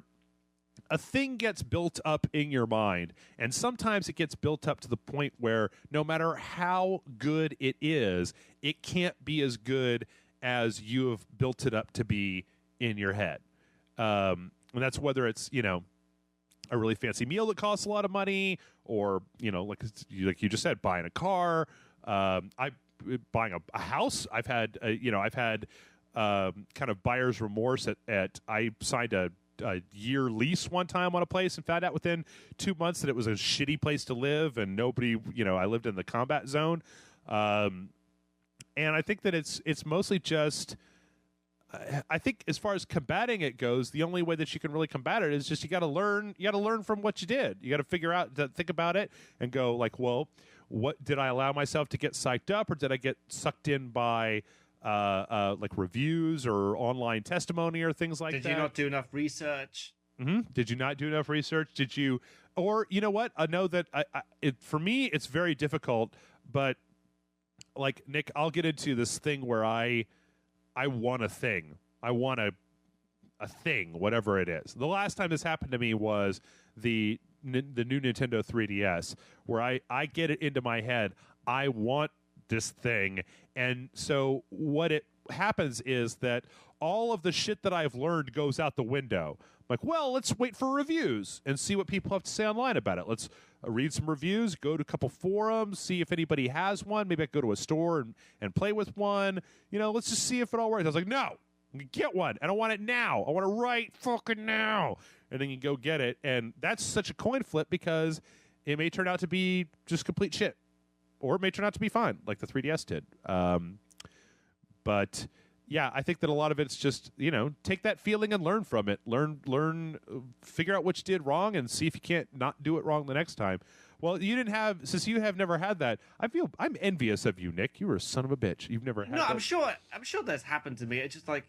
a thing gets built up in your mind, and sometimes it gets built up to the point where no matter how good it is, it can't be as good as you have built it up to be in your head. And that's whether it's, a really fancy meal that costs a lot of money, or, like you just said, buying a car, buying a house. I've had kind of buyer's remorse at I signed a year lease one time on a place and found out within 2 months that it was a shitty place to live, and nobody, I lived in the combat zone. And I think that it's mostly just, I think as far as combating it goes, the only way that you can really combat it is just you got to learn from what you did. You got to figure out, think about it and go like, well, what did I allow myself to get psyched up, or did I get sucked in by like reviews or online testimony or things like that? Did you not do enough research? Mm-hmm. Did you not do enough research? Did you, or you know what? I know that for me, it's very difficult, but like Nick, I'll get into this thing where I want a thing. I want a thing, whatever it is. The last time this happened to me was the new Nintendo 3DS, where I get it into my head, I want this thing. And so what it happens is that all of the shit that I've learned goes out the window. I'm like, well, let's wait for reviews and see what people have to say online about it. Let's read some reviews, go to a couple forums, see if anybody has one. Maybe I can go to a store and play with one. Let's just see if it all works. I was like, no, get one. I don't want it now. I want it right fucking now. And then you go get it. And that's such a coin flip because it may turn out to be just complete shit, or it may turn out to be fine, like the 3DS did. But yeah, I think that a lot of it's just, take that feeling and learn from it. Learn, figure out what you did wrong and see if you can't not do it wrong the next time. Well, since you have never had that, I'm envious of you, Nick. You were a son of a bitch. You've never had that. No, I'm sure that's happened to me. It's just like,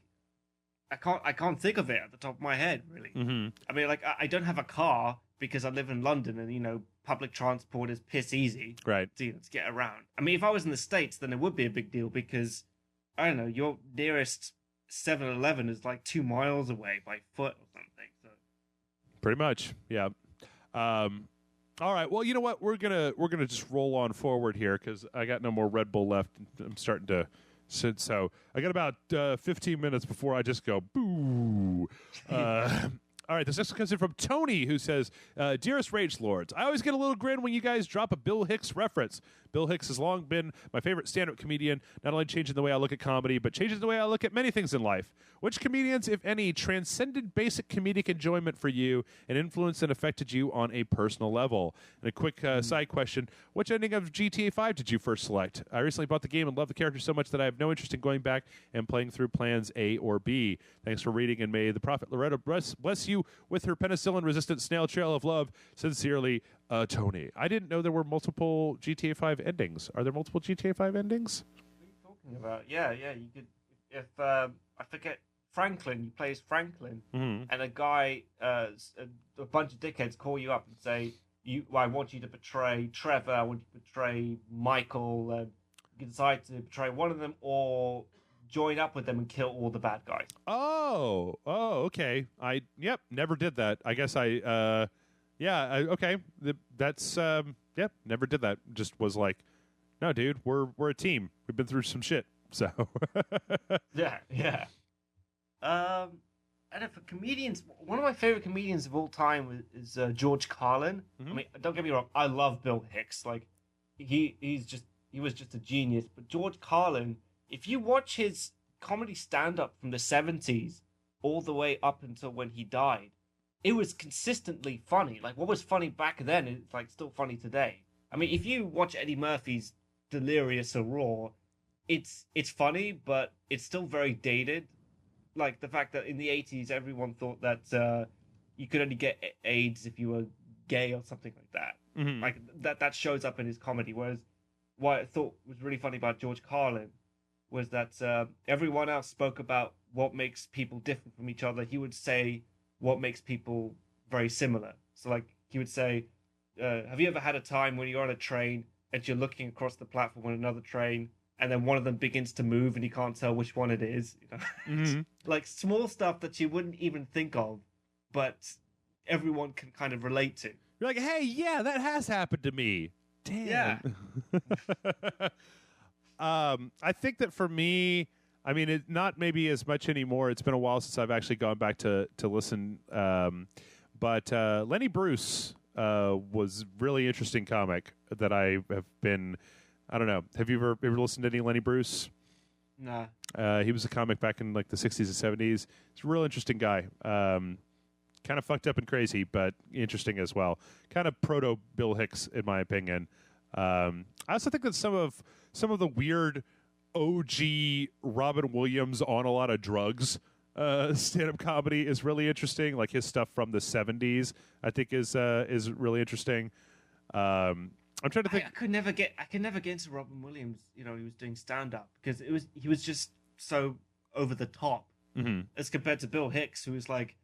I can't think of it at the top of my head, really. Mm-hmm. I mean, like, I don't have a car because I live in London and, public transport is piss easy. Right. To get around. I mean, if I was in the States, then it would be a big deal because, I don't know, your nearest 7-Eleven is like 2 miles away by foot or something. So. Pretty much, yeah. All right. Well, you know what? We're gonna just roll on forward here because I got no more Red Bull left. I'm starting to sit. So I got about 15 minutes before I just go boo. All right, this next comes in from Tony, who says, Dearest Rage Lords, I always get a little grin when you guys drop a Bill Hicks reference. Bill Hicks has long been my favorite stand-up comedian, not only changing the way I look at comedy, but changing the way I look at many things in life. Which comedians, if any, transcended basic comedic enjoyment for you and influenced and affected you on a personal level? And a quick side question, which ending of GTA 5 did you first select? I recently bought the game and love the character so much that I have no interest in going back and playing through plans A or B. Thanks for reading, and may the Prophet Loretta bless you with her penicillin-resistant snail trail of love. Sincerely, Tony. I didn't know there were multiple GTA 5 endings. Are there multiple GTA 5 endings? What are you talking about? Yeah, you could. If I forget Franklin, you play as Franklin, and a guy, a bunch of dickheads call you up and say, I want you to betray Trevor. I want you to betray Michael. You decide to betray one of them or join up with them and kill all the bad guys. Oh, okay. Never did that. I guess okay. That's never did that. Just was like, no, dude, we're a team. We've been through some shit, so. yeah. And for comedians, one of my favorite comedians of all time is George Carlin. Mm-hmm. I mean, don't get me wrong, I love Bill Hicks. Like, he was just a genius. But George Carlin, if you watch his comedy stand-up from the 70s all the way up until when he died, it was consistently funny. Like, what was funny back then is, like, still funny today. I mean, if you watch Eddie Murphy's Delirious or Raw, it's funny, but it's still very dated. Like, the fact that in the 80s, everyone thought that you could only get AIDS if you were gay or something like that. Mm-hmm. Like, that shows up in his comedy. Whereas what I thought was really funny about George Carlin was that everyone else spoke about what makes people different from each other. He would say what makes people very similar. So, like, he would say, have you ever had a time when you're on a train and you're looking across the platform on another train and then one of them begins to move and you can't tell which one it is? Mm-hmm. Like, small stuff that you wouldn't even think of, but everyone can kind of relate to. You're like, hey, yeah, that has happened to me. Damn. Yeah. I think that for me, I mean, it not maybe as much anymore. It's been a while since I've actually gone back to listen. But Lenny Bruce was really interesting comic that I have been. I don't know. Have you ever listened to any Lenny Bruce? Nah. He was a comic back in like the 60s and 70s. He's a real interesting guy. Kind of fucked up and crazy, but interesting as well. Kind of proto Bill Hicks, in my opinion. I also think that some of the weird OG Robin Williams on a lot of drugs stand-up comedy is really interesting. Like his stuff from the 70s, I think is really interesting. I'm trying to think. I could never get into Robin Williams. He was doing stand-up because he was just so over the top as compared to Bill Hicks, who was like,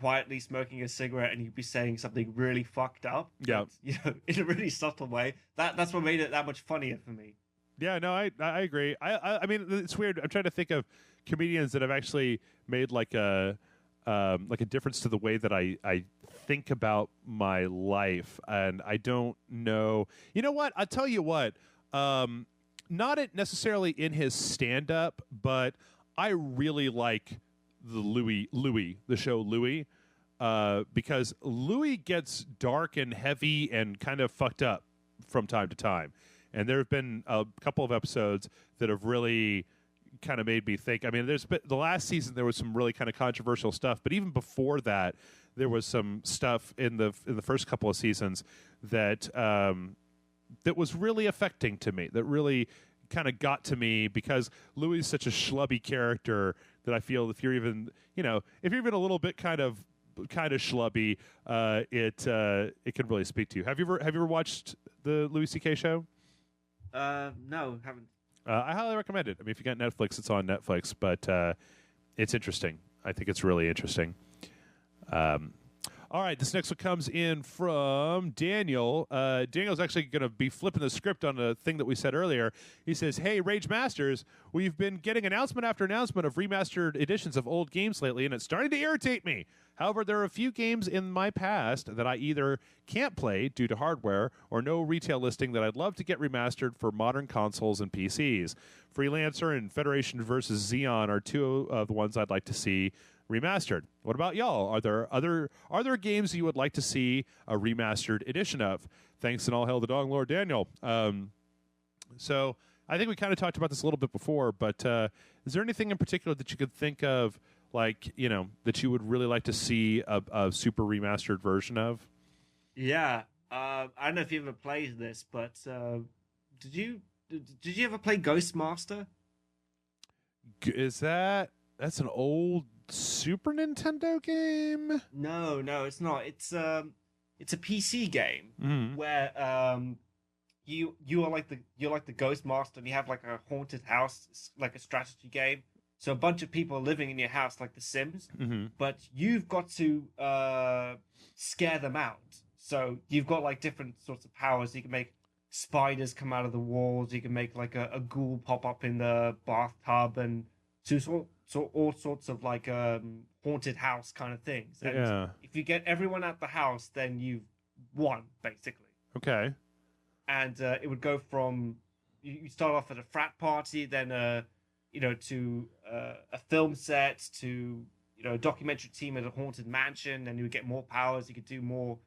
quietly smoking a cigarette and he'd be saying something really fucked up. Yeah. In a really subtle way. That's what made it that much funnier for me. Yeah, no, I agree. I mean, it's weird. I'm trying to think of comedians that have actually made like a difference to the way that I think about my life, and I don't know. You know what? I'll tell you what. Not it necessarily in his stand-up, but I really like the show Louis, because Louis gets dark and heavy and kind of fucked up from time to time. And there have been a couple of episodes that have really kind of made me think. I mean, the last season there was some really kind of controversial stuff, but even before that, there was some stuff in the first couple of seasons that that was really affecting to me, that really kind of got to me, because Louis is such a schlubby character that I feel if you're even if you're even a little bit kind of schlubby, it can really speak to you. Have you ever watched the Louis C.K. show? No, haven't. I highly recommend it. I mean, if you got Netflix, it's on Netflix, but it's interesting. I think it's really interesting. All right, this next one comes in from Daniel. Daniel's actually going to be flipping the script on a thing that we said earlier. He says, "Hey, Rage Masters, we've been getting announcement after announcement of remastered editions of old games lately, and it's starting to irritate me. However, there are a few games in my past that I either can't play due to hardware or no retail listing that I'd love to get remastered for modern consoles and PCs. Freelancer and Federation vs. Xeon are two of the ones I'd like to see remastered. What about y'all? Are there games you would like to see a remastered edition of? Thanks, and all hail the Dong Lord Daniel." So I think we kind of talked about this a little bit before, but is there anything in particular that you could think of, like, that you would really like to see a super remastered version of? Yeah, I don't know if you ever played this, but did you ever play Ghostmaster? That's an old Super Nintendo game? No, it's not. It's a PC game where you're like the Ghostmaster, and you have like a haunted house. It's like a strategy game. So a bunch of people are living in your house like The Sims, but you've got to scare them out. So you've got like different sorts of powers. You can make spiders come out of the walls. You can make like a ghoul pop up in the bathtub, and so all sorts of like haunted house kind of things. And if you get everyone at the house, then you've won, basically. Okay. And it would go from you start off at a frat party, then to a film set, to a documentary team at a haunted mansion, and you would get more powers. You could do more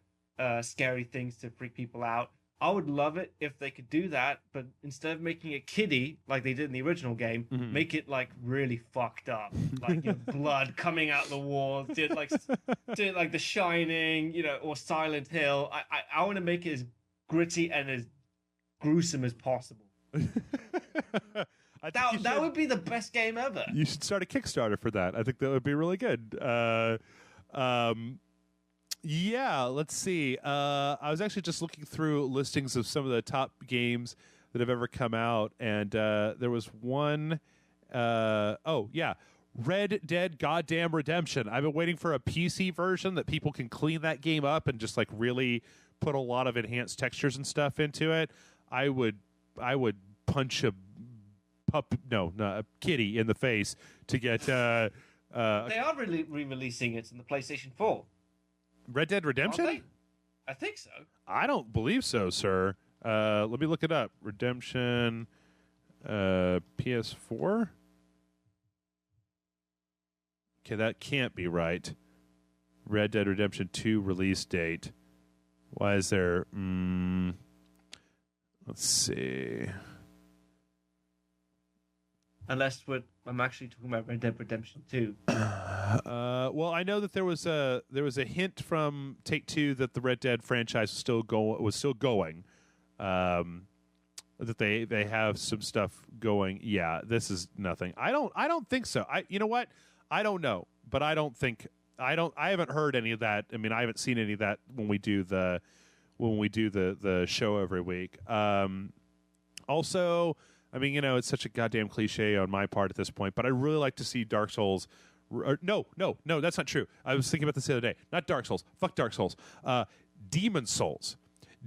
scary things to freak people out. I would love it if they could do that, but instead of making it kiddie like they did in the original game, make it like really fucked up, like blood coming out the walls. Do it like The Shining, or Silent Hill. I want to make it as gritty and as gruesome as possible. That would be the best game ever. You should start a Kickstarter for that. I think that would be really good. Yeah, let's see. I was actually just looking through listings of some of the top games that have ever come out, and there was one. Red Dead Goddamn Redemption. I've been waiting for a PC version that people can clean that game up and just like really put a lot of enhanced textures and stuff into it. I would punch a kitty in the face to get. They are re-releasing it in the PlayStation 4. Red Dead Redemption? Aren't they? I think so. I don't believe so, sir. Let me look it up. Redemption, PS4? Okay, that can't be right. Red Dead Redemption 2 release date. Why is there... let's see. Unless I'm actually talking about Red Dead Redemption 2. Well, I know that there was a hint from Take-Two that the Red Dead franchise was still going. That they have some stuff going. Yeah, this is nothing. I don't think so. You know what? I don't know, but I haven't heard any of that. I mean, I haven't seen any of that when we do the show every week. Also, I mean, it's such a goddamn cliche on my part at this point, but I really like to see Dark Souls. No, that's not true. I was thinking about this the other day. Not Dark Souls. Fuck Dark Souls. Demon Souls.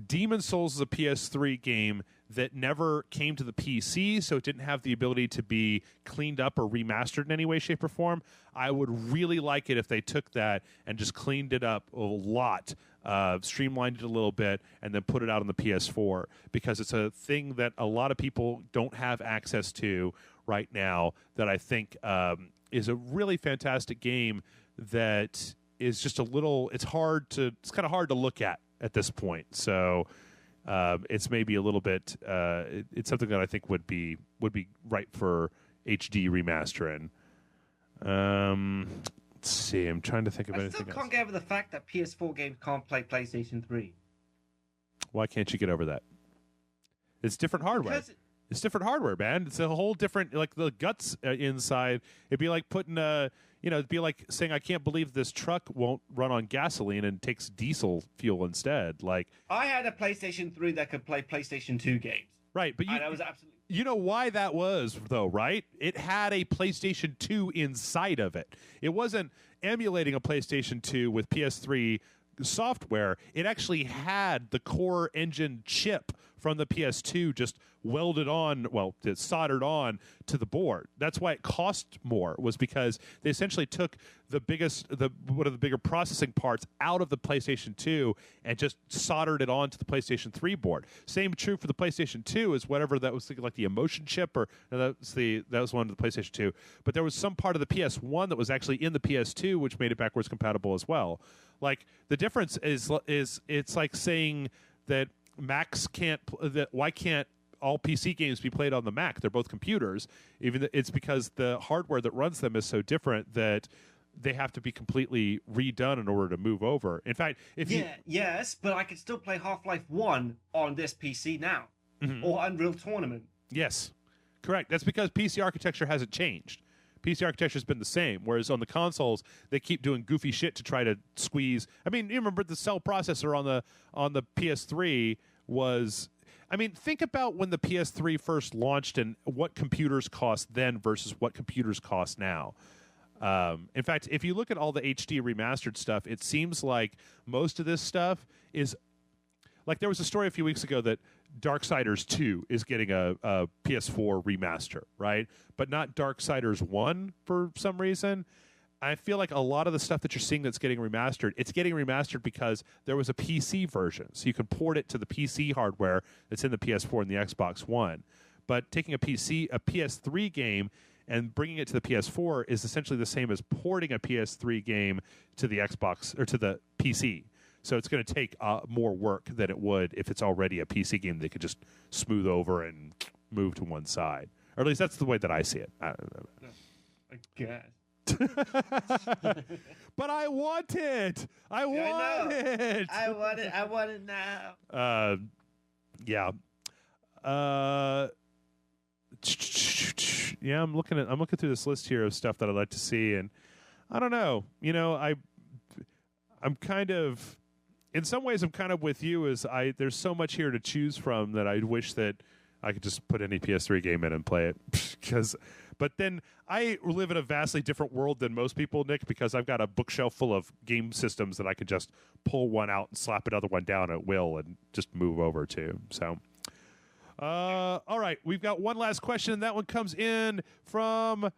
Demon Souls is a PS3 game that never came to the PC, so it didn't have the ability to be cleaned up or remastered in any way, shape, or form. I would really like it if they took that and just cleaned it up a lot, streamlined it a little bit, and then put it out on the PS4, because it's a thing that a lot of people don't have access to right now that I think is a really fantastic game that is just it's kind of hard to look at this point. So it's maybe a little bit, it's something that I think would be right for HD remastering. Let's see. I'm trying to think of I anything still can't else. get over the fact that PS4 games can't play PlayStation 3. Why can't you get over that? It's different hardware. It's different hardware, man. It's a whole different, like the guts inside. It'd be like putting it'd be like saying, I can't believe this truck won't run on gasoline and takes diesel fuel instead. Like, I had a PlayStation 3 that could play PlayStation 2 games. right, but And I was absolutely... you know why that was, though, right? It had a PlayStation 2 inside of it. It wasn't emulating a PlayStation 2 with PS3 software. It actually had the core engine chip from the PS2 just welded on, well, it's soldered on to the board. That's why it cost more, was because they essentially took one of the bigger processing parts out of the PlayStation 2 and just soldered it onto the PlayStation 3 board. Same true for the PlayStation 2 as whatever that was, like the emotion chip, or no, that was one of the PlayStation 2. But there was some part of the PS1 that was actually in the PS2, which made it backwards compatible as well. Like, the difference is it's like saying that why can't all PC games be played on the Mac? They're both computers. It's because the hardware that runs them is so different that they have to be completely redone in order to move over. In fact, yes, but I can still play Half-Life 1 on this PC now, or Unreal Tournament. Yes, correct. That's because PC architecture hasn't changed. PC architecture has been the same, whereas on the consoles they keep doing goofy shit to try to squeeze. I mean, you remember the cell processor on the PS3 was. I mean, think about when the PS3 first launched and what computers cost then versus what computers cost now. In fact, if you look at all the HD remastered stuff, it seems like most of this stuff is like, there was a story a few weeks ago that Darksiders 2 is getting a PS4 remaster, right? But not Darksiders 1 for some reason. I feel like a lot of the stuff that you're seeing that's getting remastered, it's getting remastered because there was a PC version. So you can port it to the PC hardware that's in the PS4 and the Xbox One. But taking a PS3 game and bringing it to the PS4 is essentially the same as porting a PS3 game to the Xbox or to the PC. So it's going to take more work than it would if it's already a PC game they could just smooth over and move to one side. Or at least that's the way that I see it. I don't know. I guess. But I want it. I want it. I want it now. Yeah. Yeah, I'm looking through this list here of stuff that I'd like to see, and I don't know. You know, I'm kind of, in some ways, I'm kind of with you. There's so much here to choose from that I wish that I could just put any PS3 game in and play it. But then I live in a vastly different world than most people, Nick, because I've got a bookshelf full of game systems that I could just pull one out and slap another one down at will and just move over to. So, all right, we've got one last question, and that one comes in from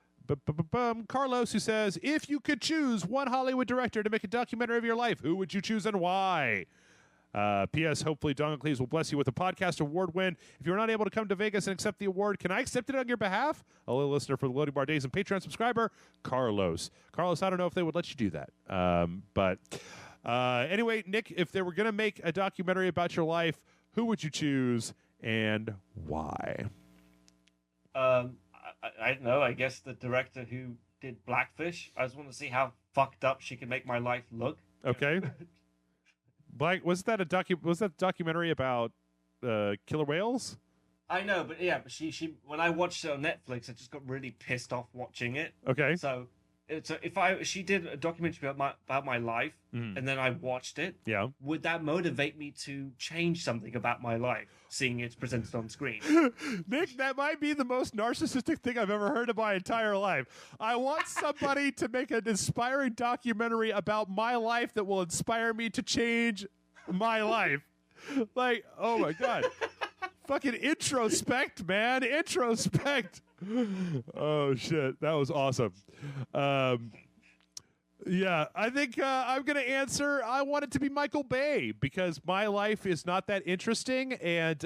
Carlos, who says, if you could choose one Hollywood director to make a documentary of your life, who would you choose and why? P.S. Hopefully Don Cleves will bless you with a podcast award win. If you're not able to come to Vegas and accept the award, can I accept it on your behalf? A little listener for the Loading Bar Days and Patreon subscriber, Carlos. Carlos, I don't know if they would let you do that. But anyway, Nick, if they were going to make a documentary about your life, who would you choose and why? I don't know. I guess the director who did Blackfish. I just want to see how fucked up she can make my life look. Okay. Was that a documentary about killer whales? I know, but yeah, but she when I watched it on Netflix, I just got really pissed off watching it. Okay. So if she did a documentary about my life and then I watched it, yeah, would that motivate me to change something about my life, seeing it presented on screen? Nick, that might be the most narcissistic thing I've ever heard in my entire life. I want somebody to make an inspiring documentary about my life that will inspire me to change my life. Like, oh my God. Fucking introspect, man. Introspect. Oh, shit. That was awesome. Yeah, I think I'm going to answer, I want it to be Michael Bay, because my life is not that interesting, and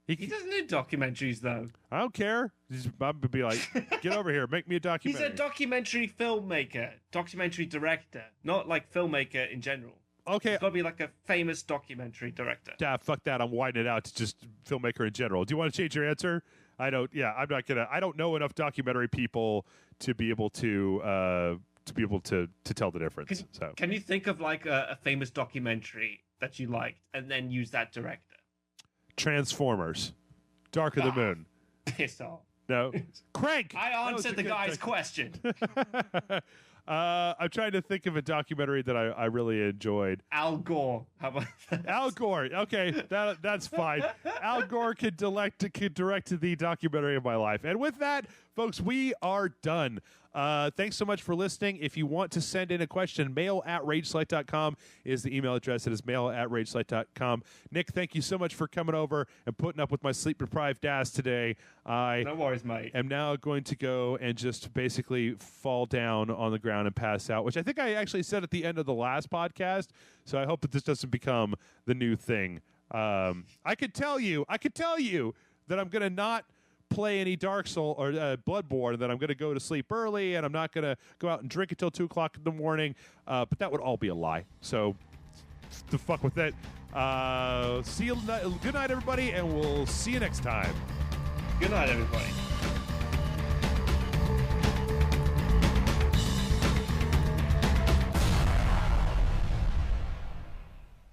he doesn't do documentaries, though. I don't care. I'm going to be like, get over here, make me a documentary. He's a documentary filmmaker, documentary director, not like filmmaker in general. Okay. It's got to be like a famous documentary director. Yeah, fuck that. I'm widening it out to just filmmaker in general. Do you want to change your answer? I don't know enough documentary people to be able to to be able to tell the difference. Can you think of like a famous documentary that you liked and then use that director? Transformers, Dark of the Moon. Piss off. No, Crank. I answered the guy's question. I'm trying to think of a documentary that I really enjoyed. Al Gore. How about that? Al Gore. Okay, that's fine. Al Gore could direct the documentary of my life. And with that, folks, we are done. Thanks so much for listening. If you want to send in a question, mail@rageselect.com is the email address. It is mail@rageselect.com. Nick, thank you so much for coming over and putting up with my sleep-deprived ass today. No worries, mate. am now going to go and just basically fall down on the ground and pass out, which I think I actually said at the end of the last podcast, so I hope that this doesn't become the new thing. I could tell you that I'm going to not play any Dark Soul or Bloodborne, that I'm going to go to sleep early and I'm not going to go out and drink until 2 o'clock in the morning, but that would all be a lie. So the fuck with it. See you. Good night, everybody, and we'll see you next time. Good night, everybody.